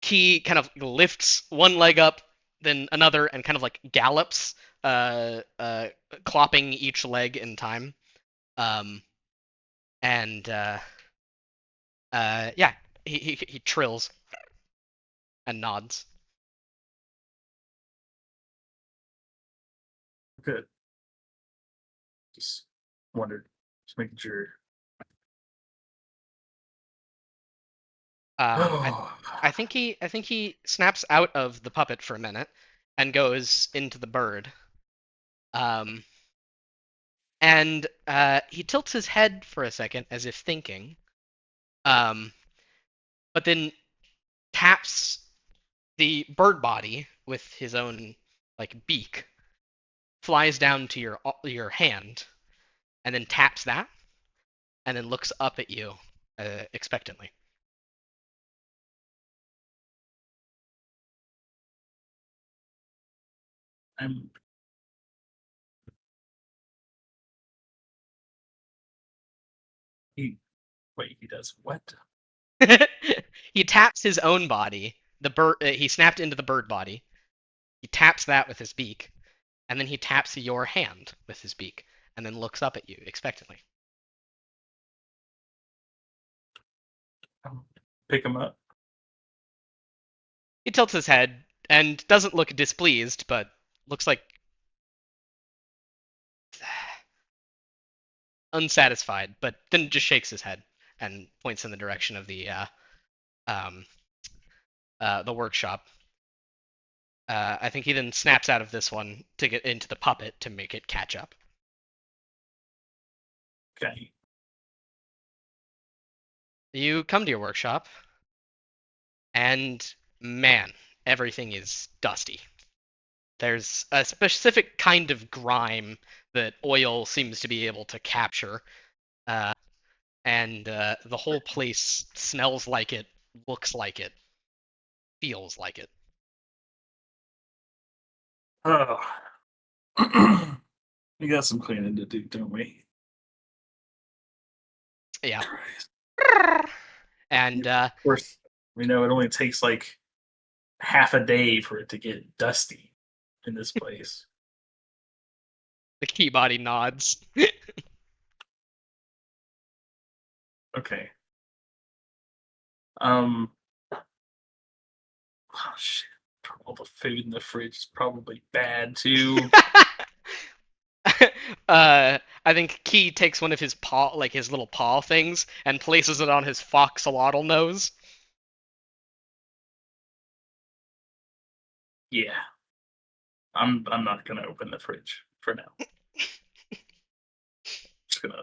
Key kind of lifts one leg up, then another, and kind of like gallops, clopping each leg in time. Um, and yeah, he trills and nods. Good. Just wondered. Just making sure. Um, I Oh. I think he snaps out of the puppet for a minute and goes into the bird. Um, and he tilts his head for a second as if thinking. Um, but then taps the bird body with his own like beak, flies down to your hand, and then taps that, and then looks up at you expectantly. I'm. He. Wait. He does what? He taps his own body. The bird. He snapped into the bird body. He taps that with his beak, and then he taps your hand with his beak, and then looks up at you expectantly. Pick him up. He tilts his head and doesn't look displeased, but looks like unsatisfied, but then just shakes his head and points in the direction of um, the workshop. I think he then snaps out of this one to get into the puppet to make it catch up. Okay. You come to your workshop, and man, everything is dusty. There's a specific kind of grime that oil seems to be able to capture, uh, and the whole place smells like it, looks like it, feels like it. Oh. We got some cleaning to do, don't we? Yeah. Christ. And Of course, we know it only takes like half a day for it to get dusty in this place. the key body nods. Okay. Um. Oh shit! All the food in the fridge is probably bad too. I think Key takes one of his paw, like his little paw things, and places it on his foxolotl nose. Yeah. I'm not gonna open the fridge for now. Just gonna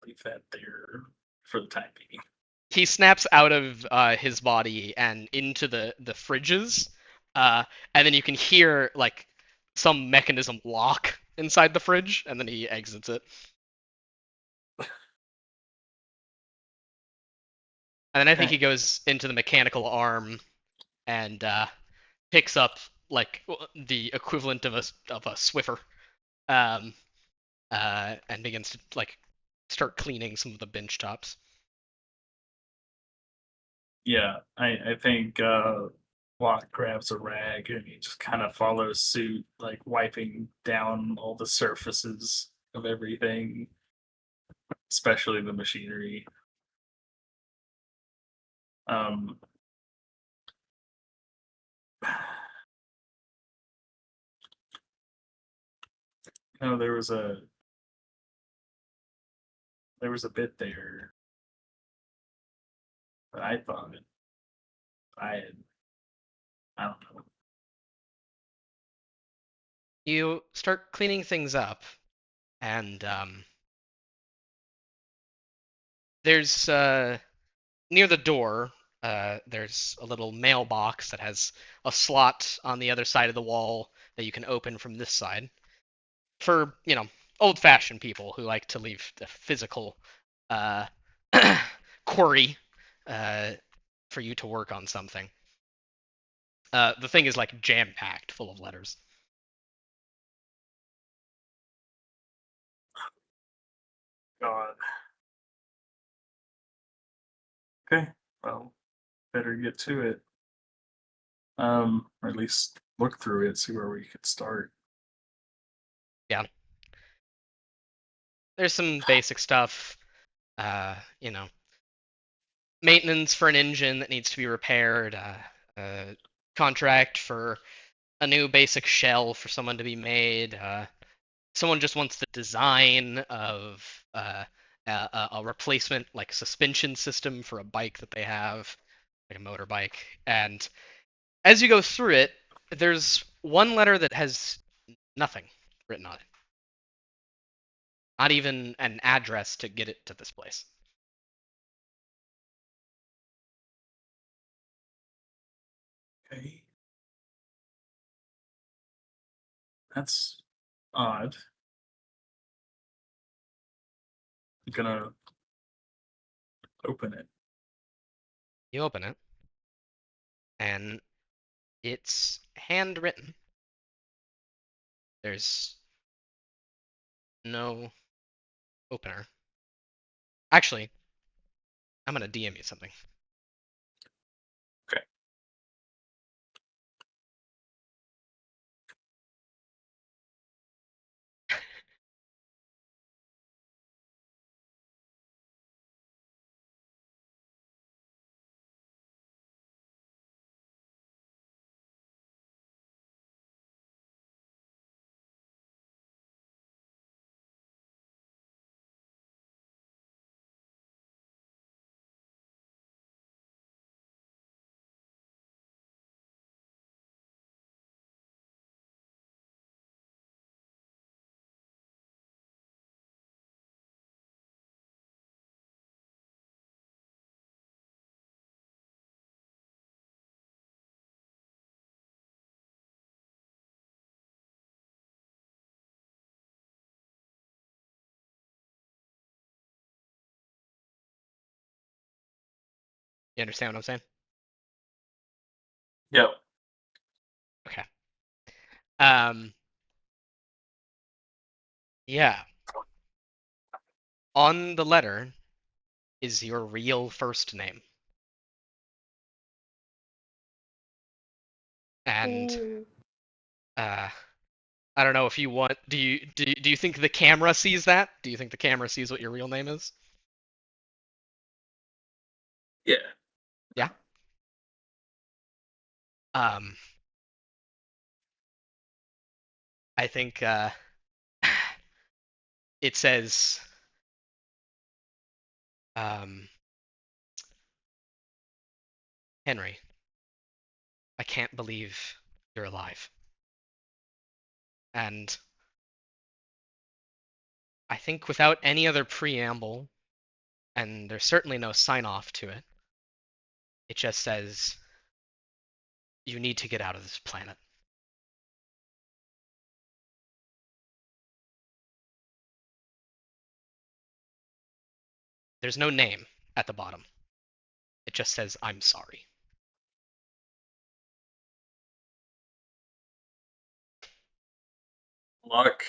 leave that there for the time being. He snaps out of his body and into the fridges, and then you can hear like some mechanism lock inside the fridge, and then he exits it. And then I think Okay. he goes into the mechanical arm and picks up like the equivalent of a Swiffer, um, and begins to like start cleaning some of the bench tops. Yeah, I think Locke grabs a rag and he just kind of follows suit, like wiping down all the surfaces of everything, especially the machinery. Um, no, there was a bit there that I thought I had. I don't know. You start cleaning things up, and there's near the door there's a little mailbox that has a slot on the other side of the wall that you can open from this side for, old-fashioned people who like to leave the physical uh, quarry uh, for you to work on something. The thing is like jam-packed full of letters. God. Okay. Well, better get to it. Or at least look through it, see where we could start. Yeah. There's some basic stuff, uh, you know, maintenance for an engine that needs to be repaired, contract for a new basic shell for someone to be made. Someone just wants the design of a replacement like suspension system for a bike that they have, like a motorbike. And as you go through it, there's one letter that has nothing written on it. Not even an address to get it to this place. Okay. That's odd. I'm gonna open it. You open it, and it's handwritten. There's no opener. Actually, I'm gonna DM you something. Okay. You understand what I'm saying? Yep. Okay. Yeah. On the letter is your real first name. And Ooh. I don't know if you want do you think the camera sees that? Do you think the camera sees what your real name is? Yeah. Yeah. Um I think it says um Henry, I can't believe you're alive. And I think without any other preamble, and there's certainly no sign off to it, it just says you need to get out of this planet. There's no name at the bottom. It just says I'm sorry. Locke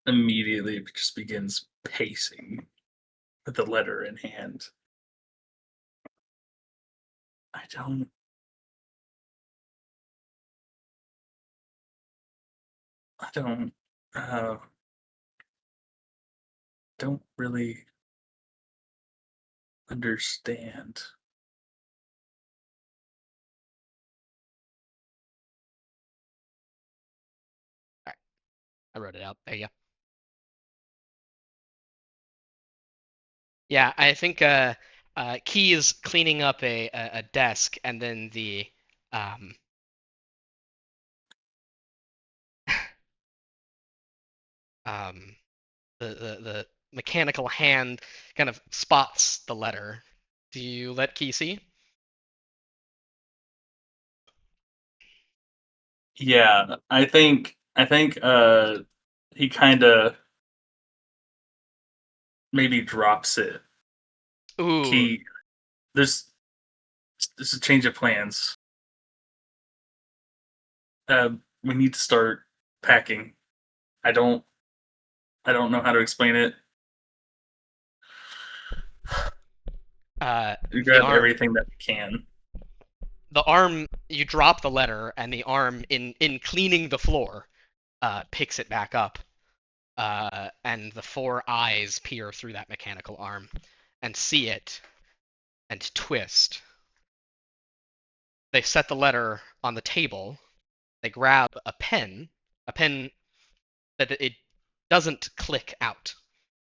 immediately just begins pacing with the letter in hand. I don't uh don't really understand. All right, I wrote it out. There you go. Yeah, I think Key is cleaning up a desk, and then um, um, the mechanical hand kind of spots the letter Do you let Key see? Yeah, I think he kind of maybe drops it. Ooh, Key, there's a change of plans. We need to start packing. I don't I don't know how to explain it. We the grab arm, everything that we can. the arm, you drop the letter, and the arm, in cleaning the floor, picks it back up. And the four eyes peer through that mechanical arm and see it and twist. They set the letter on the table. They grab a pen that it doesn't click out,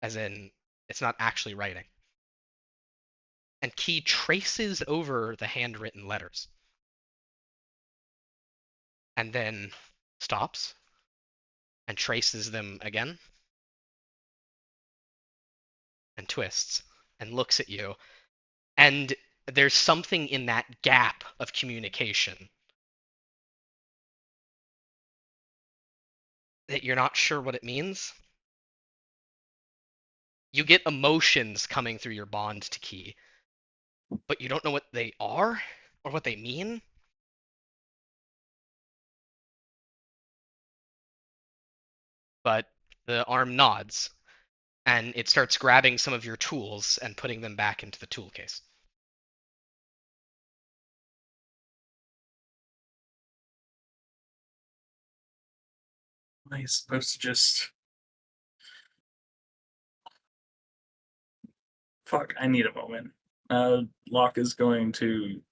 as in it's not actually writing. And Key traces over the handwritten letters and then stops and traces them again and twists and looks at you. And there's something in that gap of communication that you're not sure what it means. You get emotions coming through your bond to Key, but you don't know what they are or what they mean. But the arm nods, and it starts grabbing some of your tools and putting them back into the tool case. Am I supposed to just fuck? I need a moment. Locke is going to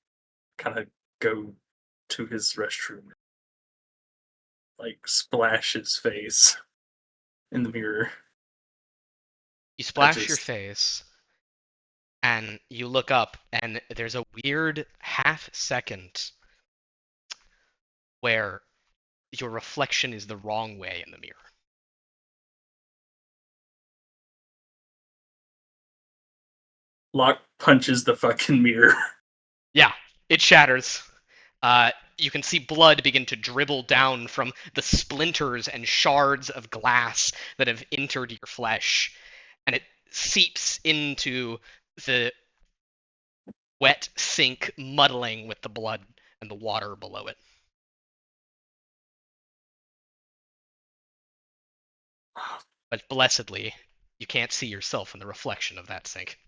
kind of go to his restroom, like splash his face in the mirror. You I splash your just face, and you look up, and there's a weird half second where your reflection is the wrong way in the mirror. Locke punches the fucking mirror. Yeah, it shatters. You can see blood begin to dribble down from the splinters and shards of glass that have entered your flesh, and it seeps into the wet sink, muddling with the blood and the water below it. But blessedly, you can't see yourself in the reflection of that sink.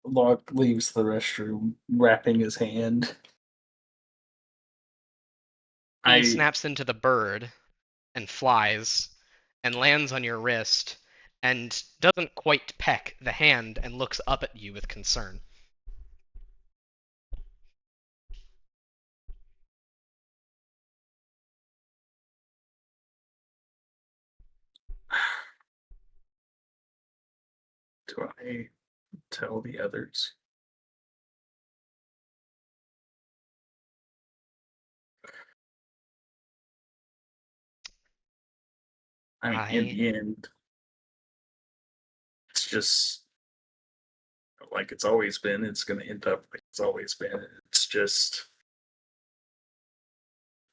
Locke leaves the restroom, wrapping his hand. He I snaps into the bird and flies and lands on your wrist and doesn't quite peck the hand and looks up at you with concern. do I tell the others? I mean, in I the end, it's just like it's always been. It's going to end up like it's always been. It's just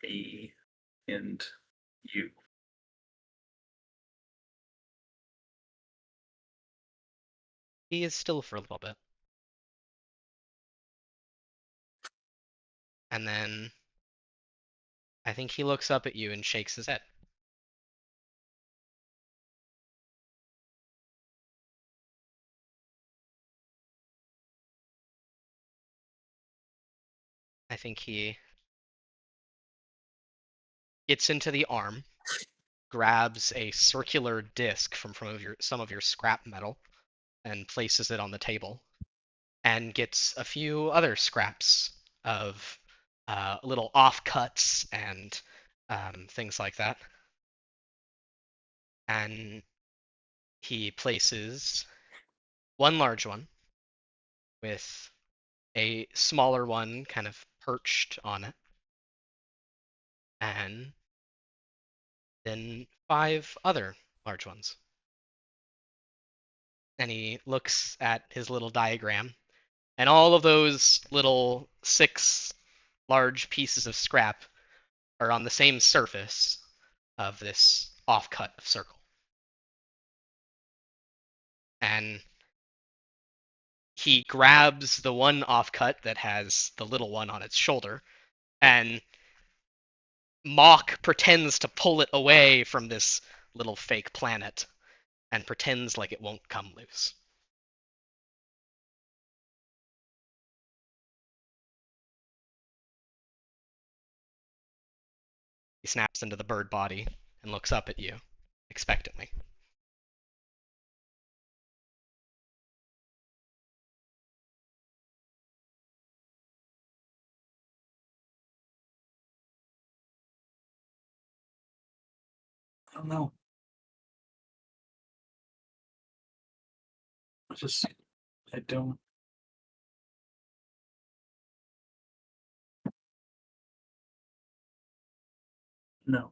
me and you. He is still for a little bit. And then I think he looks up at you and shakes his head. I think he gets into the arm, grabs a circular disc from some of your scrap metal and places it on the table, and gets a few other scraps of little offcuts and things like that. And he places one large one with a smaller one kind of perched on it, and then 5 other large ones. And he looks at his little diagram, and all of those little 6 large pieces of scrap are on the same surface of this offcut of circle. And he grabs the one offcut that has the little one on its shoulder, and Mock pretends to pull it away from this little fake planet and pretends like it won't come loose. He snaps into the bird body and looks up at you expectantly. I don't know. I don't. No.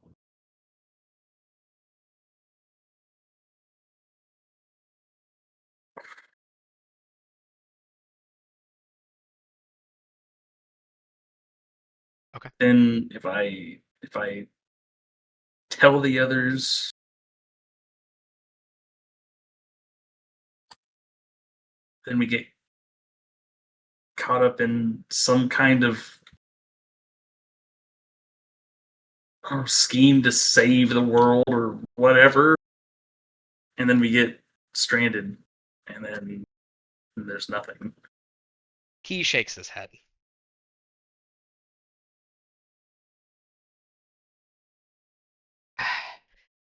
Okay. Then if I tell the others, then we get caught up in some kind of scheme to save the world or whatever, and then we get stranded, and then there's nothing. He shakes his head.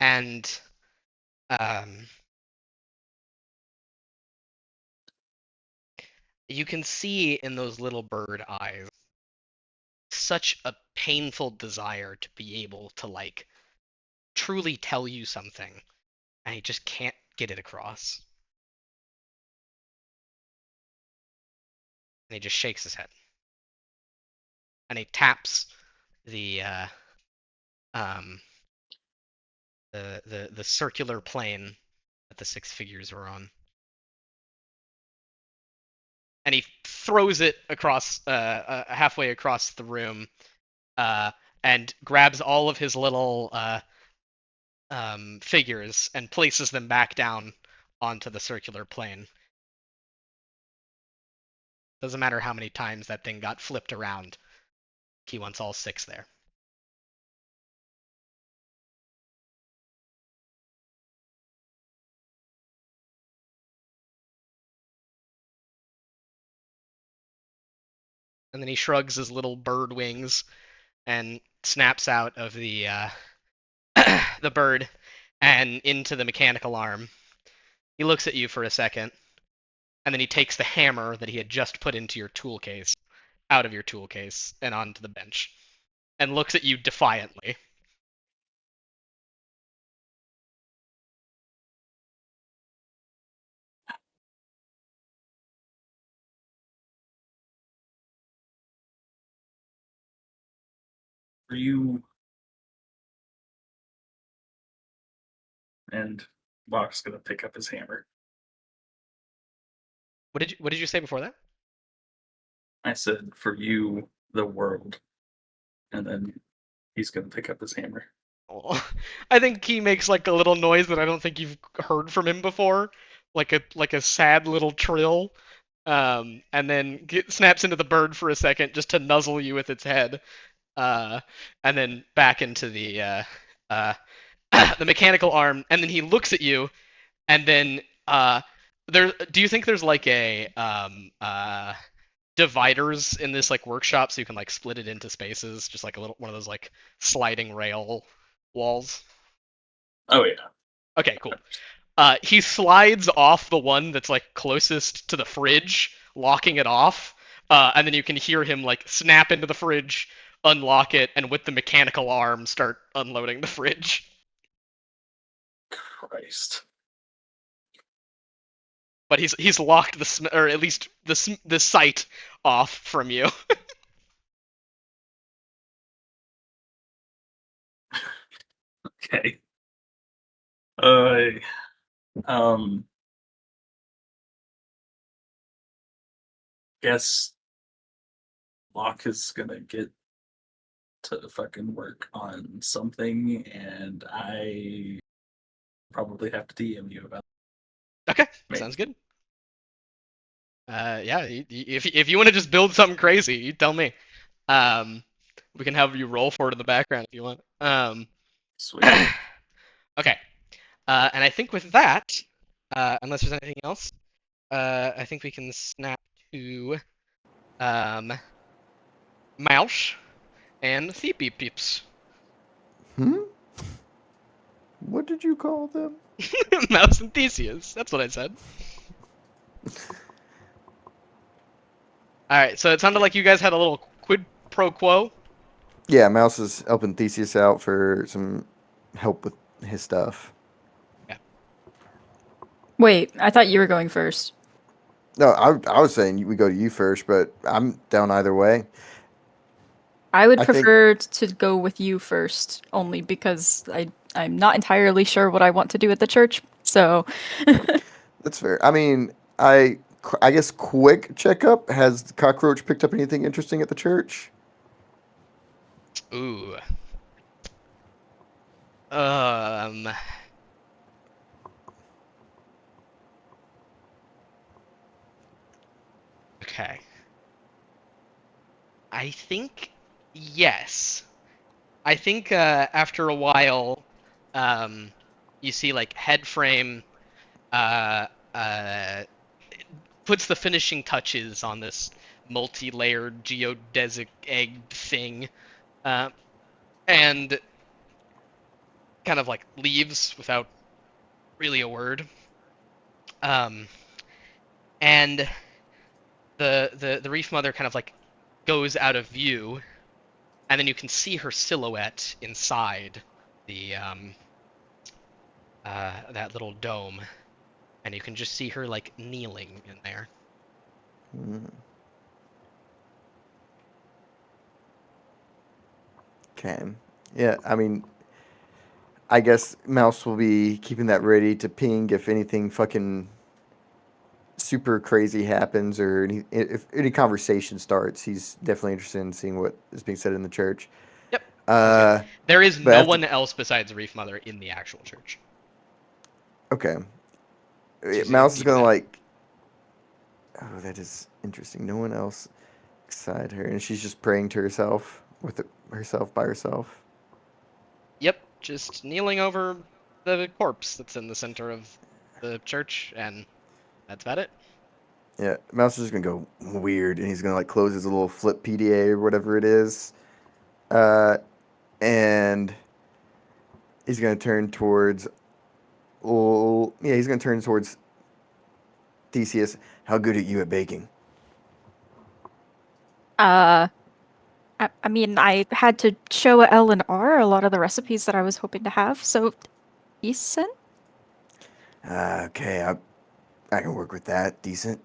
And you can see in those little bird eyes such a painful desire to be able to like truly tell you something, and he just can't get it across. And he just shakes his head. And he taps the the circular plane that the 6 figures are on. And he throws it across halfway across the room, and grabs all of his little figures and places them back down onto the circular plane. Doesn't matter how many times that thing got flipped around. He wants all 6 there. And then he shrugs his little bird wings and snaps out of the the bird and into the mechanical arm. He looks at you for a second, and then he takes the hammer that he had just put into your tool case out of your tool case and onto the bench, and looks at you defiantly. For you, and Bach's gonna pick up his hammer. What did you say before that? I said, for you, the world. And then he's gonna pick up his hammer. Oh, I think he makes like a little noise that I don't think you've heard from him before, like a sad little trill, and then snaps into the bird for a second just to nuzzle you with its head, and then back into uh, the mechanical arm, and then he looks at you, and then there. Do you think there's like a dividers in this like workshop so you can like split it into spaces, just like a little one of those like sliding rail walls? Oh yeah. Okay, cool. He slides off the one that's like closest to the fridge, locking it off, and then you can hear him like snap into the fridge, unlock it, and with the mechanical arm start unloading the fridge. Christ. but he's locked or at least the sight off from you. Okay. Uh, um, guess Locke is gonna get to fucking work on something, and I probably have to DM you about Okay, it. sounds good. Yeah, if you want to just build something crazy, you tell me. We can have you roll for it in the background if you want. Sweet. Okay. And I think with that, unless there's anything else, I think we can snap to Mouse and Theepy Peeps. Hmm? What did you call them? Mouse and Theseus. That's what I said. All right. So it sounded like you guys had a little quid pro quo. Yeah, Mouse is helping Theseus out for some help with his stuff. Wait, I thought you were going first. No, I was saying we go to you first, but I'm down either way. I would I think prefer to go with you first, only because I'm not entirely sure what I want to do at the church. So, that's fair. I mean, I guess quick checkup. Has Cockroach picked up anything interesting at the church? Ooh. Um. Okay. I think yes. I think after a while, um, you see like head frame uh, uh, puts the finishing touches on this multi-layered geodesic egg thing, uh, and kind of like leaves without really a word. Um, and the reef mother kind of like goes out of view, and then you can see her silhouette inside the that little dome, and you can just see her like kneeling in there. Hmm. Okay. Yeah, I mean, I guess Mouse will be keeping that ready to ping if anything fucking super crazy happens or if any conversation starts. He's definitely interested in seeing what is being said in the church. Yep, sounds good. Uh, There is but no after one else besides Reef Mother in the actual church. okay, She's Mouse is deep gonna down. like. Oh, that is interesting. No one else beside her, and she's just praying to herself herself by herself. Yep, just kneeling over the corpse that's in the center of the church, and that's about it. Yeah, Mouse is just gonna go weird, and he's gonna like close his little flip PDA or whatever it is, uh, and he's gonna turn towards. Oh, yeah, he's gonna turn towards Theseus. How good are you at baking? uh, I mean, I had to show L and R a lot of the recipes that I was hoping to have, so decent. Okay, I can work with that. Decent.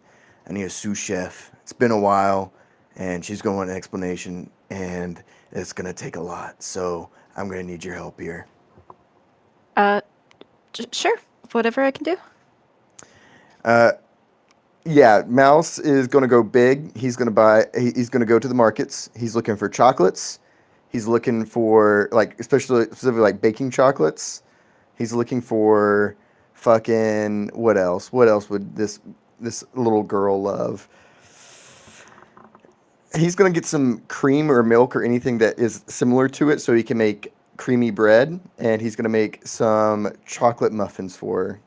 I need a sous chef. It's been a while, and she's going to want an explanation, and it's gonna take a lot. So I'm gonna need your help here. Uh, sure, whatever I can do. Uh, yeah, Mouse is gonna go big. He's gonna buy. He's gonna go to the markets. He's looking for chocolates. He's looking for like, especially specifically like baking chocolates. He's looking for fucking what else? What else would this little girl love? He's gonna get some cream or milk or anything that is similar to it, so he can make creamy bread, and he's gonna make some chocolate muffins for her.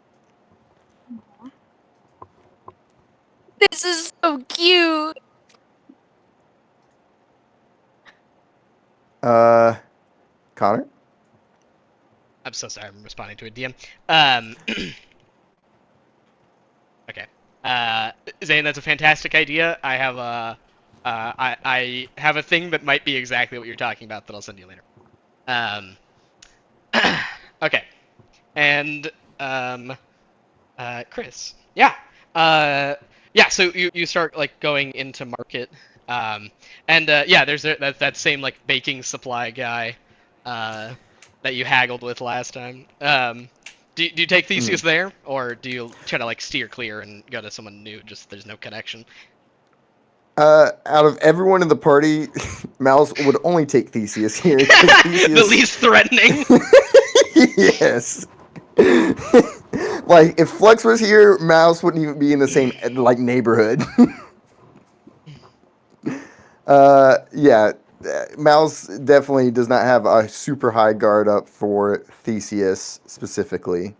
This is so cute. Uh, Connor. I'm so sorry, I'm responding to a DM. Um, okay. Zane, that's a fantastic idea. I have I have a thing that might be exactly what you're talking about that I'll send you later. Um, okay. And Chris. Yeah. Yeah, so you start like going into market, and yeah, there's that same like baking supply guy, that you haggled with last time. Do you take Theseus there, or do you try to like steer clear and go to someone new? Just there's no connection. Out of everyone in the party, Mouse would only take Theseus here because The Theseus. least threatening. Yes. Like if Flux was here, Mouse wouldn't even be in the same like neighborhood. Yeah, Mouse definitely does not have a super high guard up for Theseus specifically.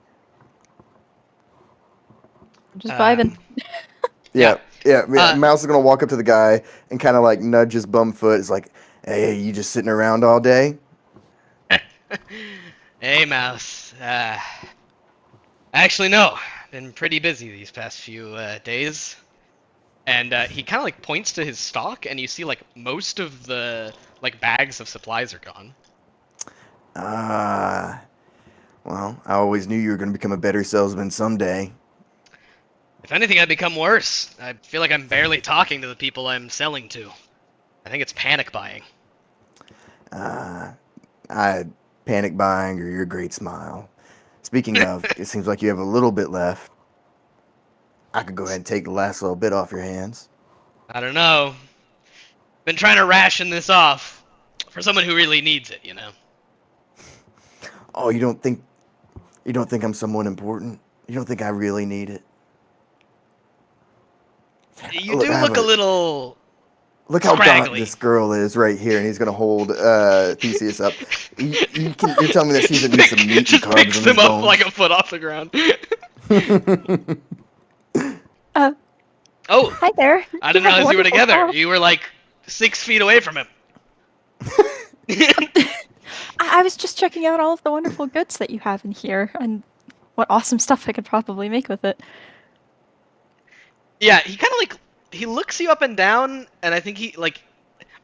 Just vibing. Yeah, yeah. Uh, Mouse is gonna walk up to the guy and kind of like nudge his bum foot. It's like, "Hey, you just sitting around all day?" Hey, Mouse. Actually, no. Been pretty busy these past few days. And he kind of like points to his stock, and you see like most of the like bags of supplies are gone. Ah, well, I always knew you were gonna become a better salesman someday. If anything, I've become worse. I feel like I'm barely talking to the people I'm selling to. I think it's panic buying. I panic buying or your great smile. Speaking of, it seems like you have a little bit left. I could go ahead and take the last little bit off your hands. I don't know. Been trying to ration this off for someone who really needs it, you know. Oh, you don't think I'm someone important? You don't think I really need it? You do look a little Look how gaunt scraggly. this girl is right here, and he's gonna hold Theseus up. You're telling me that she doesn't need some meat and Just carbs picks in him those up like bones? a foot off the ground. Uh, Oh, hi there. I didn't You have realize you were wonderful together. hair. You were like 6 feet away from him. I was just checking out all of the wonderful goods that you have in here, and what awesome stuff I could probably make with it. Yeah, he kind of like he looks you up and down, and I think he like.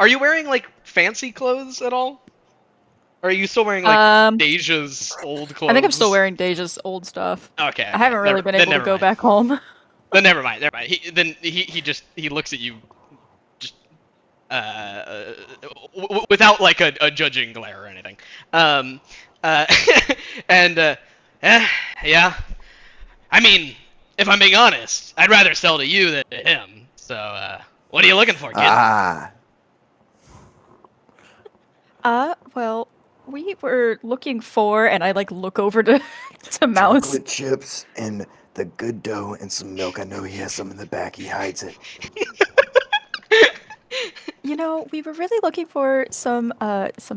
Are you wearing like fancy clothes at all? Or are you still wearing like Um, Deja's old clothes? I think I'm still wearing Deja's old stuff. Okay, I haven't really been able to go back home. Then never mind. Never mind. He looks at you just without like a judging glare or anything. Um, uh, and yeah. I mean, if I'm being honest, I'd rather sell to you than to him. So what are you looking for, kid? Ah, Well, we were looking for, and I like look over to to Mouse. chocolate chips and the good dough and some milk. I know he has some in the back. He hides it. You know, we were really looking for some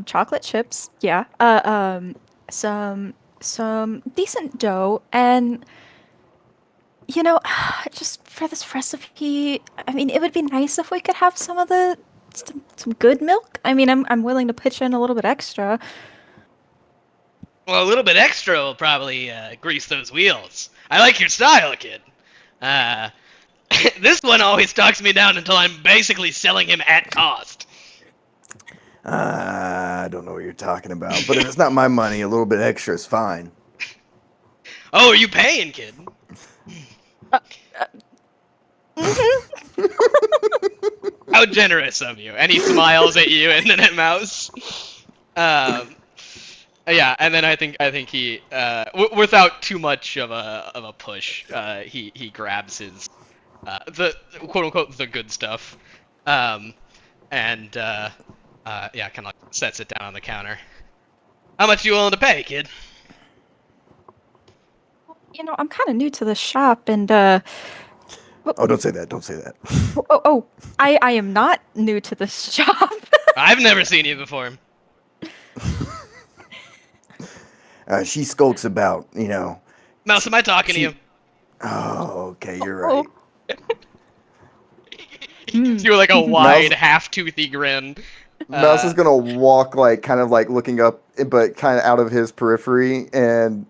chocolate chips, yeah. Some decent dough, and you know, just for this recipe, I mean, it would be nice if we could have some good milk. I mean, I'm willing to pitch in a little bit extra. Well, a little bit extra will probably grease those wheels. I like your style, kid. Uh, this one always talks me down until I'm basically selling him at cost. I don't know what you're talking about, but if it's not my money, a little bit extra is fine. Oh, are you paying, kid? How generous of you. And he smiles at you and then at Mouse. Yeah, and then I think he without too much of a push, he grabs his the quote unquote the good stuff, and yeah, kind of like sets it down on the counter. How much are you willing to pay, kid? You know, I'm kind of new to the shop, and Oh, don't say that. Don't say that. I am not new to this shop. I've never seen you before. She skulks about, you know. Mouse, am I talking to you? Oh, okay, you're right. You were like a wide, half-toothy grin. Mouse is gonna walk like kind of like looking up, but kind of out of his periphery, and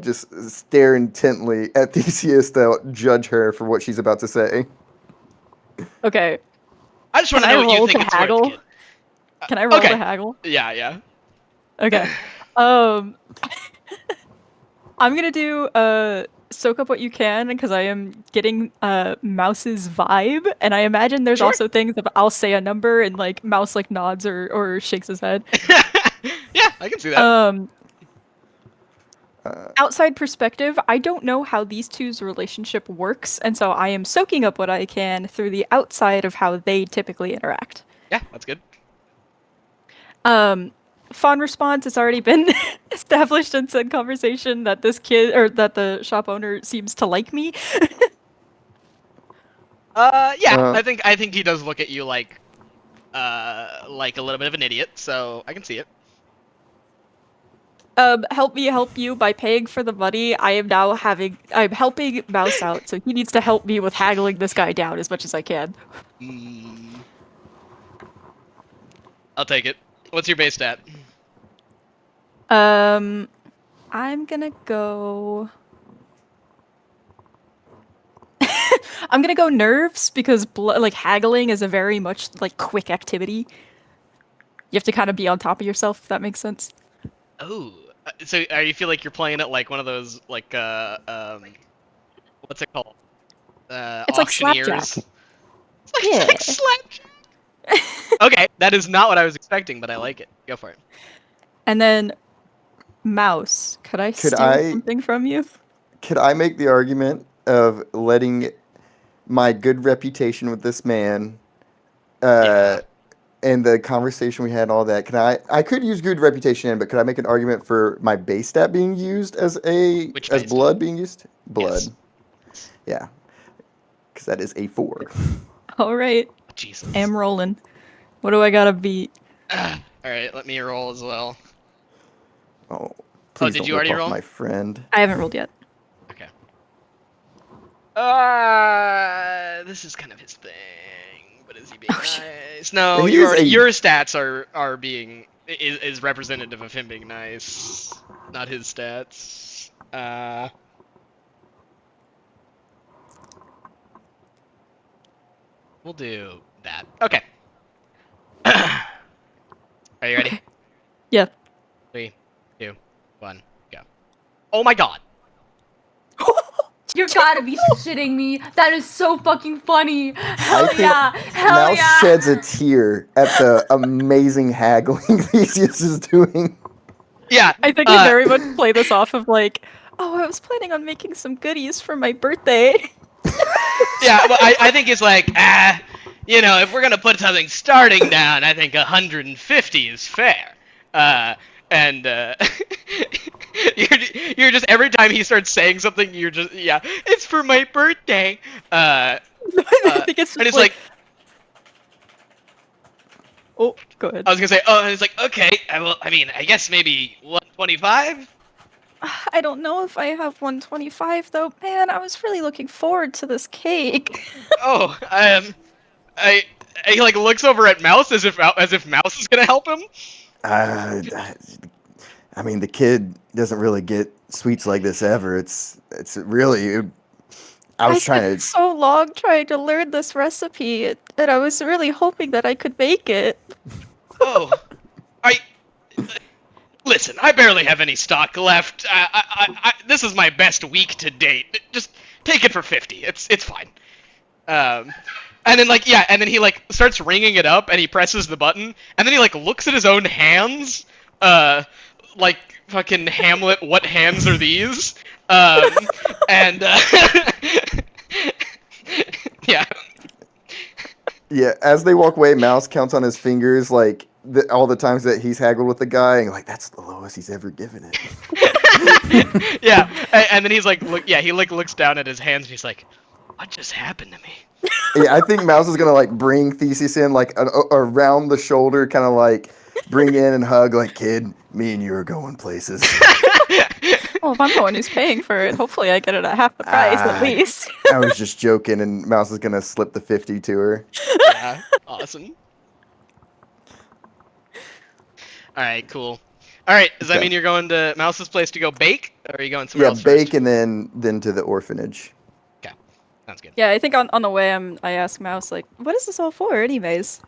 just stare intently at Theseus to judge her for what she's about to say. Okay. I just want to know what you think it's worth, kid. Can I roll okay. to haggle? Yeah. Okay. I'm gonna do soak up what you can because I am getting Mouse's vibe, and I imagine there's Sure. also things of I'll say a number and like Mouse like nods or shakes his head. Yeah, I can see that. Outside perspective, I don't know how these two's relationship works, and so I am soaking up what I can through the outside of how they typically interact. Yeah, that's good. Fawn response has already been established in said conversation that this kid or that the shop owner seems to like me. Yeah, I think he does look at you like a little bit of an idiot, so I can see it. Help me help you by paying for the money. I'm helping Mouse out, so he needs to help me with haggling this guy down as much as I can. I'll take it. What's your base stat? I'm gonna go. I'm gonna go nerves because like haggling is a very much like quick activity. You have to kind of be on top of yourself, if that makes sense. Oh, so you feel like you're playing it like one of those like what's it called? It's like slapjack. Auctioneers. It's Yeah. like slapjack. Okay, that is not what I was expecting, but I like it. Go for it. And then, Mouse, could I steal something from you? Could I make the argument of letting my good reputation with this man, Yeah. and the conversation we had and all that? I could use good reputation, but could I make an argument for my base stat being used as Which as base blood stat? being used? Blood. Yes. Yeah. Because that is a 4. All right. Jesus. I'm rolling. What do I gotta beat? All right, let me roll as well. Oh, please did don't you rip already off roll? my friend. I haven't rolled yet. Okay. This is kind of his thing, but is he being nice? No, He is your stats are being is representative of him being nice, not his stats. We'll do that. Okay. Are you ready? Okay. Yeah. 3, 2, 1, go. Oh my god! You gotta be shitting me. That is so fucking funny. Hell I think yeah. Hell Mouse yeah. sheds a tear at the amazing haggling Theseus is doing. Yeah. I think I very much play this off of like, oh, I was planning on making some goodies for my birthday. Yeah, well, I think it's like, if we're gonna put something starting down, I think 150 is fair. And you're just every time he starts saying something, you're just it's for my birthday. I think it's just and it's like, oh, go ahead. I was gonna say, oh, and it's like, okay, I guess maybe 125. I don't know if I have 125 though. Man, I was really looking forward to this cake. Oh, he like looks over at Mouse as if Mouse is gonna help him. I mean, the kid doesn't really get sweets like this ever. It's really. I was trying spent to. so long trying to learn this recipe, and I was really hoping that I could make it. Oh, listen. I barely have any stock left. This is my best week to date. Just take it for 50. It's fine. And then and then he like starts ringing it up, and he presses the button, and then he like looks at his own hands, like fucking Hamlet. What hands are these? And yeah. Yeah, as they walk away, Mouse counts on his fingers like all the times that he's haggled with the guy, and like that's the lowest he's ever given it. Yeah, and then he's like, he like looks down at his hands, and he's like, "What just happened to me?" Yeah, I think Mouse is gonna like bring Theseus in like around the shoulder, kind of like bring in and hug, like kid, me and you are going places. Well, if I'm the one who's paying for it, hopefully I get it at half the price at least. I was just joking, and Mouse is gonna slip the 50 to her. Yeah, awesome. All right, cool. All right, does that mean you're going to Mouse's place to go bake, or are you going somewhere else bake first? and then to the orphanage. Okay, sounds good. Yeah, I think on the way I ask Mouse like, what is this all for, anyways?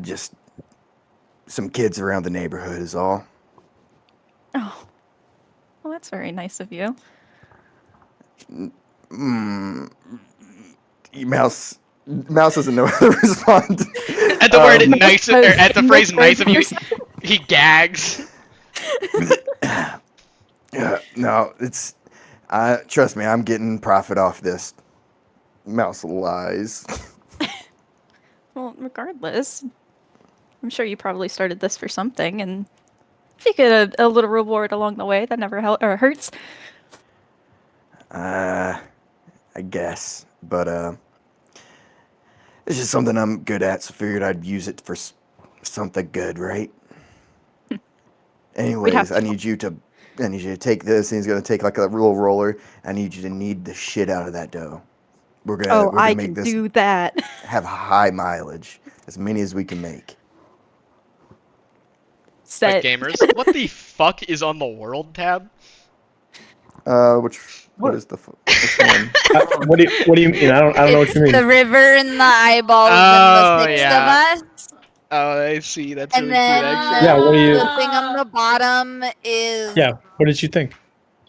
Just some kids around the neighborhood is all. Oh, well, that's very nice of you. Mm, Mouse doesn't know how to respond. At the word Um, nice, or at the phrase nice of you, he gags. no, it's. Trust me, I'm getting profit off this. Mouse lies. Well, regardless, I'm sure you probably started this for something, and if you get a little reward along the way, that never hurts. I guess, but it's just something I'm good at, so figured I'd use it for something good, right? We'd have Anyways, to. I need you to take this, and he's gonna take like a real roller. I need you to knead the shit out of that dough. We're Oh, gonna I make can this do that. have high mileage, as many as we can make. But Set. gamers, what the fuck is on the world tab? What is which one? What do you mean? I don't know what It's you mean. the river and the eyeballs and Oh, the six yeah. of us. Oh, I see. That's And really cute, then actually. Yeah, what do you? the thing on the bottom is Yeah, what did you think?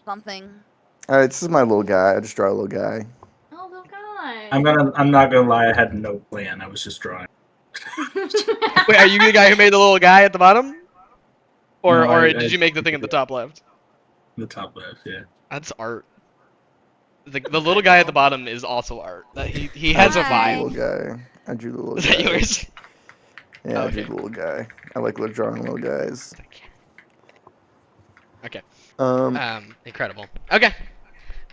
something. All right, this is my little guy. I just draw a little guy. Oh, little guy. I'm not gonna lie. I had no plan. I was just drawing. Wait, are you the guy who made the little guy at the bottom? Or No, did you make the thing at the top left? The top left, yeah. That's art. The little guy at the bottom is also art. He has a I drew the vibe. little guy. I drew the little Is guy. that yours? Yeah, Oh, I drew okay. the little guy. I like drawing little guys. Okay. Incredible. Okay.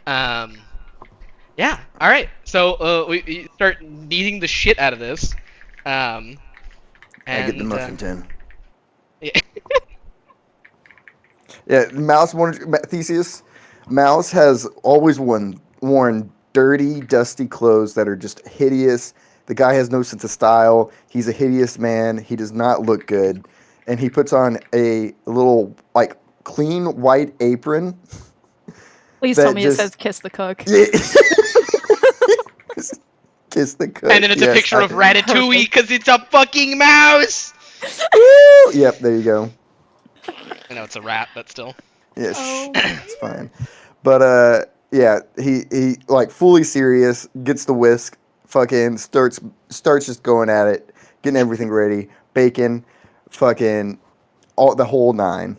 Yeah. All right. So we start kneading the shit out of this. I get the And muffin tin. yeah. Yeah, Theseus. Mouse has always worn dirty, dusty clothes that are just hideous. The guy has no sense of style. He's a hideous man. He does not look good, and he puts on a little like clean white apron. Please that tell me it just- says "kiss the cook." Yeah. Kiss the cook. And then it's a yes, picture of Ratatouille because it's a fucking mouse. Yep, there you go. I know it's a rat, but still. Yeah, Oh. it's fine. But yeah, he like fully serious, gets the whisk, fucking starts just going at it, getting everything ready, bacon, fucking the whole nine.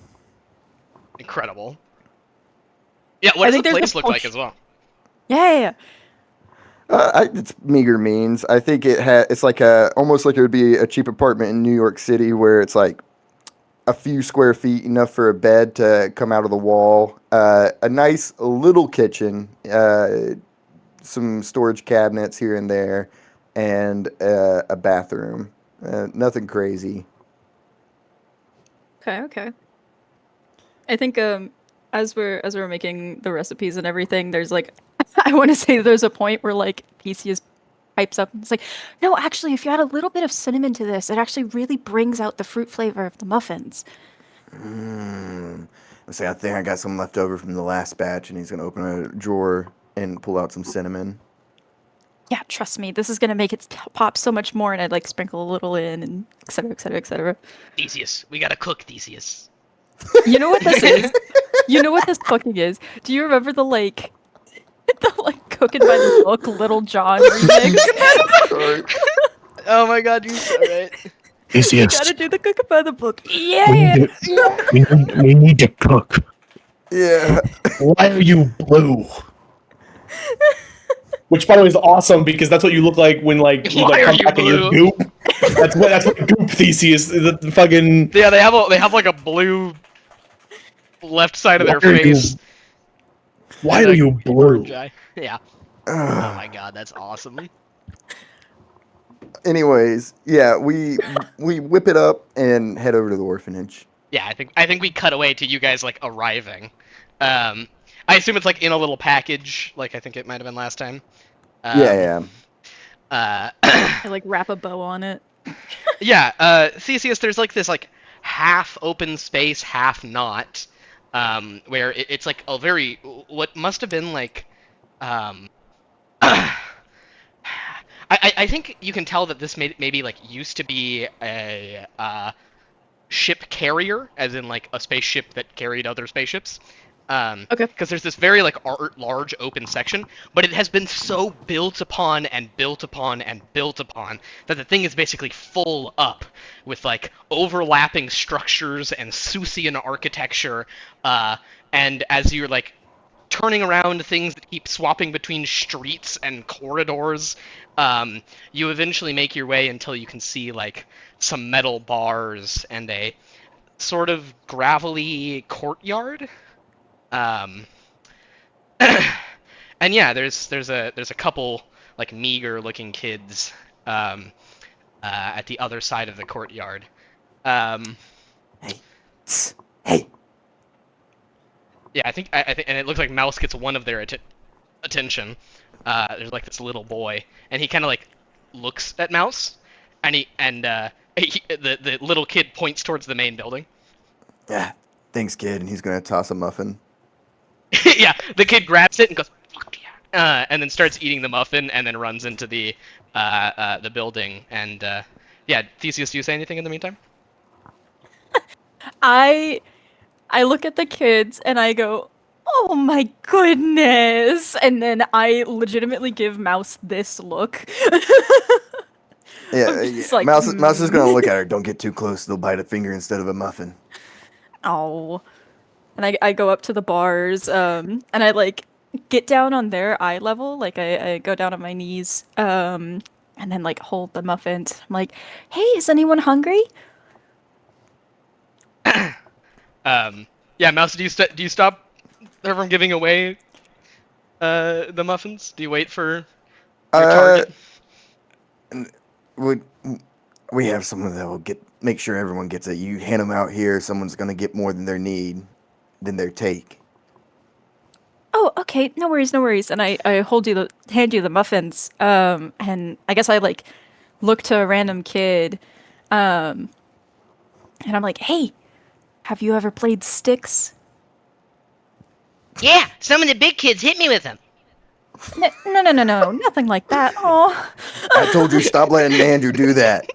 Incredible. Yeah, what I does the think there's a place look like portion- as well? Yeah. It's meager means. I think it's like almost like it would be a cheap apartment in New York City where it's like a few square feet, enough for a bed to come out of the wall, a nice little kitchen, some storage cabinets here and there, and a bathroom. Nothing crazy. Okay. I think as we're making the recipes and everything, there's like I want to say there's a point where like Theseus pipes up and it's like, no, actually, if you add a little bit of cinnamon to this, it actually really brings out the fruit flavor of the muffins. Let's see, I think I got some left over from the last batch, and he's gonna open a drawer and pull out some cinnamon. Yeah, trust me, this is gonna make it pop so much more, and I'd like sprinkle a little in, and et cetera, et cetera, et cetera. Theseus, we gotta cook Theseus. You know what this is? You know what this cooking is? Do you remember the like cooking by the book Little John remix? Sorry. Oh my god, you're so right. You Theseus, gotta do the cooking by the book. Yeah. we need to cook. Yeah. Why are you blue? Which, by the way, is awesome because that's what you look like when like you Why like are come you back and you're blue? goop. That's what goop Theseus. The fucking. Yeah, they have like a blue left side of their Why are you- face. Why and are a you blue? orange eye. Yeah. Oh my god, that's awesome. Anyways, yeah, we whip it up and head over to the orphanage. Yeah, I think we cut away to you guys like arriving. I assume it's like in a little package, like I think it might have been last time. Yeah. I like wrap a bow on it. Yeah, Theseus, there's like this like half open space, half not, where it's like a very what must have been like, I think you can tell that this maybe like used to be a ship carrier, as in like a spaceship that carried other spaceships. Okay. Because there's this very like large open section, but it has been so built upon and built upon and built upon that the thing is basically full up with like overlapping structures and Seussian architecture. And as you're like turning around things that keep swapping between streets and corridors, you eventually make your way until you can see like some metal bars and a sort of gravelly courtyard. Um, and yeah, there's a couple like meager looking kids at the other side of the courtyard. Um, Hey, tss, hey. yeah, I think, and it looks like Mouse gets one of their attention. There's like this little boy, and he kind of like looks at Mouse, and the little kid points towards the main building. Yeah, thanks, kid. And he's gonna toss a muffin. Yeah, the kid grabs it and goes, "Fuck yeah," and then starts eating the muffin, and then runs into the building. And yeah, Theseus, do you say anything in the meantime? I look at the kids and I go, "Oh my goodness!" And then I legitimately give Mouse this look. Yeah, I'm just like, Mouse is gonna look at her. Don't get too close. They'll bite a finger instead of a muffin. oh. And I go up to the bars, and I like get down on their eye level, like I go down on my knees, and then like hold the muffins. I'm like, "Hey, is anyone hungry?" Yeah, Mouse, do you stop her from giving away the muffins? Do you wait for your Uh, target? would we have someone that will make sure everyone gets it? You hand them out here, someone's gonna get more than their need, than their take. Oh, okay, no worries, no worries. And I hand you the muffins. And I guess I like look to a random kid, and I'm like, "Hey, have you ever played Sticks?" Yeah, some of the big kids hit me with them. No, nothing like that. Oh. I told you stop letting Andrew do that.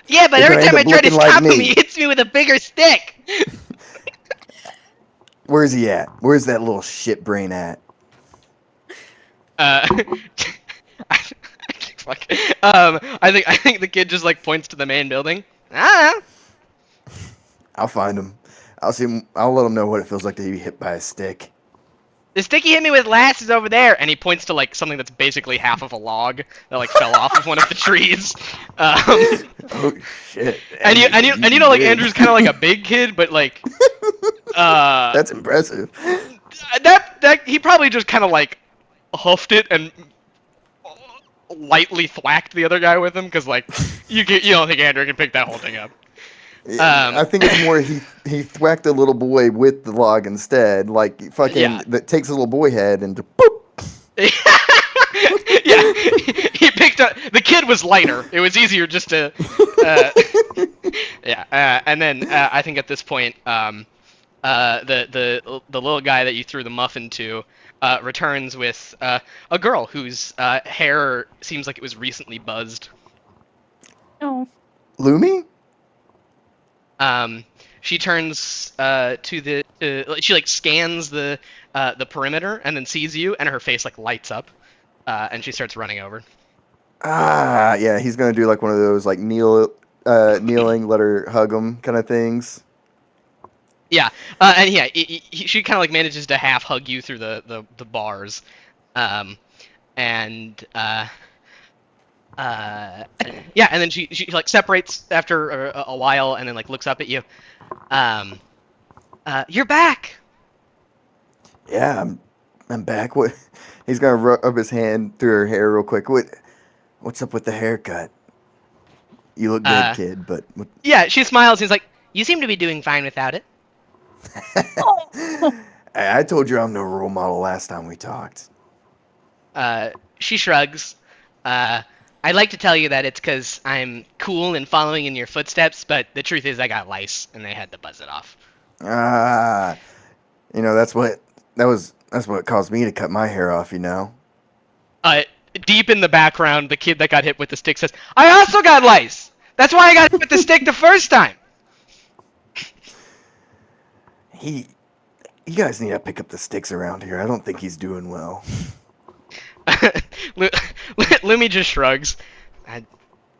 Yeah, but You're every gonna end time I up try to looking like stop him, me. he hits me with a bigger stick. Where's he at? Where's that little shit brain at? Uh, fuck. I think the kid just like points to the main building. Ah, I'll find him. I'll see him. I'll let him know what it feels like to be hit by a stick. the stick he hit me with last is over there, and he points to like something that's basically half of a log that like fell off of one of the trees. Oh shit! And you know like Andrew's kind of like a big kid, but like That's impressive. that he probably just kind of like huffed it and lightly thwacked the other guy with him because like you don't think Andrew can pick that whole thing up. I think it's more he thwacked a little boy with the log instead, like fucking Yeah. that takes a little boy head and boop. Yeah, he picked up. The kid was lighter. It was easier just to. Yeah, and then I think at this point, the little guy that you threw the muffin to returns with a girl whose hair seems like it was recently buzzed. Oh. Lumi? She turns she like scans the perimeter and then sees you, and her face like lights up, and she starts running over. Ah, yeah, he's gonna do like one of those like kneeling, let her hug him kind of things. Yeah, and yeah, she kind of like manages to half hug you through the bars, and yeah, and then she like separates after a while, and then like looks up at you. You're back. Yeah, I'm back. What? He's gonna rub his hand through her hair real quick. What's up with the haircut? You look good, kid, but Yeah, she smiles. He's like, you seem to be doing fine without it. I told you I'm no role model last time we talked. She shrugs. I'd like to tell you that it's because I'm cool and following in your footsteps, but the truth is I got lice, and they had to buzz it off. Ah, that's what caused me to cut my hair off. Deep in the background, the kid that got hit with the stick says, I also got lice! That's why I got hit with the stick the first time! He You guys need to pick up the sticks around here. I don't think he's doing well. Lumi just shrugs. I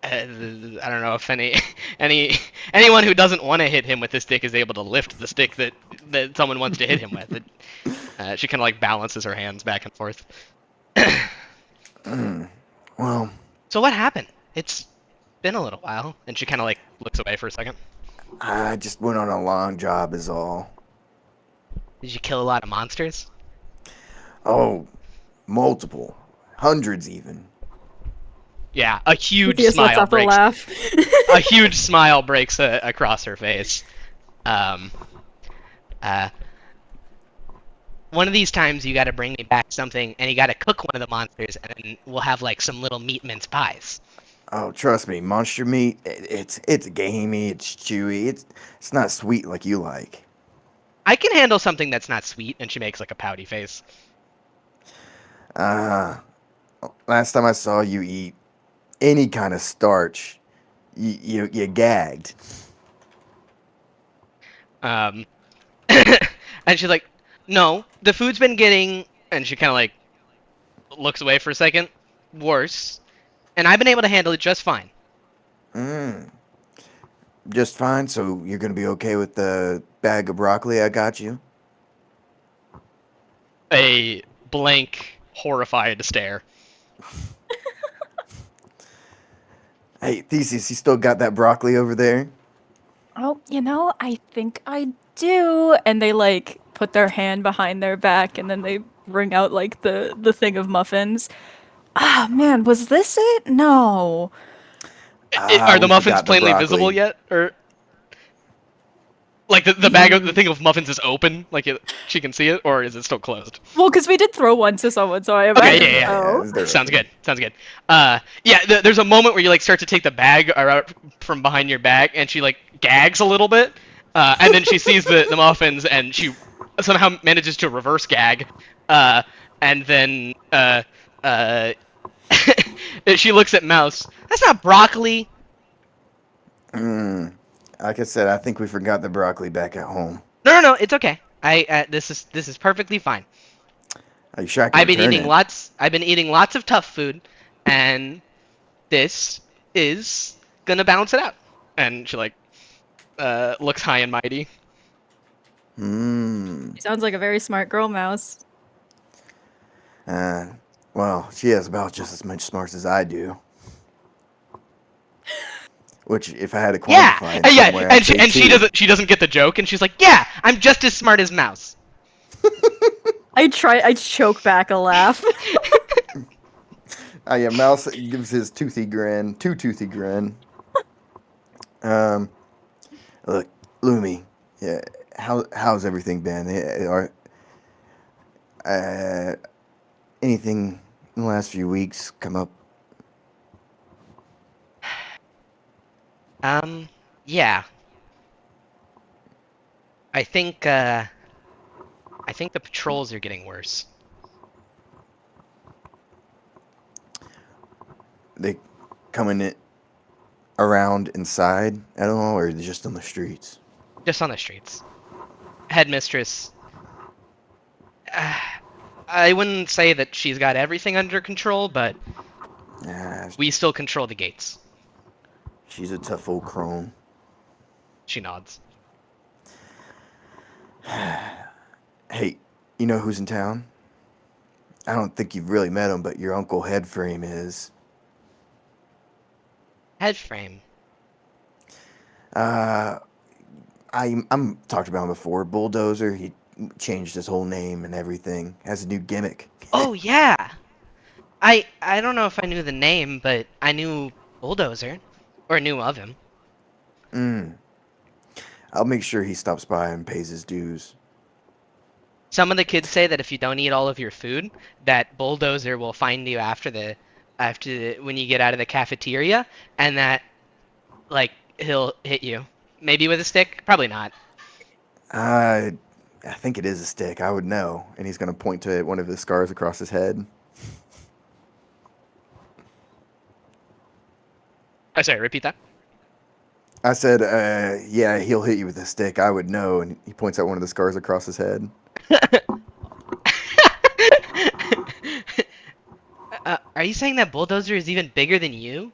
don't know if any anyone who doesn't want to hit him with the stick is able to lift the stick that someone wants to hit him with. She kind of like balances her hands back and forth. Well, So what happened? It's been a little while, and she kind of like looks away for a second. I just went on a long job is all. Did you kill a lot of monsters? Oh, multiple. Hundreds even. Yeah, a huge Theseus lets smile out the breaks. laugh. A huge smile breaks across her face. Um, one of these times you got to bring me back something, and you got to cook one of the monsters, and then we'll have like some little meat mince pies. Oh, trust me, monster meat, it's gamey, it's chewy, it's not sweet like you like. I can handle something that's not sweet, and she makes like a pouty face. Last time I saw you eat any kind of starch, you gagged. Um, and she's like, "No, the food's been getting," and she kind of like looks away for a second, worse, and I've been able to handle it just fine. Just fine, so you're gonna be okay with the bag of broccoli I got you? A blank, horrified stare. Hey, Theseus, you still got that broccoli over there? Oh, I think I do. And they like put their hand behind their back and then they bring out like the thing of muffins. Ah, man, was this it? No. Are the We muffins forgot the plainly visible broccoli. yet, or like the bag of the thing of muffins is open, like she can see it, or is it still closed? Well, because we did throw one to someone, so I Okay, imagine yeah. so. They're Sounds open. good. Sounds good. Yeah. There's a moment where you like start to take the bag out from behind your back, and she like gags a little bit, and then she sees the muffins, and she somehow manages to reverse gag, and then she looks at Mouse. That's not broccoli. Like I said, I think we forgot the broccoli back at home. No. It's okay. This is perfectly fine. Are you sure I can return it? I've been eating lots of tough food, and this is gonna balance it out. And she like looks high and mighty. She sounds like a very smart girl, Mouse. Well, she has about just as much smarts as I do. Which, if I had to Yeah, quantify in some way, I'd and say she two. doesn't get the joke, and she's like, yeah, I'm just as smart as Mouse. I choke back a laugh. Yeah, Mouse gives his toothy grin, too toothy grin. Look, Lumi, yeah, how's everything been? Uh, anything in the last few weeks come up? Yeah. I think the patrols are getting worse. They coming in around inside at all, or just on the streets? Just on the streets. Headmistress, I wouldn't say that she's got everything under control, but Nah, we still control the gates. she's a tough old crone. She nods. Hey, you know who's in town? I don't think you've really met him, but your Uncle Headframe is. Head frame. I'm talked about him before. Bulldozer. He changed his whole name and everything. Has a new gimmick. Oh yeah. I don't know if I knew the name, but I knew Bulldozer, or knew of him. I'll make sure he stops by and pays his dues. Some of the kids say that if you don't eat all of your food, that Bulldozer will find you when you get out of the cafeteria, and that like he'll hit you. Maybe with a stick, probably not. I think it is a stick. I would know. And he's gonna point to one of the scars across his head. Oh, sorry, repeat that. I said, yeah, he'll hit you with a stick. I would know. And he points out one of the scars across his head. Are you saying that Bulldozer is even bigger than you?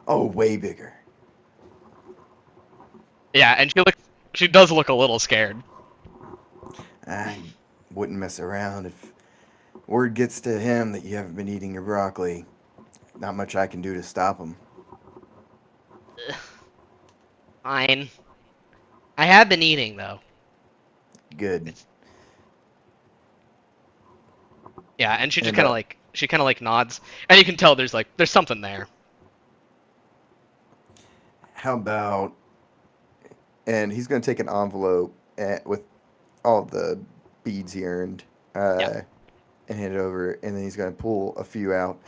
Oh, way bigger. Yeah, and she does look a little scared. I wouldn't mess around if word gets to him that you haven't been eating your broccoli. Not much I can do to stop him. Fine. I have been eating though. Good. It's yeah, and she just And kind of like nods, and you can tell there's something there. how about? And he's going to take an envelope with all the beads he earned, Yeah. and hand it over. And then he's going to pull a few out.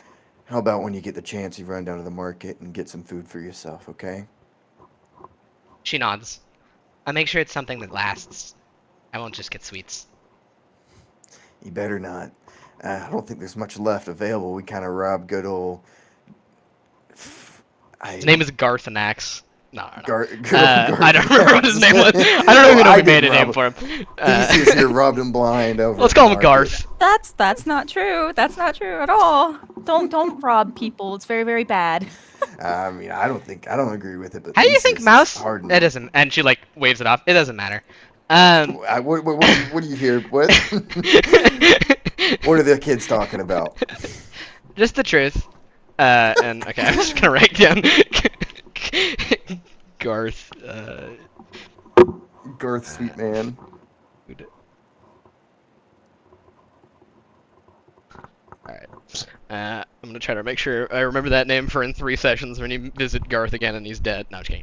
How about when you get the chance, you run down to the market and get some food for yourself? Okay. She nods. I make sure it's something that lasts. I won't just get sweets. You better not. I don't think there's much left available. We kind of robbed good old. His name is Garthanax. No, no, no. Gar- I don't remember what his name was. I don't Well, even know I if we made didn't a name rob for him. Theseus here robbed him blind over. Let's at the call him market. Garth. That's not true. That's not true at all. Don't rob people. It's very, very bad. I mean, I don't agree with it, but How do you think Theseus is Mouse? hardened. It doesn't. And she like waves it off. It doesn't matter. What do you hear? What? What are the kids talking about? Just the truth. And okay, I'm just gonna write down Garth. Garth, sweet man. Alright. I'm gonna try to make sure I remember that name for in 3 sessions when you visit Garth again and he's dead. No, I'm just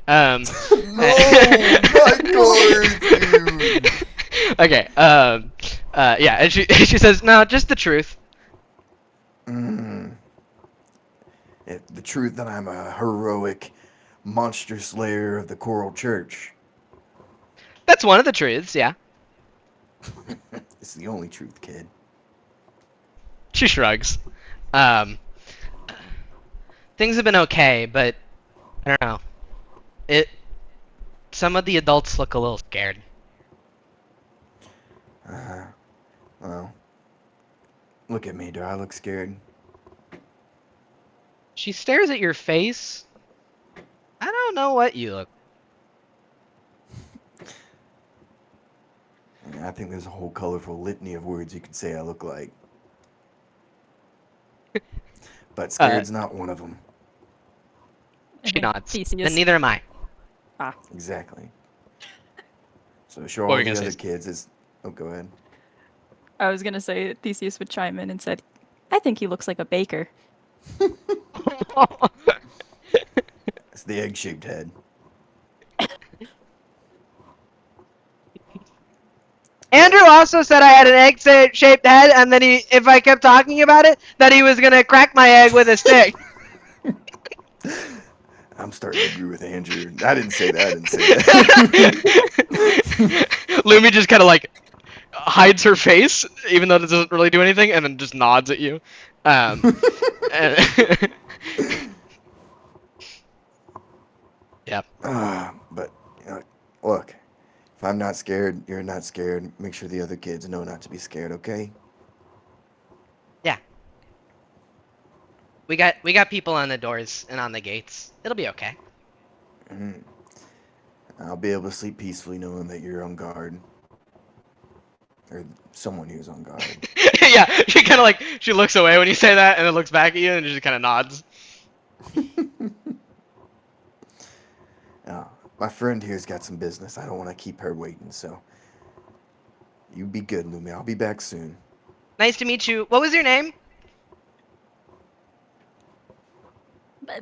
kidding. No, not Garth, dude. Okay. Yeah, and she says, no, just the truth. The truth that I'm a heroic monster slayer of the Coral Church. That's one of the truths. Yeah. It's the only truth, kid. She shrugs. Things have been okay, but I don't know. Some of the adults look a little scared. Well, look at me. Do I look scared? She stares at your face. I don't know what you look. I think there's a whole colorful litany of words you could say I look like. But scared's not one of them. She nods. Theseus. Then neither am I. Exactly. So show What all were you the gonna other say? kids is. Oh, go ahead. I was gonna say Theseus would chime in and said, "I think he looks like a baker." It's the egg-shaped head. Andrew also said I had an egg-shaped head, and then if I kept talking about it, that he was gonna crack my egg with a stick. I'm starting to agree with Andrew. I didn't say that. Lumi just kind of like hides her face, even though it doesn't really do anything, and then just nods at you. Yeah. But look, if I'm not scared, you're not scared. Make sure the other kids know not to be scared. Okay? Yeah. We got people on the doors and on the gates. It'll be okay. I'll be able to sleep peacefully knowing that you're on guard. Or someone who's on guard. Yeah, she kind of like she looks away when you say that, and then looks back at you and just kind of nods. My friend here's got some business. I don't want to keep her waiting, so you be good, Lumi. I'll be back soon. Nice to meet you. What was your name?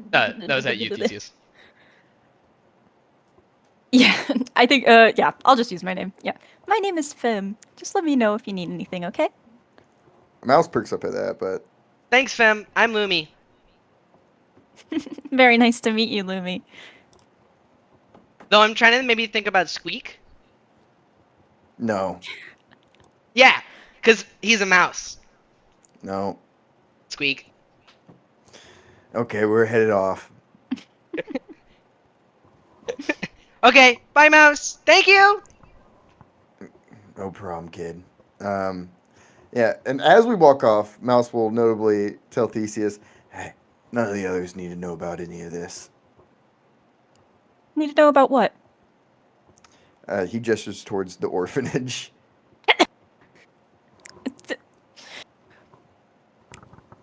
That was at you, Theseus. Yeah, I think. Yeah, I'll just use my name. Yeah, my name is Fem. Just let me know if you need anything, okay? Mouse perks up at that, but Thanks, Fem. I'm Lumi. Very nice to meet you, Lumi. Though I'm trying to maybe think about Squeak. no. Yeah, because he's a mouse. No. Squeak. Okay, we're headed off. Okay, bye, Mouse. Thank you. No problem, kid. Yeah, and as we walk off, Mouse will notably tell Theseus, "Hey, none of the others need to know about any of this." Need to know about what? He gestures towards the orphanage.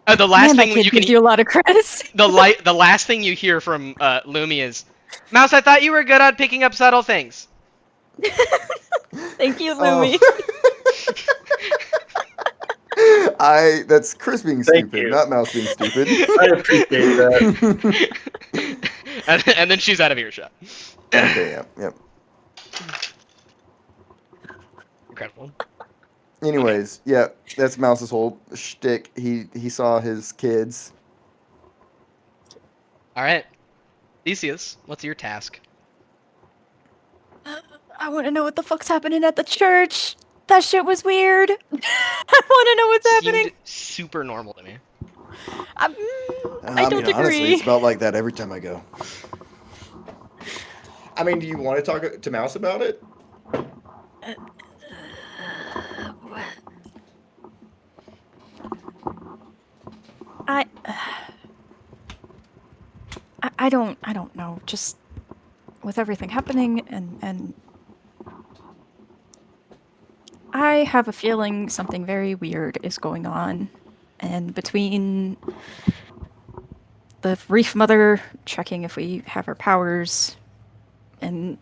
The Man, last that thing kid you can gives you a lot of credit. the last thing you hear from Lumi is, Mouse, I thought you were good at picking up subtle things. Thank you, Oh. Lumi. That's Chris being Thank stupid, you. not Mouse being stupid. I appreciate that. And then she's out of earshot. Okay, yeah. Incredible. Anyways, yeah, that's Mouse's whole shtick. He saw his kids. All right, Theseus, what's your task? I want to know what the fuck's happening at the church. That shit was weird. I want to know what's happening. Seemed super normal to me. I don't agree. It's about like that every time I go. I mean, do you want to talk to Mouse about it? I I don't know. Just with everything happening and I have a feeling something very weird is going on. And between the Reef Mother checking if we have our powers and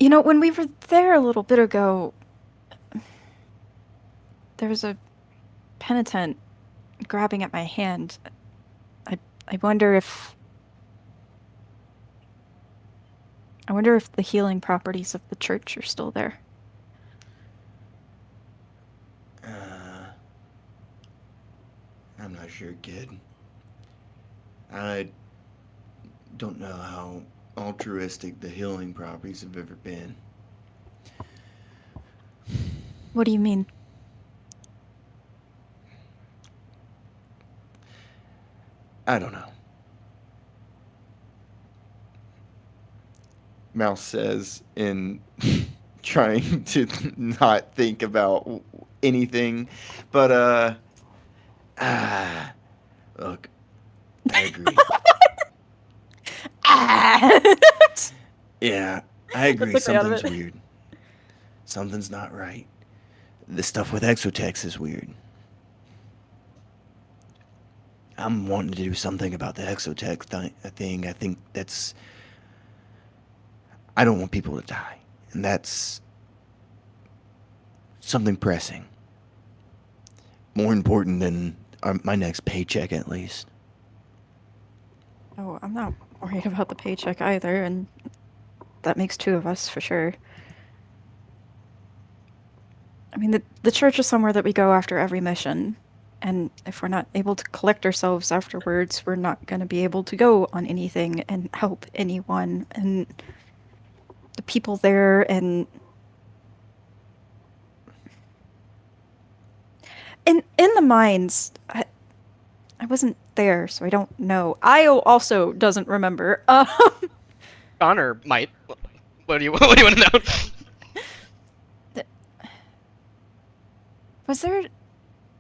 you know, when we were there a little bit ago, there was a penitent grabbing at my hand. I wonder if the healing properties of the church are still there. I'm not sure, kid. I don't know how altruistic the healing properties have ever been. What do you mean? I don't know. Mouse says in trying to not think about anything, but look, I agree. Yeah, I agree. That took me out of Something's it. weird. Something's not right. The stuff with exotex is weird. I'm wanting to do something about the exotech thing. I think that's. I don't want people to die, and that's something pressing. More important than my next paycheck, at least. Oh, I'm not worried about the paycheck either, and that makes two of us for sure. I mean, the church is somewhere that we go after every mission, and if we're not able to collect ourselves afterwards, we're not going to be able to go on anything and help anyone. And the people there, and in the mines, I wasn't there, so I don't know. Io also doesn't remember. Connor might. What do you want to know? Was there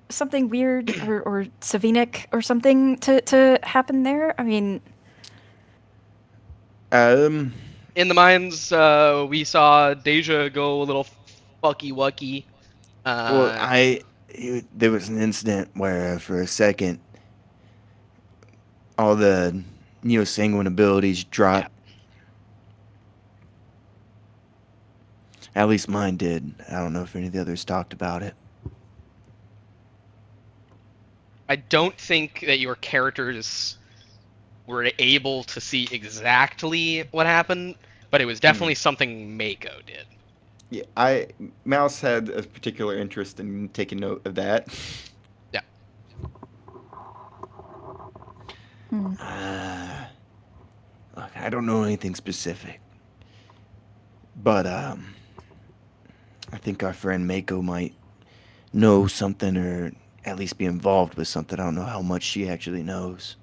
something weird or Savinic or something to happen there? I mean, Um. In the mines, we saw Deja go a little fucky wucky. Well, there was an incident where, for a second, all the neosanguine abilities dropped. At least mine did. I don't know if any of the others talked about it. I don't think that your characters were able to see exactly what happened, but it was definitely something Mako did. Yeah, Mouse had a particular interest in taking note of that. Yeah. Look, I don't know anything specific, but I think our friend Mako might know something, or at least be involved with something. I don't know how much she actually knows.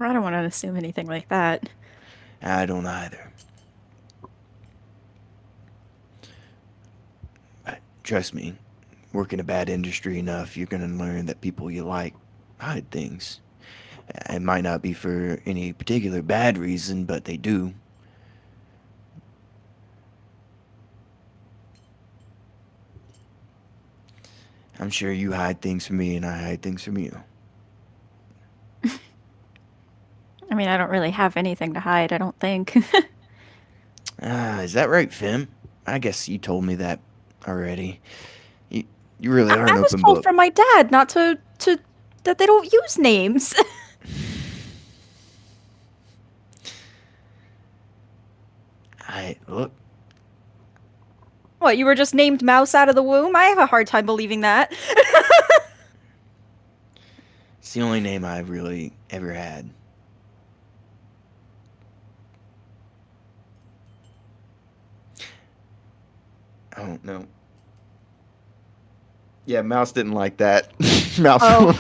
I don't want to assume anything like that. I don't either. Trust me, work in a bad industry enough, you're gonna learn that people you like hide things. It might not be for any particular bad reason, but they do. I'm sure you hide things from me, and I hide things from you. I mean, I don't really have anything to hide, I don't think. Is that right, Fim? I guess you told me that already. You, you really are I an was open told book. from my dad not to that they don't use names. Look, What, you were just named Mouse out of the womb? I have a hard time believing that. it's the only name I've really ever had. I don't know. Yeah, Mouse didn't like that. Mouse. Oh.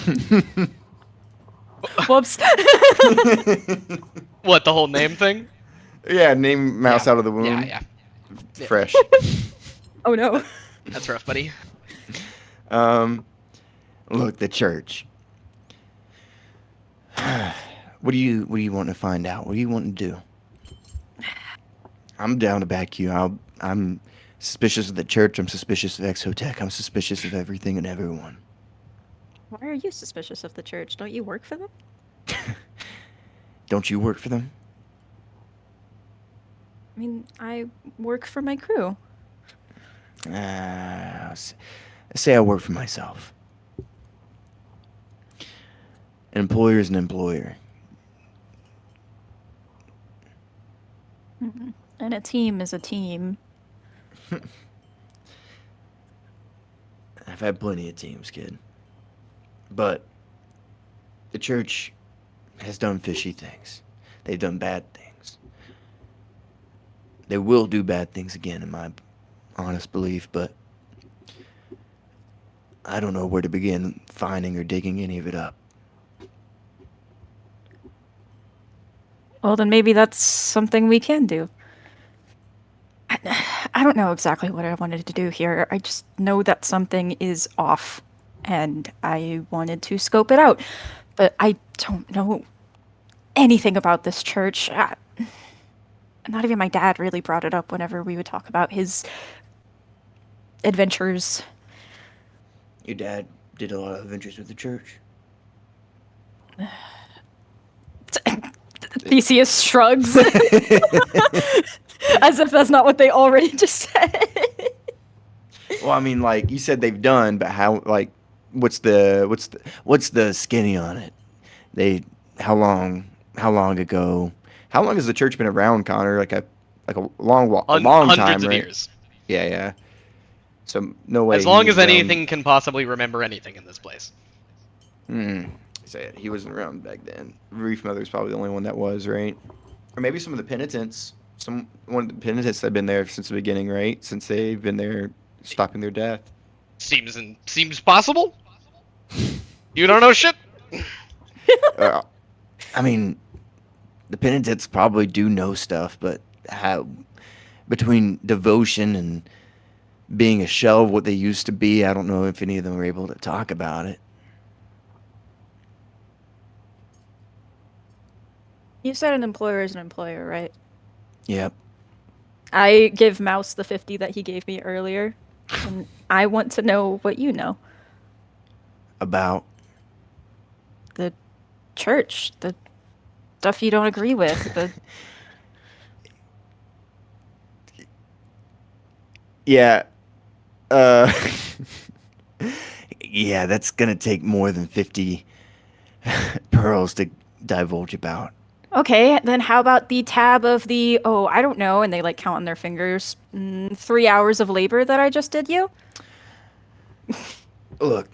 Whoops. What, the whole name thing? Yeah, name Mouse Yeah. out of the Yeah, womb. yeah. Yeah. Fresh. Oh no. That's rough, buddy. um, look, the church. What do you want to find out? What do you want to do? I'm down to back you. I'm suspicious of the church. I'm suspicious of Exotech. I'm suspicious of everything and everyone. Why are you suspicious of the church? Don't you work for them? Don't you work for them? I mean, I work for my crew. Say I work for myself. An employer is an employer. And a team is a team. I've had plenty of teams, kid. But the church has done fishy things. They've done bad things. They will do bad things again, in my honest belief, but I don't know where to begin finding or digging any of it up. Well, then maybe that's something we can do. I don't know exactly what I wanted to do here. I just know that something is off, and I wanted to scope it out. But I don't know anything about this church. Not even my dad really brought it up whenever we would talk about his adventures. Your dad did a lot of adventures with the church. Theseus shrugs. As if that's not what they already just said. Well, I mean, like you said, they've done, but how? Like, what's the skinny on it? How long? How long ago? How long has the church been around, Connor? Like a long Hundreds time, of right? years. Yeah, yeah. So no way As he long was as around. anything can possibly remember anything in this place. Say it. He wasn't around back then. Reef Mother's probably the only one that was, right? Or maybe some of the penitents. One of the penitents have been there since the beginning, right? Since they've been there, stopping their death. Seems possible. You don't know shit. I mean, the penitents probably do know stuff, but how between devotion and being a shell of what they used to be, I don't know if any of them were able to talk about it. You said an employer is an employer, right? Yep. I give Mouse the 50 that he gave me earlier, and I want to know what you know. About The church, the stuff you don't agree with, the... Yeah. Yeah, that's gonna take more than 50 pearls to divulge about. Okay, then how about the tab of the, oh, I don't know, and they like count on their fingers, 3 hours of labor that I just did you? Look.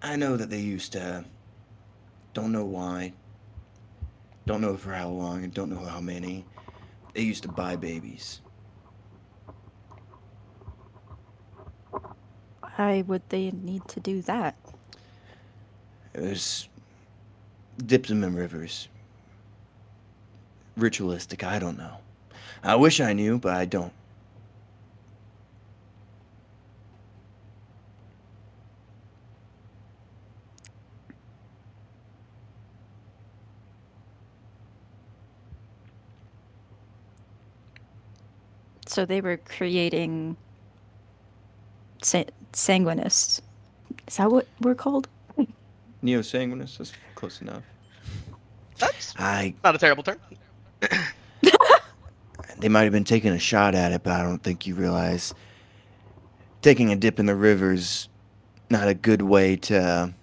I know that they used to. Don't know why. Don't know for how long, and don't know how many. They used to buy babies. Why would they need to do that? There's dipped them in rivers. Ritualistic, I don't know. I wish I knew, but I don't. So they were creating sanguinists. Is that what we're called? Neo-sanguinist, that's close enough. That's I not a terrible term. They might have been taking a shot at it, but I don't think you realize taking a dip in the river's not a good way to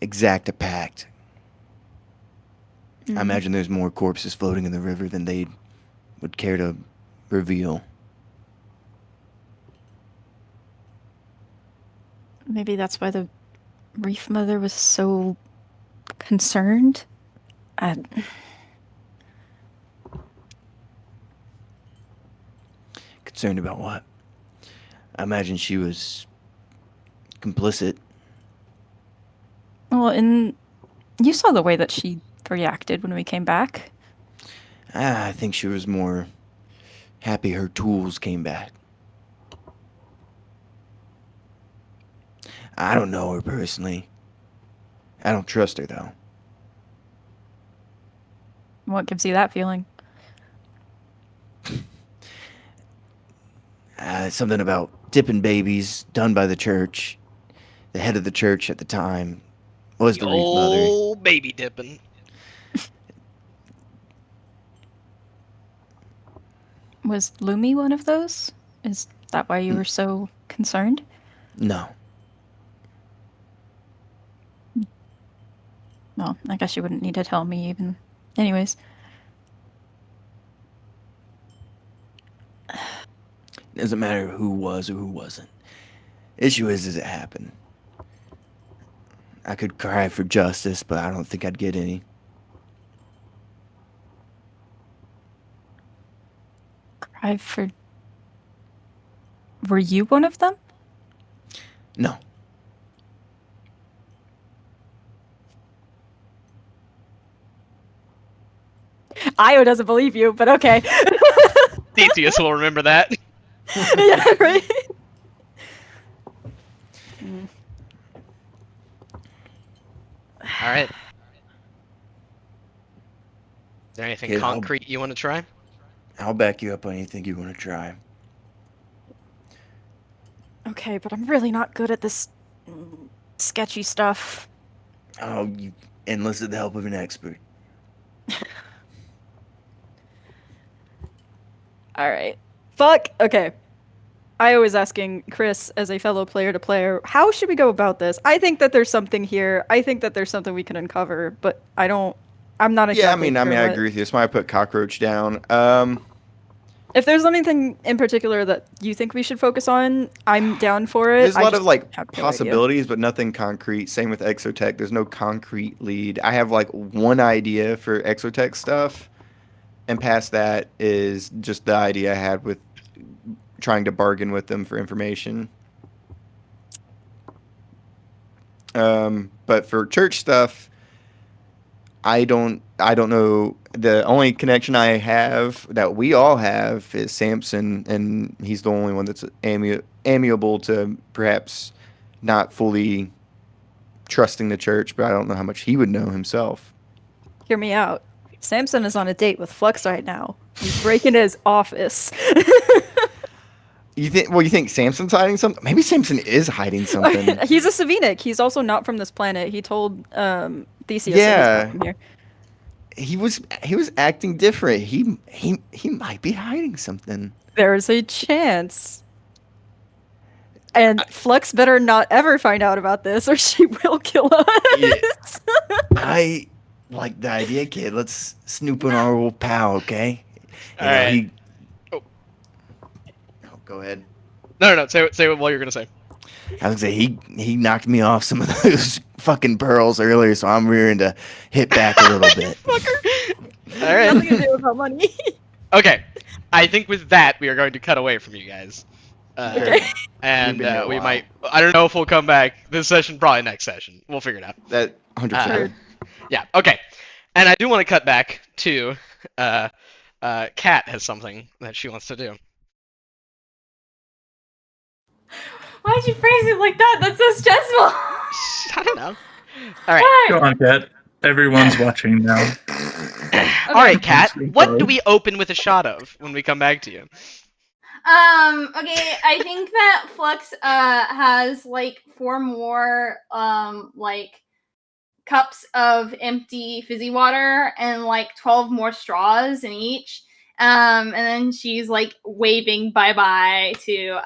exact a pact. I imagine there's more corpses floating in the river than they would care to reveal. Maybe that's why the Reef Mother was so concerned. Concerned about what? I imagine she was complicit. Well, and you saw the way that she reacted when we came back. I think she was more happy her tools came back. I don't know her personally. I don't trust her, though. What gives you that feeling? Something about dipping babies done by the church. The head of the church at the time was the Reef Mother. Old baby dipping. Was Lumi one of those? Is that why you were so concerned? No. Well, I guess you wouldn't need to tell me even. Anyways. Doesn't matter who was or who wasn't. Issue is, does it happen? I could cry for justice, but I don't think I'd get any. Cry for... Were you one of them? No. Io doesn't believe you, but okay. Theseus will remember that. Yeah, right? All right. Is there anything Kid, I'll- concrete you want to try? I'll back you up on anything you want to try. Okay, but I'm really not good at this sketchy stuff. Oh, you enlisted the help of an expert. Alright. Fuck! Okay. I was asking Chris, as a fellow player to player, how should we go about this? I think that there's something here. I think that there's something we can uncover, but I'm not exactly Yeah, I mean, sure I what- agree with you. That's why I put cockroach down. If there's anything in particular that you think we should focus on, I'm down for it. There's a I lot just of like have no idea. possibilities, but nothing concrete. Same with Exotech. There's no concrete lead. I have like one idea for Exotech stuff, and past that is just the idea I had with trying to bargain with them for information. But for church stuff, I don't know. The only connection I have that we all have is Samson, and he's the only one that's amiable to perhaps not fully trusting the church, but I don't know how much he would know himself. Hear me out. Samson is on a date with Flux right now. He's breaking his office. You think Samson's hiding something? Maybe Samson is hiding something. He's a Savinic. He's also not from this planet. He told Theseus Yeah. that he's not from here. He was acting different. He might be hiding something. There's a chance. And Flux better not ever find out about this or she will kill us. Yeah. I like the idea, kid. Let's snoop on our old pal, okay? All right. Oh, go ahead. No. Say what you're gonna say. I was gonna say he knocked me off some of those fucking pearls earlier, so I'm rearing to hit back a little bit. Fucker. All right. Nothing to do with our money. Okay. I think with that we are going to cut away from you guys. Okay. And We've been here a we while. might. I don't know if we'll come back this session. Probably next session. We'll figure it out. That 100%. Sure. Yeah. Okay. And I do want to cut back to Kat has something that she wants to do. Why'd you phrase it like that? That's so stressful. I don't know. All right. Go on, Kat. Everyone's watching now. All right, Kat. Okay. What do we open with a shot of when we come back to you? Okay, I think that Flux has like 4 more like cups of empty fizzy water and like 12 more straws in each. And then she's like waving bye-bye to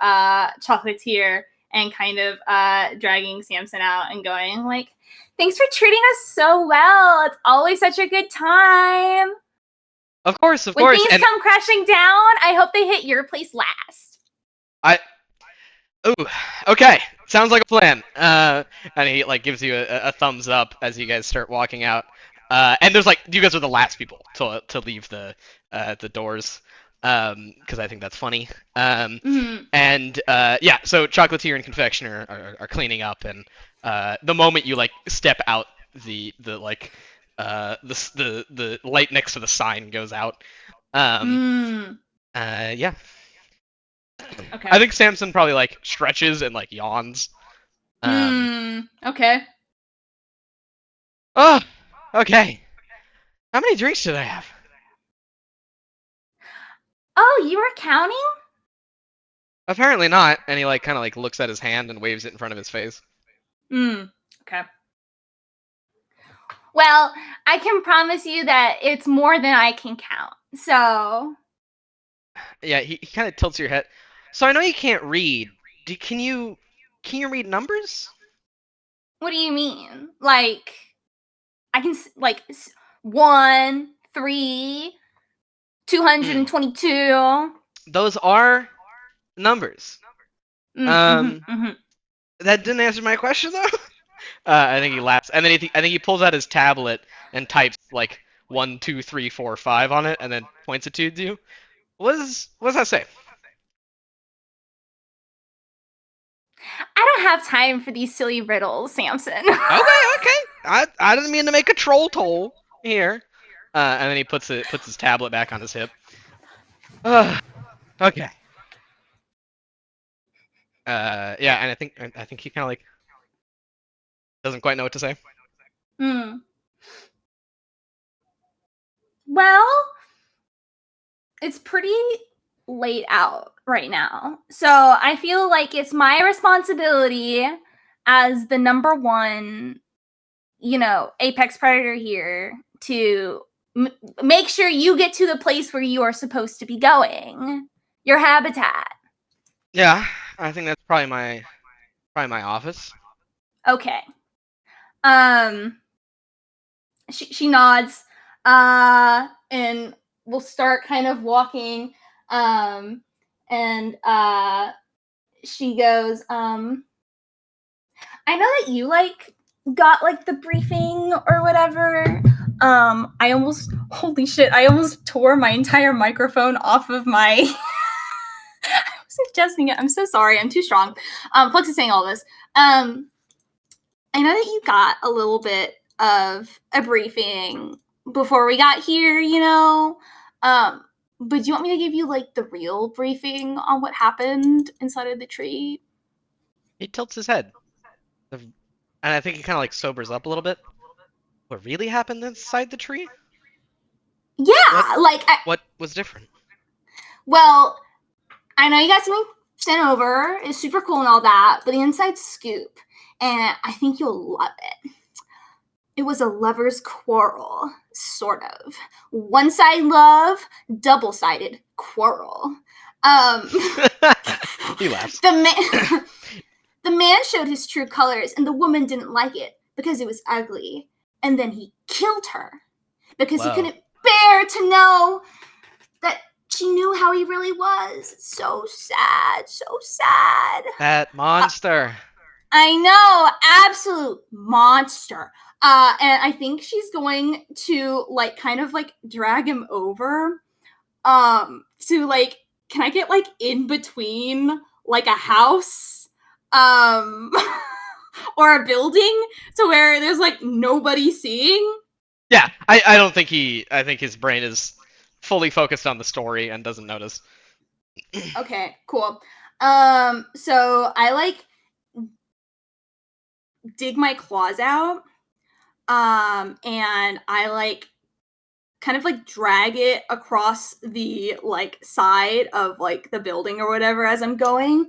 Chocolatier and kind of dragging Samson out and going like, thanks for treating us so well. It's always such a good time. Of course. When things And come crashing down, I hope they hit your place last. ooh, okay. Sounds like a plan. And he like gives you a thumbs up as you guys start walking out. And there's like you guys are the last people to leave the doors. Because I think that's funny. And yeah, so Chocolatier and Confectioner are cleaning up, and the moment you like step out, the light next to the sign goes out. Yeah. Okay. I think Samson probably like stretches and like yawns. Okay. Oh, okay. How many drinks did I have? Oh, you were counting? Apparently not. And he like kind of like looks at his hand and waves it in front of his face. Okay. Well, I can promise you that it's more than I can count. So. Yeah, he kind of tilts your head. So I know you can't read. Can you read numbers? What do you mean? Like, I can like 1, 3, 222. Those are numbers. Mhm. That didn't answer my question though. I think he laughs, and then I think he pulls out his tablet and types like 1, 2, 3, 4, 5 on it, and then points it to you. What does that say? I don't have time for these silly riddles, Samson. Okay. I didn't mean to make a troll toll here. And then he puts his tablet back on his hip. Okay. Yeah, and I think he kind of like doesn't quite know what to say. Well, it's pretty late out right now. So I feel like it's my responsibility as the number 1, apex predator here to make sure you get to the place where you are supposed to be going. Your habitat. Yeah, I think that's probably my office. Okay. She nods, and we'll start kind of walking, and she goes, I know that you got the briefing or whatever. I almost tore my entire microphone off of my. I was adjusting it. I'm so sorry. I'm too strong. Flux is saying all this. I know that you got a little bit of a briefing before we got here, but do you want me to give you the real briefing on what happened inside of the tree? He tilts his head, and I think he kind of like sobers up a little bit. What really happened inside the tree? Yeah, what was different? Well, I know you got something sent over. It's super cool and all that, but the inside's scoop, and I think you'll love it. It was a lover's quarrel, sort of. One-sided love, double-sided quarrel. He laughs. The man showed his true colors, and the woman didn't like it because it was ugly. And then he killed her because he couldn't bear to know that she knew how he really was. So sad, so sad. That monster. I know, absolute monster. And I think she's going to kind of drag him over to can I get in between like a house, or a building to where there's like nobody seeing. Yeah, I don't think I think his brain is fully focused on the story and doesn't notice. Okay, cool. So I like dig my claws out, and I like kind of like drag it across the like side of like the building or whatever as I'm going.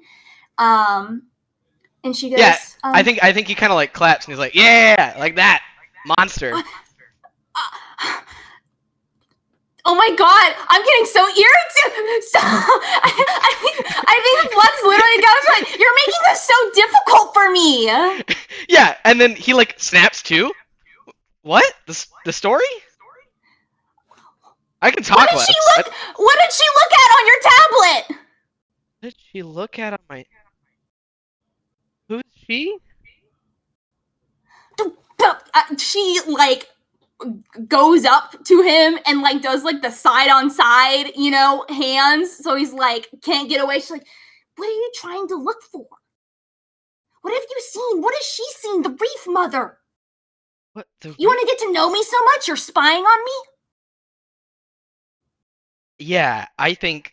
And she goes, Yeah, I think he kind of like claps and he's like, yeah, like that monster. oh my god, I'm getting so irritated. So, I think Flux literally goes like, you're making this so difficult for me. Yeah, and then he like snaps too. What? The story? I can talk What did less. she look? What did she look at on your tablet? What did she look at on my? Who's she? She like goes up to him and like does like the side on side, you know, hands. So he's like can't get away. She's like, what are you trying to look for? What have you seen? What has she seen? The Reef Mother. What the? You want to get to know me so much? You're spying on me? Yeah, I think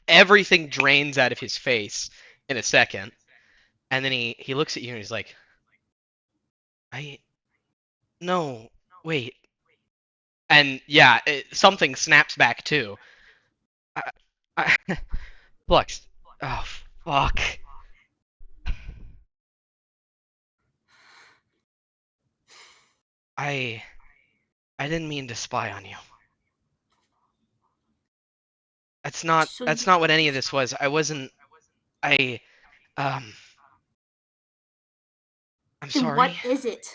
everything drains out of his face in a second, and then he looks at you and he's like, no, wait. And yeah, something snaps back too. I, Flux. Oh, fuck. I didn't mean to spy on you. That's not So that's not what any of this was. I wasn't I um I'm then what sorry. is it?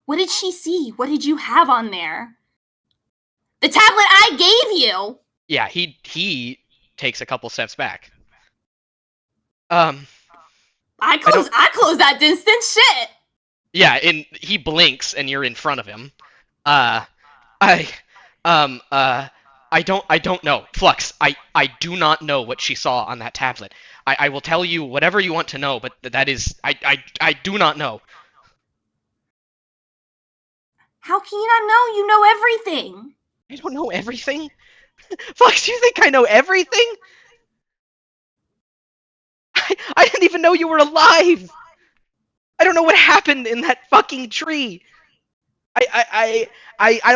What did she see? What did you have on there? The tablet I gave you. Yeah, he takes a couple steps back. Um I close that distance. Shit. yeah, and he blinks and you're in front of him. I um uh I don't know. Flux, I do not know what she saw on that tablet. I will tell you whatever you want to know, but that is I do not know. How can you not know? You know everything. I don't know everything. Flux, you think I know everything? I didn't even know you were alive. I don't know what happened in that fucking tree. I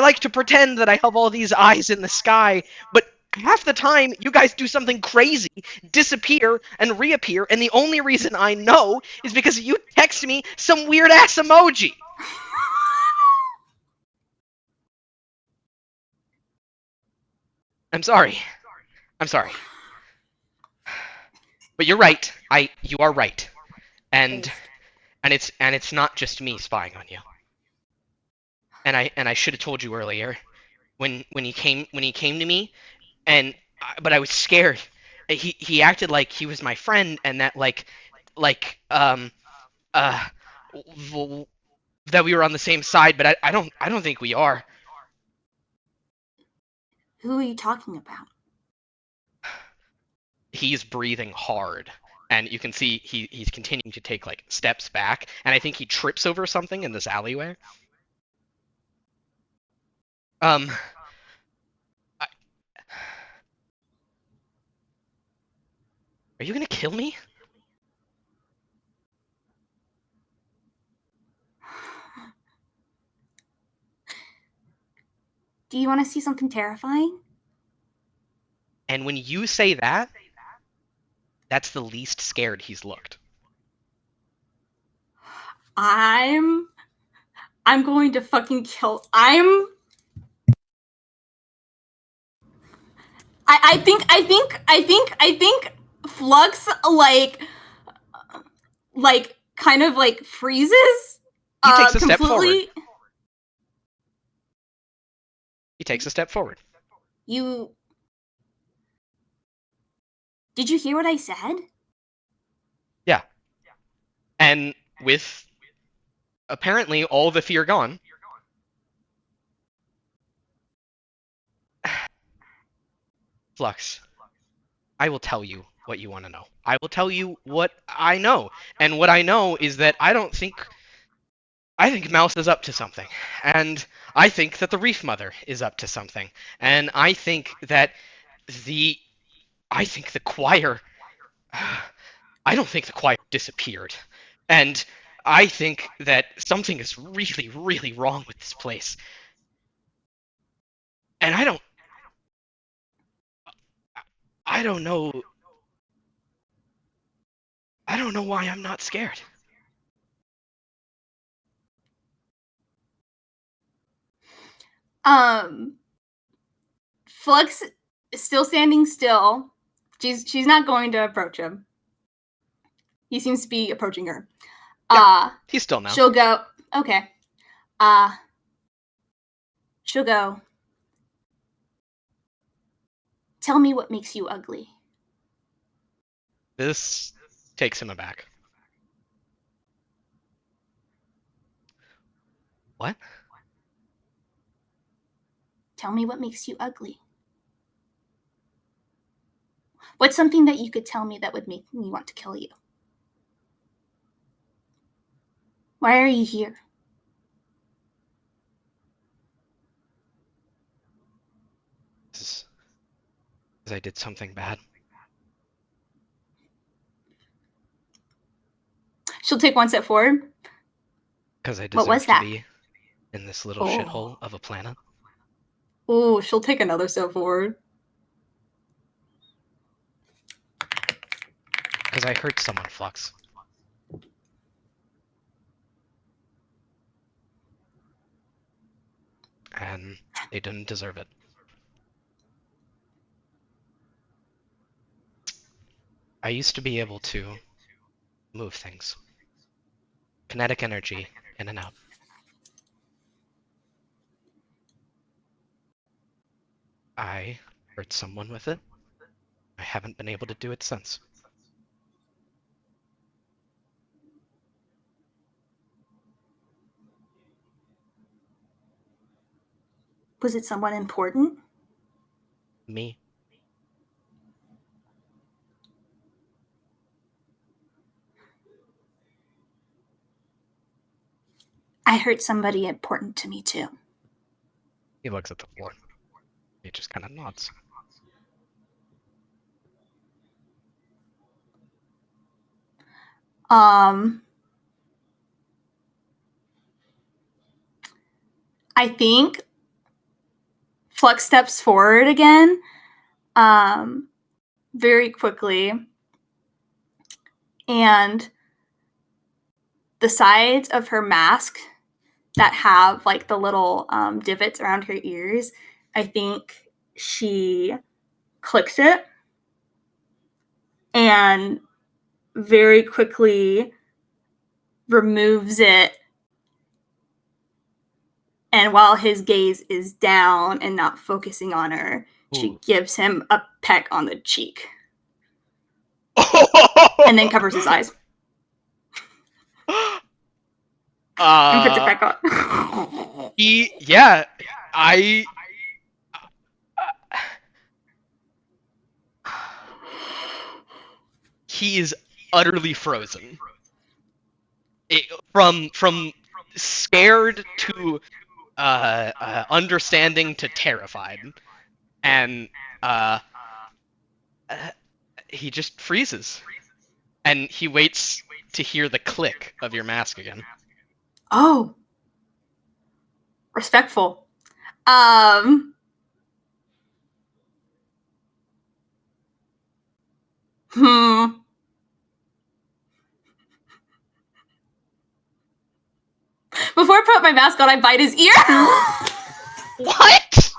like to pretend that I have all these eyes in the sky, but half the time you guys do something crazy, disappear and reappear, and the only reason I know is because you text me some weird ass emoji. I'm sorry. I'm sorry. But you're right. You are right. And it's not just me spying on you. And I should have told you earlier when he came to me and but I was scared. He acted like he was my friend and that like uh that we were on the same side, but I don't think we are. Who are you talking about? He's breathing hard. And you can see he's continuing to take like steps back, and I think he trips over something in this alleyway. Um, I, are you gonna kill me? Do you want to see something terrifying? And when you say that, that's the least scared he's looked. I'm going to fucking kill. I think Flux like kind of like freezes. He takes a step Completely. forward. He takes a step forward. You. Did you hear what I said? Yeah. And with apparently all the fear gone, Flux, I will tell you what you want to know. I will tell you what I know. And what I know is that I think Mouse is up to something. And I think that the Reef Mother is up to something. And I think that the choir I don't think the choir disappeared. And I think that something is really, really wrong with this place. And I don't know why I'm not scared. Flux is still standing still. She's not going to approach him. He seems to be approaching her. He's still now. She'll go. Okay. She'll go. Tell me what makes you ugly. This takes him aback. What? Tell me what makes you ugly. What's something that you could tell me that would make me want to kill you? Why are you here? Because I did something bad. She'll take one step forward. Because I What deserve was to that? be in this little shithole of a planet. Oh, she'll take another step forward. Because I hurt someone, Flux. And they didn't deserve it. I used to be able to move things. Kinetic energy in and out. I hurt someone with it. I haven't been able to do it since. Was it someone important? Me. I hurt somebody important to me too. He looks at the floor. He just kind of nods. I think Flux steps forward again, very quickly, and the sides of her mask that have like the little divots around her ears, I think she clicks it and very quickly removes it. And while his gaze is down and not focusing on her, she gives him a peck on the cheek. And then covers his eyes. And puts it back on. He is utterly frozen. From scared to understanding to terrified, and he just freezes, and he waits to hear the click of your mask again. Oh, respectful. Before I put my mask on, I bite his ear. What?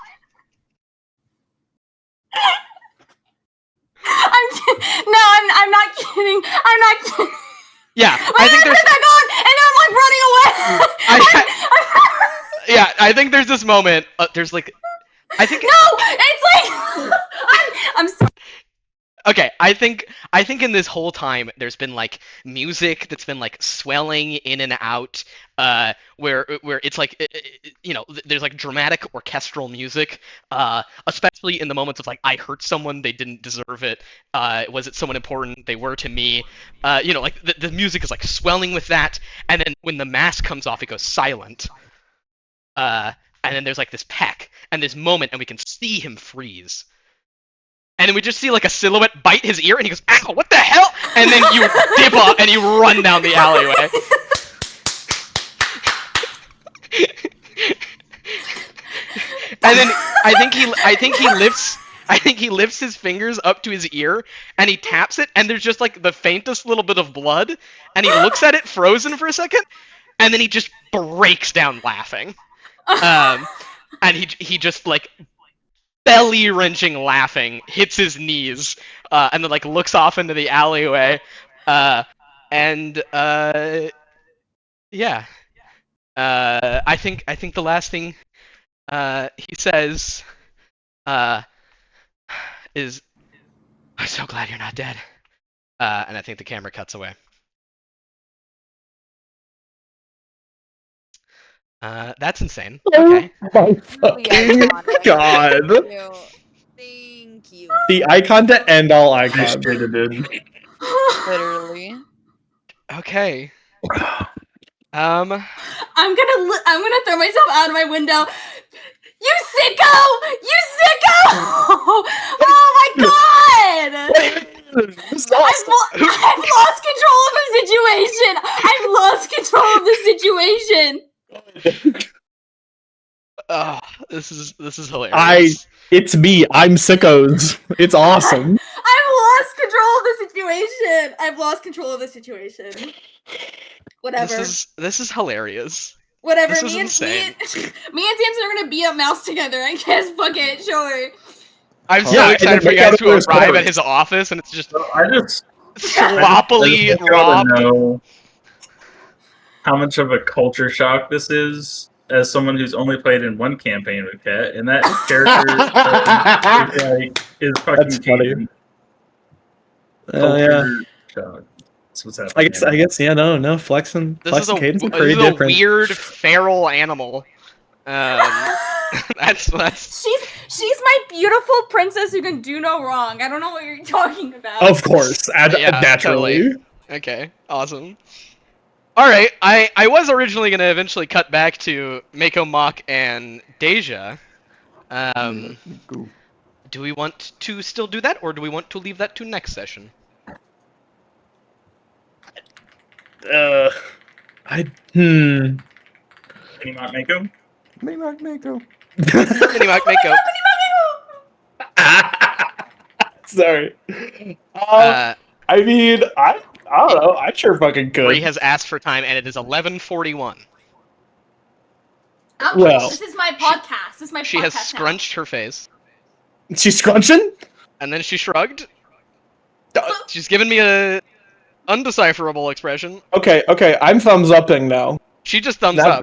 I'm not kidding. I'm not kidding. Yeah, I think there's. Back on, and I'm like running away. Yeah, I think there's this moment. There's like, I think. No, it's like I'm sorry. Okay, I think in this whole time there's been like music that's been like swelling in and out, where it's like there's like dramatic orchestral music, especially in the moments of like I hurt someone, they didn't deserve it, was it someone important, they were to me, like the music is like swelling with that, and then when the mask comes off, it goes silent, uh, and then there's like this peck and this moment, and we can see him freeze. And then we just see like a silhouette bite his ear, and he goes, "Ow! What the hell?" And then you dip off and you run down the alleyway. And then I think he lifts his fingers up to his ear and he taps it, and there's just like the faintest little bit of blood, and he looks at it frozen for a second, and then he just breaks down laughing. And he just like belly wrenching laughing, hits his knees, and then like looks off into the alleyway, and yeah. I think the last thing he says uh, is, "I'm so glad you're not dead," and I think the camera cuts away. That's insane. Okay. My fucking god. Thank you. The icon to end all icons. Appreciate it, dude. Literally. Okay. I'm gonna throw myself out of my window. You sicko! You sicko! Oh my god! I've lost control of the situation. I've lost control of the situation. Oh, this is hilarious. It's me. I'm sickos. It's awesome. I've lost control of the situation. I've lost control of the situation. Whatever. This is hilarious. Whatever. This Me is and insane. Samson are gonna beat up Mouse together. I guess. Fuck it. Sure. I'm so Yeah, excited and for you then guys break out to of arrive those at his office, and it's just I just sloppily want y'all to robbed. know how much of a culture shock this is, as someone who's only played in one campaign with Cat, and that character is fucking That's funny. canon. Yeah. Culture shock. That's what's happening. I guess, yeah, no, flexing This is cadence are this pretty is a different. weird feral animal. That's She's my beautiful princess who can do no wrong. I don't know what you're talking about. Of course, Yeah, naturally. totally. Okay, awesome. All right, I was originally gonna eventually cut back to Mako, Mock, and Deja. Cool. Do we want to still do that, or do we want to leave that to next session? Any Mott Mako? Mako. Mini Mock, Mako. Sorry. Uh, I mean, I don't know. I sure fucking could. Bree has asked for time, and it is 11:41. Well, this is my podcast. This is my She podcast has now. scrunched her face, she's scrunching. and then she shrugged. She's given me a undecipherable expression. Okay. I'm thumbs upping now. She just thumbs That-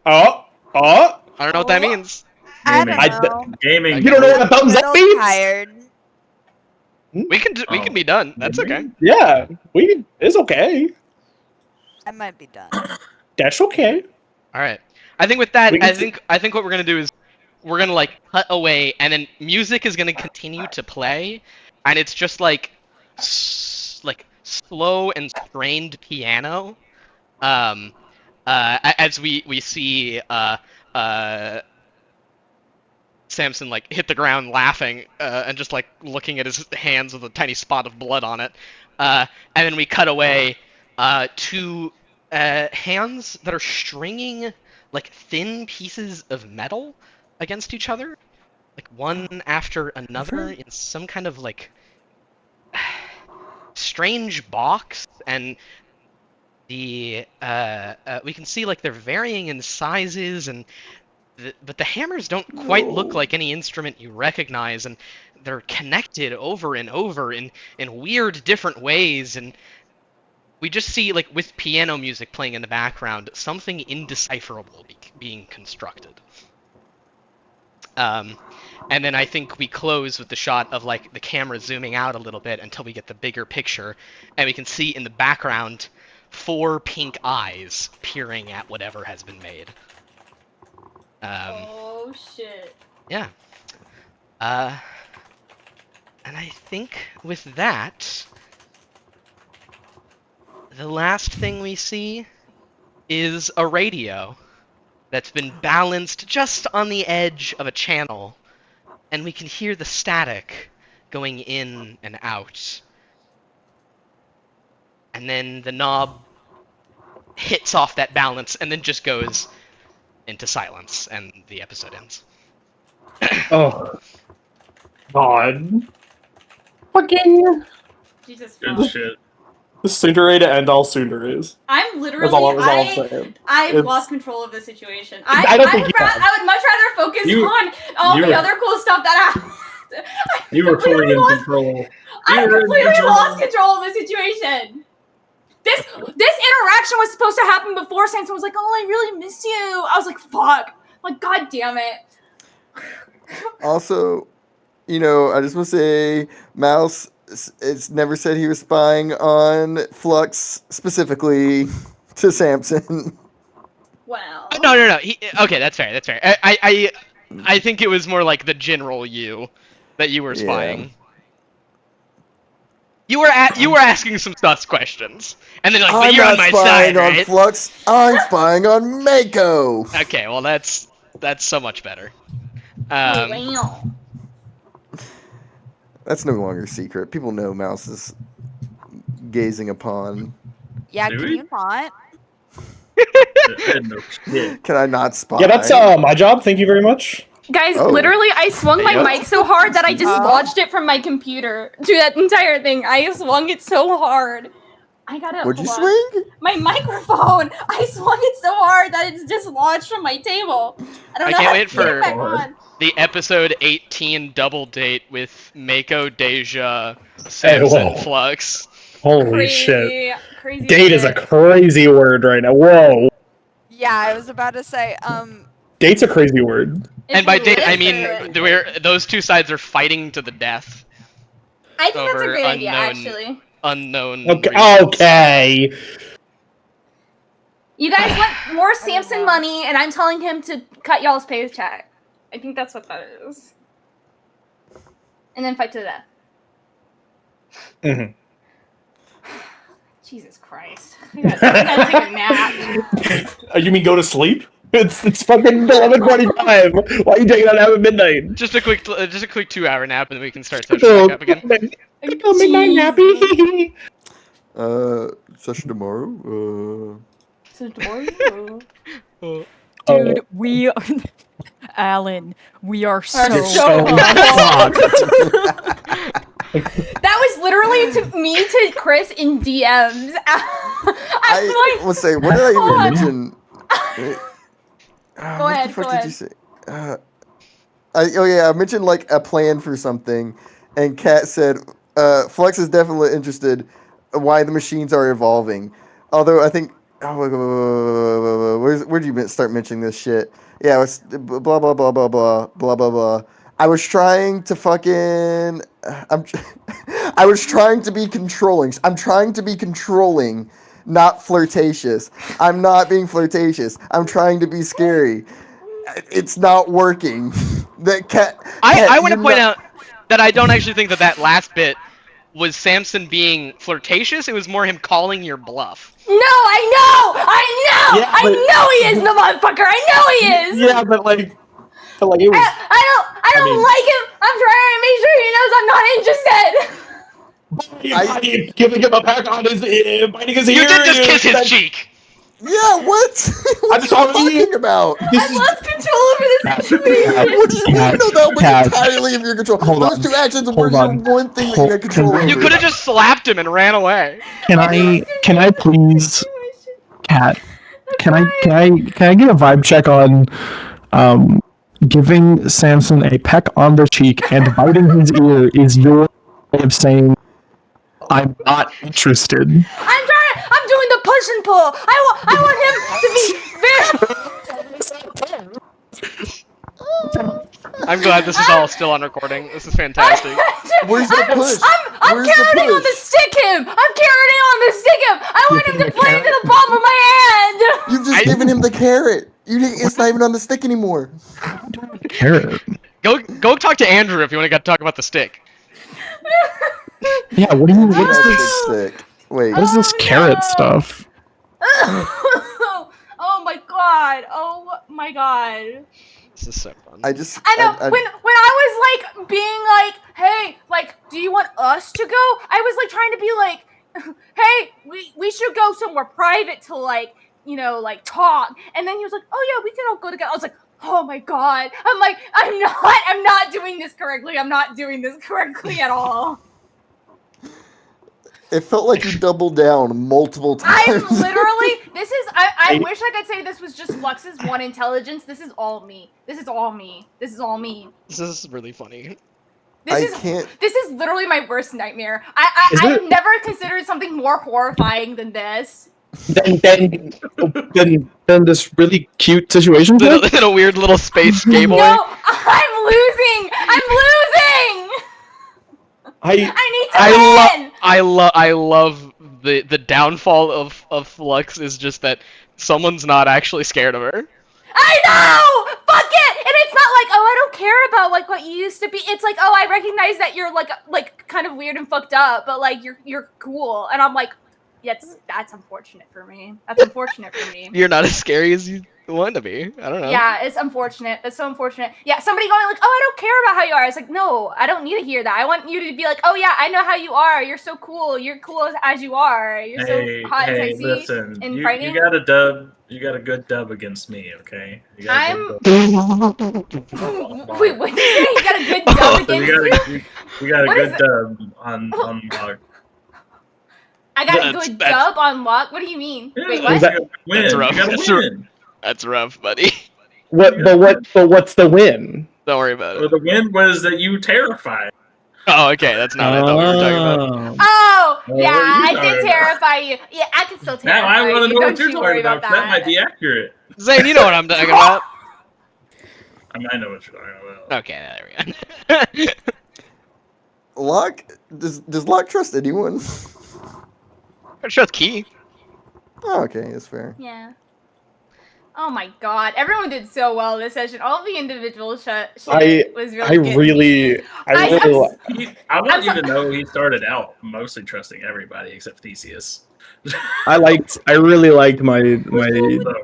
up. Oh. I don't know what that means. I Gaming. don't know. Gaming. You don't know what a thumbs up Little means? tired. We can be done. That's okay. Yeah, it's okay. I might be done. That's okay. All right. I think with that, We can I think what we're gonna do is we're gonna like cut away, and then music is gonna continue to play, and it's just like like slow and strained piano, as we see Samson like hit the ground laughing, and just like looking at his hands with a tiny spot of blood on it, and then we cut away to hands that are stringing like thin pieces of metal against each other, like one after another in some kind of like strange box, and the we can see like they're varying in sizes, and but the hammers don't quite look like any instrument you recognize, and they're connected over and over in weird different ways, and we just see, like, with piano music playing in the background, something indecipherable being constructed. And then I think we close with the shot of like the camera zooming out a little bit until we get the bigger picture, and we can see in the background 4 pink eyes peering at whatever has been made. Oh shit. Yeah. And I think with that, the last thing we see is a radio that's been balanced just on the edge of a channel, and we can hear the static going in and out. And then the knob hits off that balance and then just goes into silence, and the episode ends. Oh, God. Fucking. Jesus Good fuck. shit. The sooner to end all sooner is. I'm literally. That's all I'm saying. I've It's- lost control of the situation. I don't think you have. I would much rather focus You- on all you the were- other cool stuff that happened. You were fully in control. I You were in completely control. lost control of the situation. This interaction was supposed to happen before Samson was like, "Oh, I really miss you." I was like, "Fuck!" Like, God damn it. Also, I just want to say, Mouse, it's never said he was spying on Flux specifically to Samson. Wow. No. Okay, that's fair. That's fair. I think it was more like the general you that you were Yeah. spying. You were asking some sus questions, and then like, but I'm you're on not my spying side, on right? Flux. I'm spying on Mako. Okay, well that's so much better. Wow. That's no longer a secret. People know Mouse is gazing upon. Yeah, Do can we? you not? No shit. Can I not spy? Yeah, that's my job. Thank you very much. Guys, Oh. literally, I swung my What? mic so hard that I just Oh. launched it from my computer to that entire thing. I swung it so hard. I got it. What'd you hold on. swing? My microphone. I swung it so hard that it's just launched from my table. I don't I know can't how wait to get it for- back on. The episode 18 double date with Mako, Deja, Samson, whoa. Flux. Holy shit. Crazy. Date is a shit. crazy word right now. Whoa. Yeah, I was about to say, Date's a crazy word. If And by you date, I listen- mean those two sides are fighting to the death. I think that's a over great idea, unknown- actually. Unknown. Okay. reasons. Okay. You guys want more Samson money, and I'm telling him to cut y'all's paycheck. I think that's what that is. And then fight to the death. Mhm. Jesus Christ. I gotta take a nap. You mean go to sleep? It's fucking 11:45. Why are you taking that out at midnight? Just a quick 2-hour nap, and then we can start session back up again. Midnight nappy. Session tomorrow. So tomorrow. Dude, we are. Alan, we are so. so fucked. That was literally to me to Chris in DMs. I'm I like, will say, what did I Hold even on. mention? What ahead, the fuck go did you say? I mentioned like a plan for something, and Kat said, Flux is definitely interested why the machines are evolving. Although I think, where'd you start mentioning this shit? Yeah, it was blah blah blah blah blah blah blah blah. I was trying to fucking, I was trying to be controlling. I'm trying to be controlling, not flirtatious. I'm not being flirtatious. I'm trying to be scary. It's not working. That Cat. I want to point out that I don't actually think that last bit was Samson being flirtatious. It was more him calling your bluff. no, I know, Yeah, I but- know he is the motherfucker. I know he is. Yeah, but like it was. I don't mean- like him. I'm trying to make sure he knows I'm not interested. By giving him a peck on his biting his ear. You did just kiss his that's- cheek. Yeah, what? What just are you told you- talking about? This I is lost control over this situation. What do you mean? Cat, No, that was Cat. entirely of your control. Hold Those on. two actions were Hold your on. one thing that you Hold- had control over. You could have just slapped him and ran away. Can I please, Cat? Can I get a vibe check on giving Samson a peck on the cheek and biting his ear is your way of saying I'm not interested? I'm doing the push and pull. I want him to be very. I'm glad this is all still on recording. This is fantastic. Where's the push? I'm Where's the carroting on the push? stick him. I'm carroting on the stick him. I want him to play into the palm of my hand. You've just given him the carrot. It's not even on the stick anymore. Carrot. Go talk to Andrew if you want to talk about the stick. Yeah, what do you? What is That's this? sick. Wait. What is this carrot stuff? Oh my god. Oh my god. This is so fun. I just. I know when I was like being like, hey, like, do you want us to go? I was like trying to be like, hey, we should go somewhere private to like, you know, like talk. And then he was like, oh yeah, we can all go together. I was like, oh my god. I'm like, I'm not doing this correctly. I'm not doing this correctly at all. It felt like you doubled down multiple times. I'm literally, I wish I could say this was just Flux's one intelligence. This is all me. This is all me. This is all me. This is really funny. This is literally my worst nightmare. I've never considered something more horrifying than this. Then this really cute situation. In a weird little space gay boy. No, I'm losing. I need to win. I love the downfall of Flux is just that someone's not actually scared of her. I know! Fuck it! And it's not like, oh, I don't care about like what you used to be. It's like, oh, I recognize that you're like kind of weird and fucked up, but like you're cool. And I'm like, that's unfortunate for me. That's unfortunate for me. You're not as scary as you want to be. I don't know. Yeah, it's unfortunate. That's so unfortunate. Yeah, somebody going like, oh, I don't care about how you are. It's like, no, I don't need to hear that. I want you to be like, oh yeah, I know how you are. You're so cool. You're cool as you are. You're so hot and sexy listen, and you frightening. got a dub. You got a good dub against me, okay? You got a I'm. good dub. Wait, what did you say? You got a good dub against you? You got a What good is dub on Log. I got a good dub on lock. What do you mean? Yeah, Wait, what? you gotta win. That's rough. You gotta win. That's rough, buddy. But what's the win? Don't worry about Well, it. the win was that you terrified. Oh, okay, that's not what I thought we were talking about. Oh, Well, yeah, what are you I talking did about? terrify you. Yeah, I can still terrify Now I want to you. know Don't what you're you worry talking about. about 'Cause that might be accurate. Zane, you know what I'm talking about. I mean, I know what you're talking about. Okay, there we go. Locke does Locke trust anyone? I trust Key. Oh, okay, that's fair. Yeah. Oh my god, everyone did so well this session. All the individual shit was really I good. really I want you to know he started out mostly trusting everybody except Theseus. I really liked my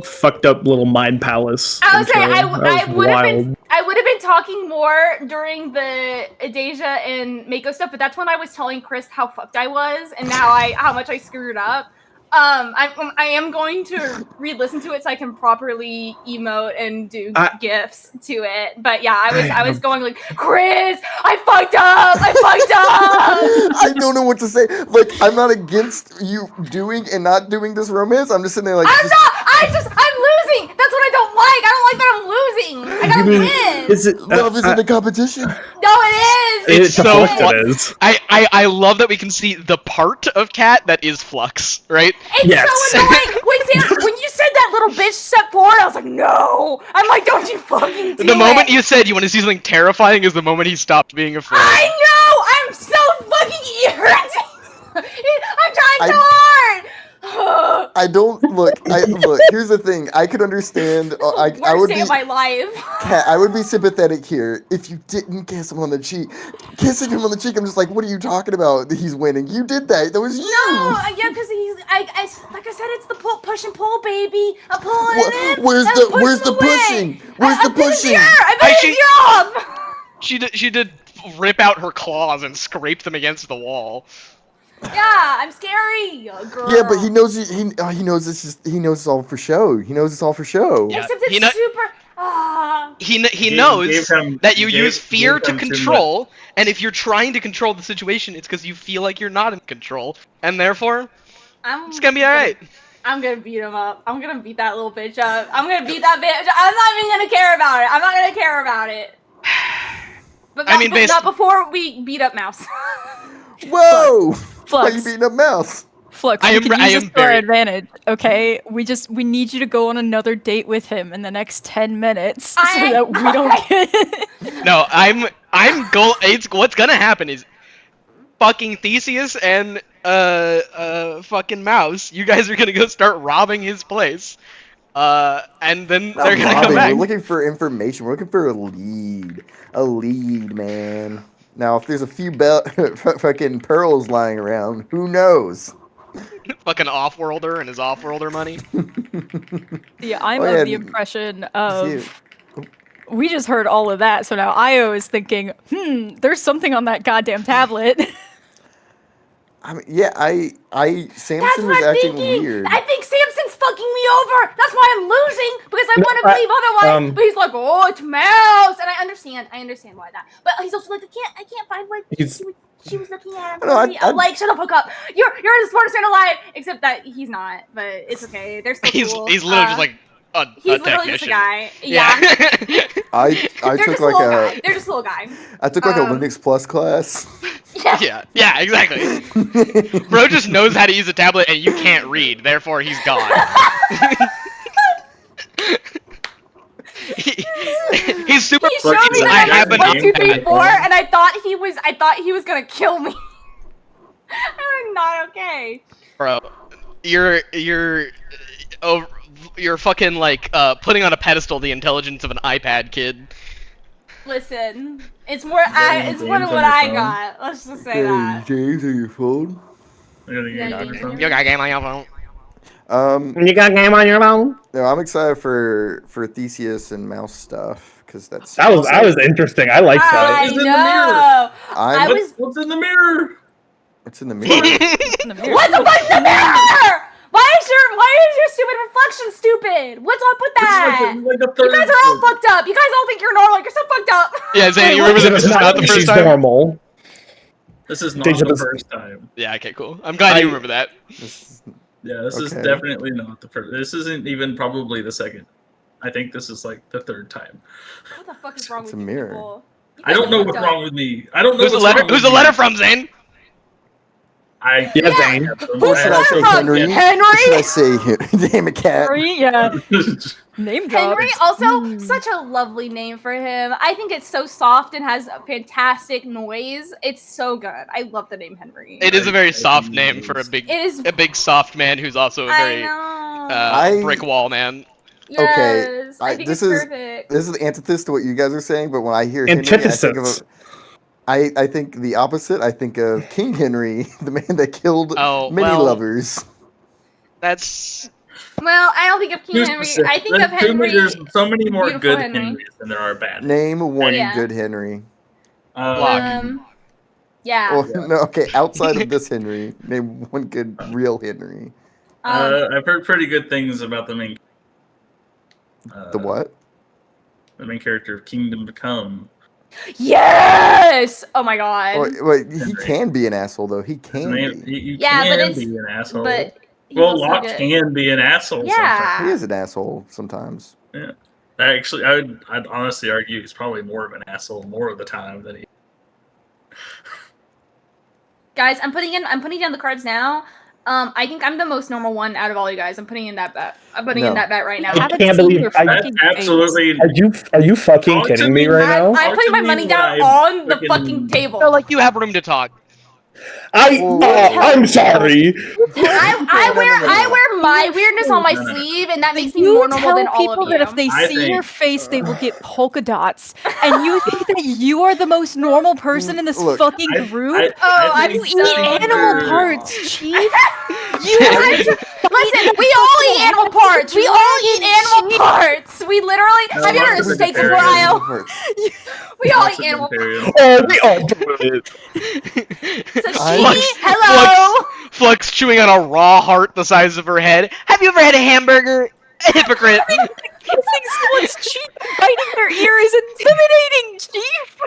fucked up little mind palace. I was saying intro. I That would have wild. been talking more during the Deja and Mako stuff, but that's when I was telling Chris how fucked I was and how much I screwed up. I am going to re-listen to it so I can properly emote and do gifs to it. But yeah, I was going like, Chris, I fucked up. I don't know what to say. Like, I'm not against you doing and not doing this romance. I'm just sitting there like. I'm losing. That's what I don't like. I don't like that I'm losing. I gotta win. Is it Love isn't a competition. No, it is. It's so fun. It is. I love that we can see the part of Cat that is Flux, right? It's so annoying. Wait, Sam, when you said that little bitch stepped forward, I was like, no. I'm like, don't you fucking do it. The moment you said you want to see something terrifying is the moment he stopped being afraid. I know. I'm so fucking irritated. I'm trying so hard. I don't look. Here's the thing. I could understand. I would Worst day be. of my life. Kat, I would be sympathetic here if you didn't kiss him on the cheek. Kissing him on the cheek, I'm just like, what are you talking about? He's winning. You did that. That was you. No, yeah, because like I said, it's the push and pull, baby. I'm pulling it in. Where's the pushing? Where's the pushing? I bet it's your off. She did rip out her claws and scrape them against the wall. Yeah, I'm scary, girl. Yeah, but he knows he knows it's all for show. He knows it's all for show. Yeah. Except it's super. He knows that you use fear to gave him too control, and if you're trying to control the situation, it's because you feel like you're not in control, and therefore, it's gonna be alright. I'm gonna beat him up. I'm gonna beat that little bitch up. I'm gonna beat that bitch. I'm not even gonna care about it. I'm not gonna care about it. But not before we beat up Mouse. Whoa! Flux. Why are you beating up Mouse? Flux, we can use this to our advantage, okay? We need you to go on another date with him in the next 10 minutes so that we don't get No, it's what's gonna happen is fucking Theseus and fucking Mouse. You guys are gonna go start robbing his place. And then Not they're gonna come robbing. back. We're looking for information. We're looking for a lead. A lead, man. Now, if there's a few fucking pearls lying around, who knows? Fucking off-worlder and his off-worlder money. Yeah, I'm Oh, of yeah, the impression see of we just heard all of that, so now Io is thinking, there's something on that goddamn tablet. I mean, yeah, That's Samson was what I'm acting thinking. weird. I think Samson's fucking me over. That's why I'm losing because I want to believe otherwise. But he's like, oh, it's Mouse, and I understand why that. But he's also like, I can't find what she was looking at. I'm like, shut the fuck up. You're the smartest man alive, except that he's not. But it's okay. They're still cool. He's literally just like a he's technician. literally just a guy. Yeah. I They're took just like a little a guy. They're just a little guy. I took like a Linux Plus class. Yeah, exactly. Bro just knows how to use a tablet and you can't read, therefore he's gone. He's super. He showed me I that have an numbers 1, 2, 3, iPad. 4, and I thought he was gonna kill me. I'm not okay. Bro, you're fucking like putting on a pedestal the intelligence of an iPad kid. Listen, it's more than what I got. Let's just say that. James, are your phone? You got game on your phone. You got game on your phone? No, I'm excited for Theseus and Mouse stuff because that was interesting. I like that. I know. What's in the mirror? What's in the mirror? What the fuck's the mirror? Why is your stupid reflection stupid? What's up with that? Like You guys are all fucked up. You guys all think you're normal. You're so fucked up. Yeah, Zane, you remember that this is not the first She's time? normal. This is not Deja the was- first time. Yeah, okay, cool. I'm glad you remember that. Yeah, this is Okay. definitely not the first. This isn't even probably the second. I think this is like the third time. What the fuck is wrong It's with a you mirror. people? You I guys don't are know fucked what's up. wrong with me. I don't know Who's the what's letter? wrong Who's with the letter me. from, Zane? Yeah, Zane. What should I say, Henry? Henry? What should I say? Damn it, cat. Henry, yeah. Name drop. Henry, also such a lovely name for him. I think it's so soft and has a fantastic noise. It's so good. I love the name Henry. It is a very soft name for a big soft man who's also a very brick wall man. Yes, I think this it's is perfect. this is the antithesis to what you guys are saying, but when I hear Antithesis. Henry, I think the opposite. I think of King Henry, the man that killed many lovers. That's Well, I don't think of King Henry. I think of Henry. There's so many more beautiful good Henry. Henrys than there are bad. Name one Yeah. good Henry. Yeah. Well, no, okay. Outside of this Henry, name one good real Henry. I've heard pretty good things about the main. The what? The main character of Kingdom to Come. Yes. Oh my god. Wait, he can be an asshole though. He can be. You Yeah, but can it's- be an asshole. But he's well, also Locke good. can be an asshole. Yeah. He is an asshole sometimes. Sometimes. Yeah. Actually, I'd honestly argue he's probably more of an asshole more of the time than he. Guys, I'm putting down the cards now. I think I'm the most normal one out of all you guys. I'm putting in that bet. I'm putting in that bet right now. I can't believe That's absolutely. Are you fucking kidding me right now? I'm putting my money down on the fucking table. feel like you have room to talk. I'm sorry. I wear my weirdness on my sleeve, and that makes me You more normal tell than all people of you. that if they I see think- your face, they will get polka dots, and you think that you are the most normal person in this Look, fucking group? I'm You so eat animal parts, Chief. Listen, we all eat animal parts. We all eat animal parts. We literally. Have you ever heard of steak before, Io? We all eat animal parts. Oh, we all do it. Sashimi, hello. Flux chewing on a raw heart the size of her head. Have you ever had a hamburger? A hypocrite. Kissing someone's cheek and biting their ear is intimidating, Chief.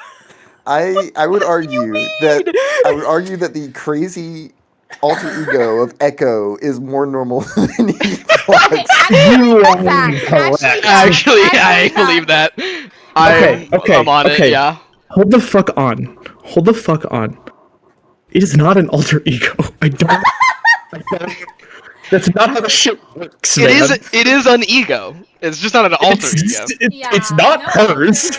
I would argue that the crazy alter ego of Echo is more normal than he was. Actually, I believe that. I'm on it, yeah. Hold the fuck on. Hold the fuck on. It is not an alter ego. I don't. That's not how the shit works, man. It is an ego. It's just not an alter ego. It's not hers.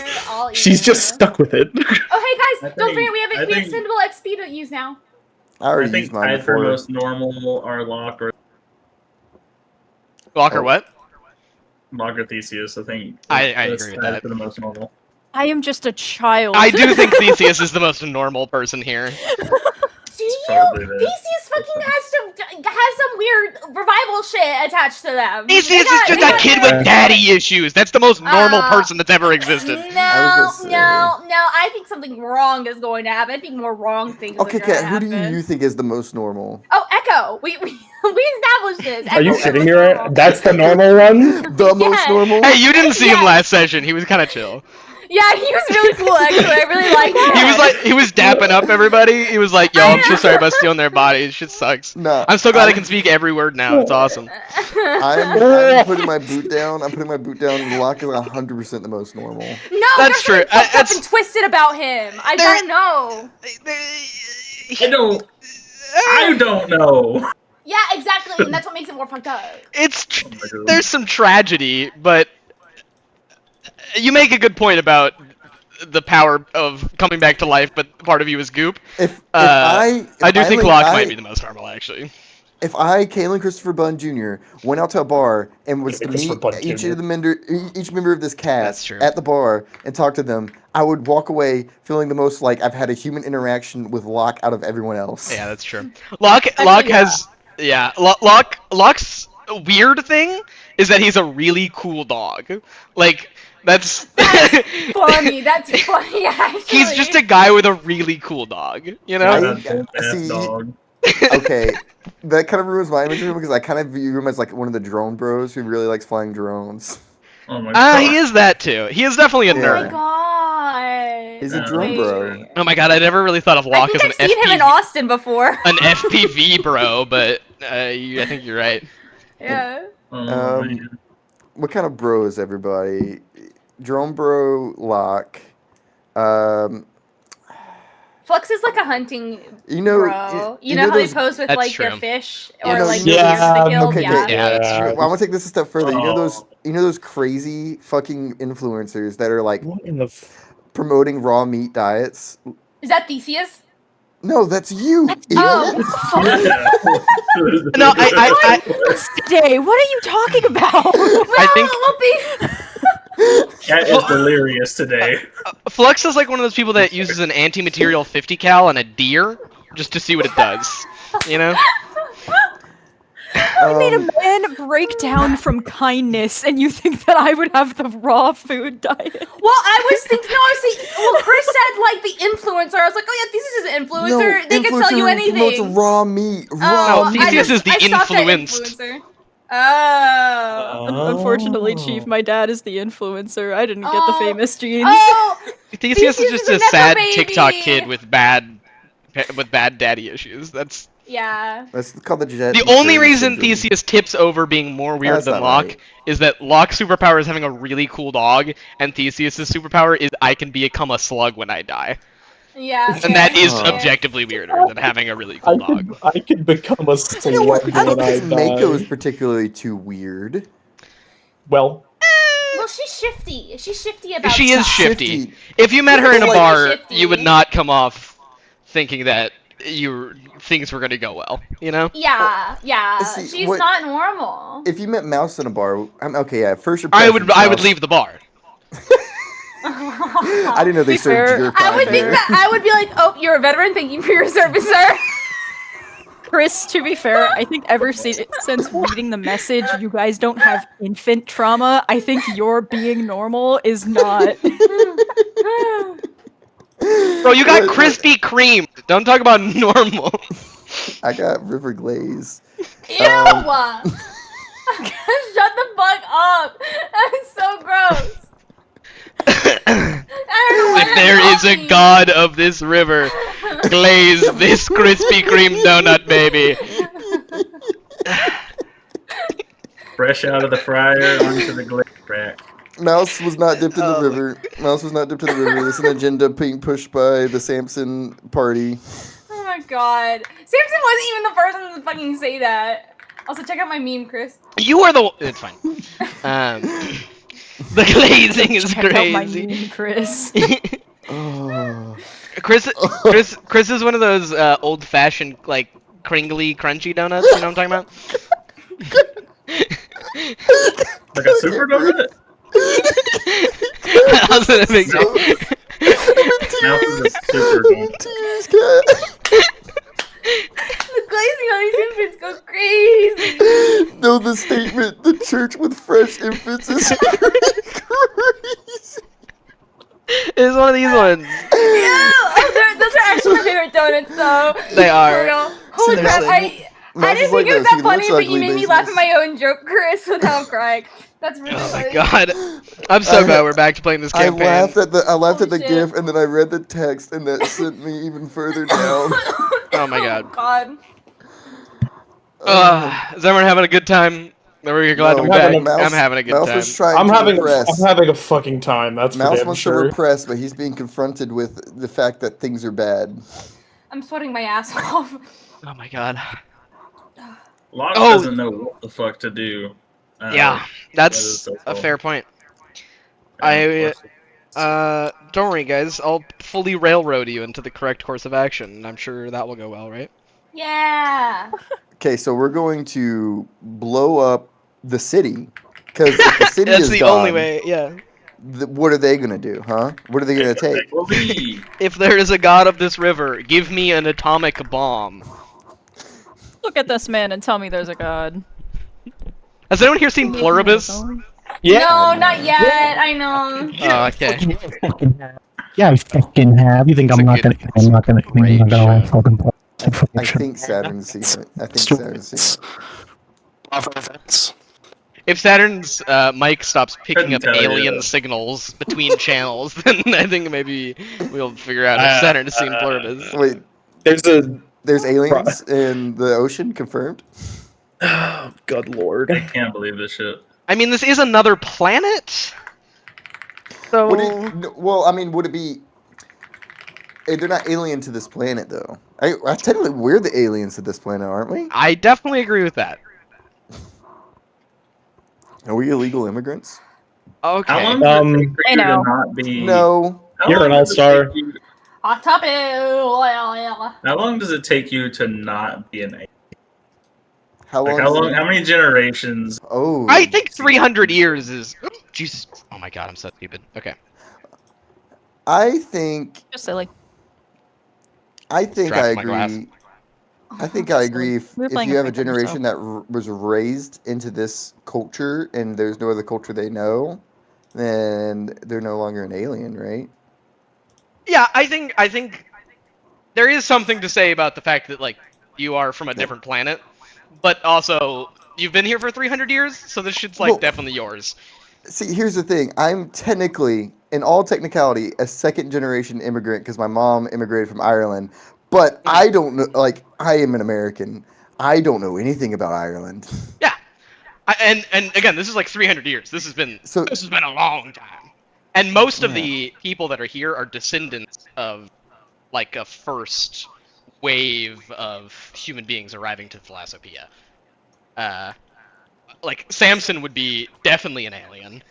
She's just stuck with it. Oh, hey guys, don't forget we have I think- extendable XP to use now. I I already think used mine tied for before. most normal are Locke or Walker, what? Theseus. I think I that's agree with tied that. for the most normal. I am just a child. I do think Theseus is the most normal person here. Do you? probably the- Theseus fucking has some weird revival shit attached to them. Theseus They is got- just they a got- kid with daddy issues. That's the most normal Uh, person that's ever existed. No, was gonna no. I think something wrong is going to happen. I think more wrong things Okay, are going to Kat, who happen. do you think is the most normal? Oh, Echo. We established this. Are you Echo's the kidding most me? normal. Right? That's the normal one. The most Yes. normal? Hey, you didn't see him Yes. last session. He was kind of chill. Yeah, he was really cool. Actually, I really liked him. He was dapping up everybody. He was like, "Yo, I'm so sorry about stealing their bodies. Shit sucks." Nah, I'm so glad I can speak every word now. It's awesome. I'm putting my boot down. Locke is 100% the most normal. No, That's there's true. something fucked up That's- and twisted about him. I There- gotta know. I don't know. Yeah, exactly, and that's what makes it more fucked up. There's some tragedy, but you make a good point about the power of coming back to life, but part of you is goop. If I do think Link- Locke might be the most normal, actually. If I, Kalen Christopher Bunn Jr., went out to a bar and was to Christopher meet Bunn each Jr. of the each member of this That's cast true. at the bar and talk to them, I would walk away feeling the most like I've had a human interaction with Locke out of everyone else. Yeah, that's true. Locke yeah. has Locke's weird thing is that he's a really cool dog. Like that's Funny, that's funny, actually. He's just a guy with a really cool dog, you know? see- Dog. Okay, that kind of ruins my image of him because I kind of view him as like one of the drone bros who really likes flying drones. Oh my god. He is that too. He is definitely a Oh nerd. my god. He's a drone bro. Wait. Oh my god, I never really thought of I Locke think as I've seen him in Austin before. an FPV bro, but I think you're right. Yeah. Oh, man. What kind of bro is everybody? Drone bro, Locke. Flux is like a hunting You know, bro. You know how they those- pose with That's like their true. fish You or know, like you know deer those- they killed? okay, Yeah. Yeah, that's true. Well, I want to take this a step further. You know Oh. those crazy fucking influencers that are like What in the? promoting raw meat diets. Is that Theseus? No, that's you. Oh. No, I Today, what are you talking about? I think Cat is delirious today. Flux is like one of those people that uses an anti-material 50 cal on a deer just to see what it does. You know? I made a man break down from kindness, and you think that I would have the raw food diet? Well, I was thinking. No, I was thinking. Well, Chris said like the influencer. I was like, oh yeah, Theseus is an influencer. They can sell you anything. Promotes raw meat. No, Raw meat. Theseus is the I stopped at influenced. influencer. Oh. Unfortunately, Chief, my dad is the influencer. I didn't get the Oh. famous genes. Oh. Theseus is Theseus just is a a nepo sad baby. TikTok kid with bad daddy issues. That's Yeah. That's called the jet. the only Turing reason syndrome. Theseus tips over being more weird That's than not Locke right. is that Locke's superpower is having a really cool dog, and Theseus's superpower is I can become a slug when I die. Yeah. And that is Oh. objectively weirder than having a really cool dog. I could become a You know what? slug I don't when I think Mako is die. particularly too weird. Well, Well, she's shifty. She's shifty about She is stuff. shifty. If you met her in a Like- bar, Shifty. you would not come off thinking that things were gonna go well. You know? Yeah, yeah. See, She's what- not normal. If you met Mouse in a bar, okay, yeah, first I impression. would leave the bar. I didn't know they Be served fair, your I kind would think there. that I would be like, oh, you're a veteran. Thank you for your service, sir. Chris, to be fair, I think since reading the message, you guys don't have infant trauma. I think your being normal is not. Bro, you got Krispy Kreme. Don't talk about normal. I got River Glaze. Ew! Shut the fuck up. That's so gross. I don't know why If there is a talking. god of this river, glaze this Krispy Kreme donut, baby. Fresh out of the fryer onto the glaze rack. Mouse was not dipped in the river. Mouse was not dipped in the river. This is an agenda being pushed by the Samson party. Oh my god. Samson wasn't even the first one to fucking say that. Also, check out my meme, Chris. You are the. It's fine. The glazing is Check out my crazy. meme, Chris. Oh. Chris is one of those old-fashioned, like, cringly, crunchy donuts. You know what I'm talking Like a super donut? about? I was in a big. Mouth is a super donut. Tears, cat. The glazing on these infants go crazy. No, the statement, the church with fresh infants is crazy. It's one of these ones. Yeah, oh, those are actually my favorite donuts, though. They are. For real. Holy See, crap! Max- I Max didn't is like think it was this. He that funny, looks but you ugly made me laugh at laziness. my own joke, Chris, without crying. That's really Oh my funny. god. I'm so glad we're back to playing this I campaign. laughed at the Holy shit. GIF, and then I read the text, and that sent me even further down. Oh my god. God. Is everyone having a good time? We're glad to be I'm back. having a Mouse, I'm having a good Mouse time. was trying I'm to having repress. a fucking time. That's for Mouse damn wants sure. to repress, but he's being confronted with the fact that things are bad. I'm sweating my ass off. Oh my god. Locke Oh. doesn't know what the fuck to do. Yeah, that is that's so a cool. fair point. And Don't worry, guys. I'll fully railroad you into the correct course of action. I'm sure that will go well, right? Yeah. Okay, so we're going to blow up the city, because if the city That's is the gone, only way. Yeah. what are they gonna do, huh? What are they gonna take? believe. If there is a god of this river, give me an atomic bomb. Look at this man and tell me there's a god. Has anyone here seen Pluribus? Yeah. No, not yet. I know. Oh, okay. Yeah, I fucking have. You think It's I'm a not good- gonna? I'm not gonna. great I'm not gonna show. fucking play. I think Saturn's seen it. I think Saturn's seen it. If Saturn's mic stops picking up Couldn't tell alien you. signals between channels, then I think maybe we'll figure out if Saturn has seen Pluribus. Wait, There's a aliens in the ocean confirmed? oh, good lord. I can't believe this shit. I mean, this is another planet. So Well, I mean, would it be? They're not alien to this planet, though. Technically, we're the aliens to this planet, aren't we? I definitely agree with that. Are we illegal immigrants? Okay. How long does it take for I you to know. not be? No. How You're long an does it all-star. take you- Hot topic. How long does it take you to not be an alien? How long? Like how many generations? Oh. I think 300 years is. Jesus. Oh my god, I'm so stupid. Okay. I think. Just silly. I think Dropped I my glass. agree. I think I agree. If, We were if playing you a have a prank on generation that was raised into this culture and there's no other culture they know, then they're no longer an alien, right? Yeah, I think there is something to say about the fact that like you are from a different planet, but also you've been here for 300 years, so this shit's like Well- definitely yours. See, here's the thing. I'm technically, in all technicality, a second generation immigrant because my mom immigrated from Ireland. But I don't know, like, I am an American. I don't know anything about Ireland. Yeah. And again, this is like 300 years. This has been a long time. And most of the people that are here are descendants of like a first wave of human beings arriving to Thalassopia. Like Samson would be definitely an alien.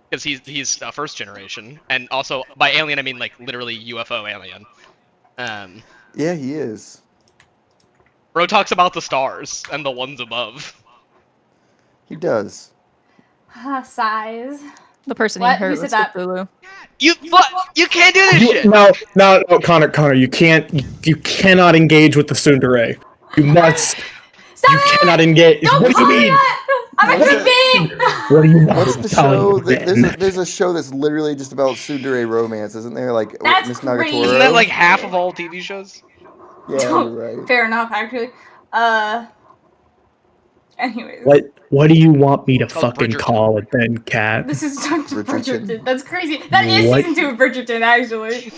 Because he's a first generation. And also by alien I mean like literally UFO alien. Yeah, he is. Bro talks about the stars and the ones above. He does. Size. The person What? you heard Who said was that? Cthulhu. You can't do this shit. No, Connor, you cannot engage with the tsundere. You must. Stop You it! cannot engage. Don't What do you call me mean? that! I'm a human being! What do you want? What's the I'm telling show? you, Ben. There's a show that's literally just about tsundere romance, isn't there? Like That's Miss great. Nagatoro. Isn't that like half of all TV shows? Yeah, you're right. Fair enough, actually. Anyways. What do you want me to called fucking Bridgerton. call it then, Cat? This is Dr. Bridgerton. Bridgerton. That's crazy. That is What? season 2 of Bridgerton, actually.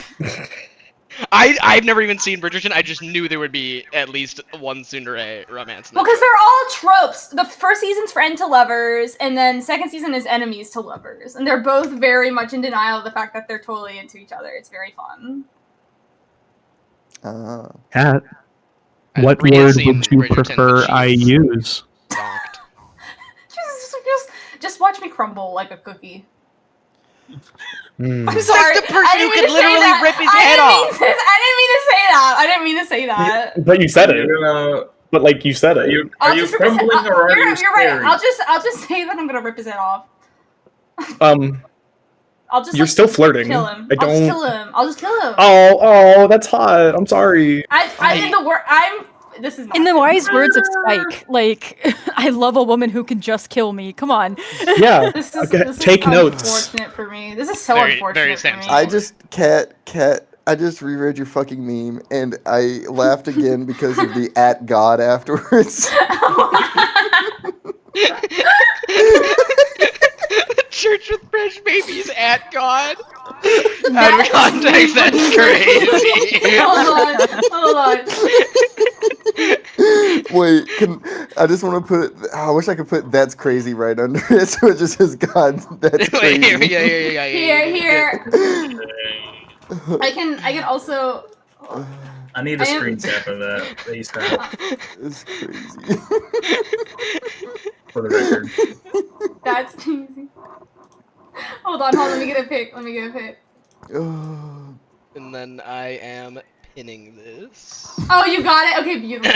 I've never even seen Bridgerton. I just knew there would be at least one tsundere romance. Well, because they're all tropes. The first season's friend to lovers, and then second season is enemies to lovers. And they're both very much in denial of the fact that they're totally into each other. It's very fun. Cat, I've what really word seen would you Bridgerton, prefer but I she's use? zonked. Just watch watch me crumble like a cookie. Hmm. I'm sorry. That's the person I didn't who mean could to say literally that. rip his I head didn't mean off. to- I didn't mean to say that. But you said it. You're gonna, But like you said are it. you I'll are you just rip his head. crumbling or are you You're right. scary? I'll just say that I'm gonna rip his head off. I'll just You're like, still flirting. kill him. I I'll just don't. kill him. I'll just kill him. Oh, that's hot. I'm sorry. I in the word. This is not In the good. wise words of Spike, like, I love a woman who can just kill me. Come on. Yeah. This is Okay, take notes. unfortunate for me. This is so Very unfortunate for Samson. me. I just cat. I just reread your fucking meme and I laughed again because of the at God afterwards. The church with fresh babies at God. Out of context, that's crazy. Hold on. Wait, I just want to put? I wish I could put "That's crazy" right under it, so it just says "God, that's Wait, crazy." yeah. Here. I can also. I need a screen cap of that. ASAP. It's crazy. For the record. That's crazy. Hold on. Let me get a pic. And then I am pinning this. Oh, you got it. Okay, beautiful.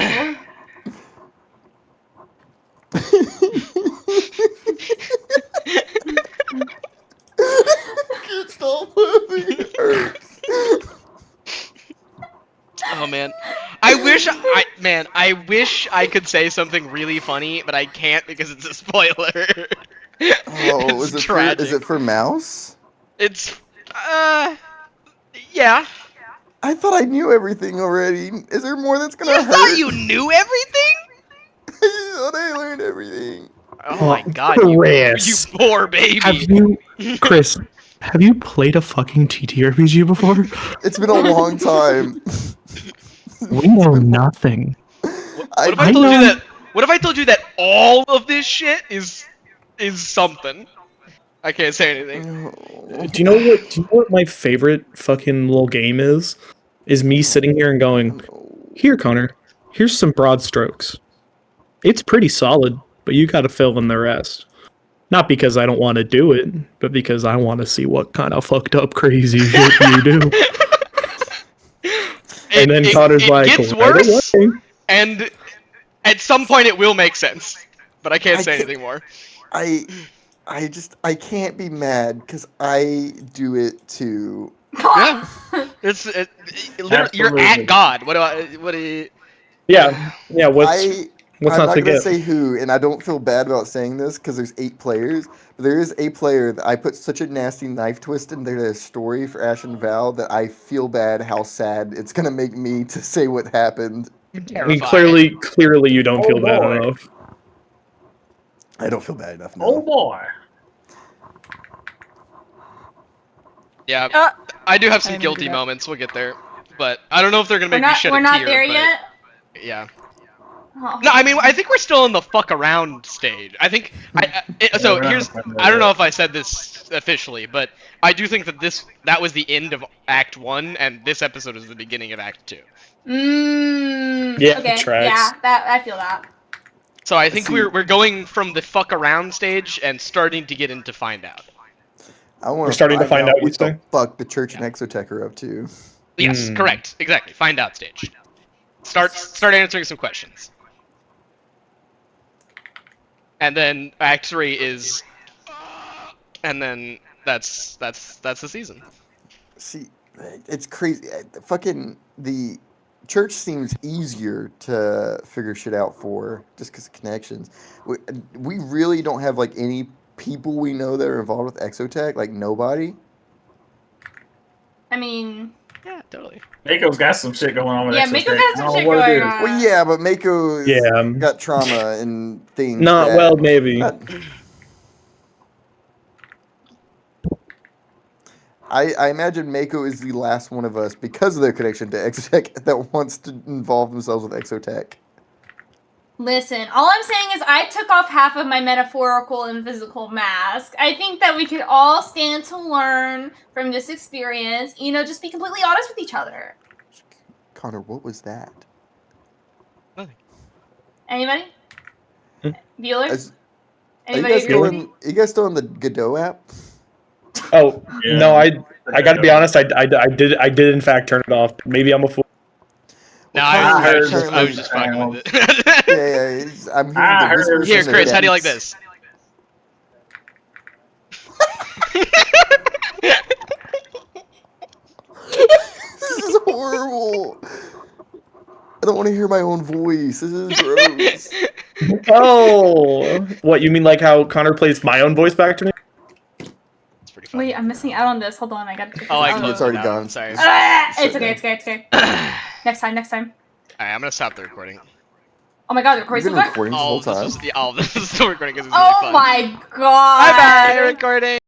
Can't stop laughing. It hurts. Oh man, I wish I could say something really funny, but I can't because it's a spoiler. Oh, It's is tragic. it for Mouse? It's yeah. I thought I knew everything already. Is there more that's gonna You hurt? thought you knew everything? I thought I learned everything. Oh my god, you Chris, poor baby. Chris, have you played a fucking TTRPG before? It's been a long time. We know nothing. What if I told you that? What if I told you that all of this shit is something? I can't say anything. Do you know what my favorite fucking little game is? Is me sitting here and going, "Here, Connor. Here's some broad strokes. It's pretty solid, but you got to fill in the rest." Not because I don't want to do it, but because I want to see what kind of fucked up crazy shit you do. And then Connor's like, it gets "Right worse, away." and at some point it will make sense, but I can't say anything more. I can't be mad because I do it too. Yeah, literally, you're at God. What do you? Yeah. What's I'm not not to gonna get? say who, and I don't feel bad about saying this because there's 8 players. But there is a player that I put such a nasty knife twist in their story for Ash and Val that I feel bad how sad it's gonna make me to say what happened. I mean, clearly, you don't feel bad boy. enough. I don't feel bad enough. No. Oh boy. Yeah, I do have some I didn't guilty do that. moments. We'll get there, but I don't know if they're gonna make me shed a We're tear. not there but yet. Yeah. Oh. No, I mean I think we're still in the fuck around stage. I think so. we're not Here's fucking I don't know yet. if I said this officially, but I do think that that was the end of Act 1, and this episode is the beginning of Act 2. Yeah, Okay. tracks. Yeah, that I feel that. So I think See- we're going from the fuck around stage and starting to get into find out. I want We're starting to find out, you what the say? fuck the church and Exotech are up to. Yes, correct, exactly. Find out stage. Start answering some questions. And then Act 3 is, and then that's the season. See, it's crazy. Fucking the church seems easier to figure shit out for just because of connections. We really don't have like any people we know that are involved with Exotech. Like nobody. I mean, Yeah, totally. Mako's got some shit going on with yeah, Exotech. Mako got I some don't know shit what it going is. on. Well, yeah, but Mako's Yeah. got trauma and things. Not that- well, maybe. not- I imagine Mako is the last one of us because of their connection to Exotech that wants to involve themselves with Exotech. Listen, all I'm saying is I took off half of my metaphorical and physical mask. I think that we could all stand to learn from this experience. You know, just be completely honest with each other. Connor, what was that? Nothing. Anybody? Hmm? Bueller? Are you Anybody guys agree with me? you guys still on the Godot app? Oh Yeah. no, I got to be honest. I did in fact turn it off. Maybe I'm a fool. No, Well, I was currently- just fucking with it. Yeah, I'm hearing the whispers Here, in the Chris, how do you like depths. this? This is horrible. I don't want to hear my own voice. This is gross. Oh, what you mean? Like how Connor plays my own voice back to me? It's pretty fun. Wait, I'm missing out on this. Hold on, I gotta check this Oh, I out. closed already it out. gone. Sorry. It's okay, it's okay, it's okay. Next time. Alright, I'm gonna stop the recording. Oh my god, the You've recording's been still going? recording this All whole of this time. was all of this is still recording because it's really Oh fun. my god. Bye bye recording.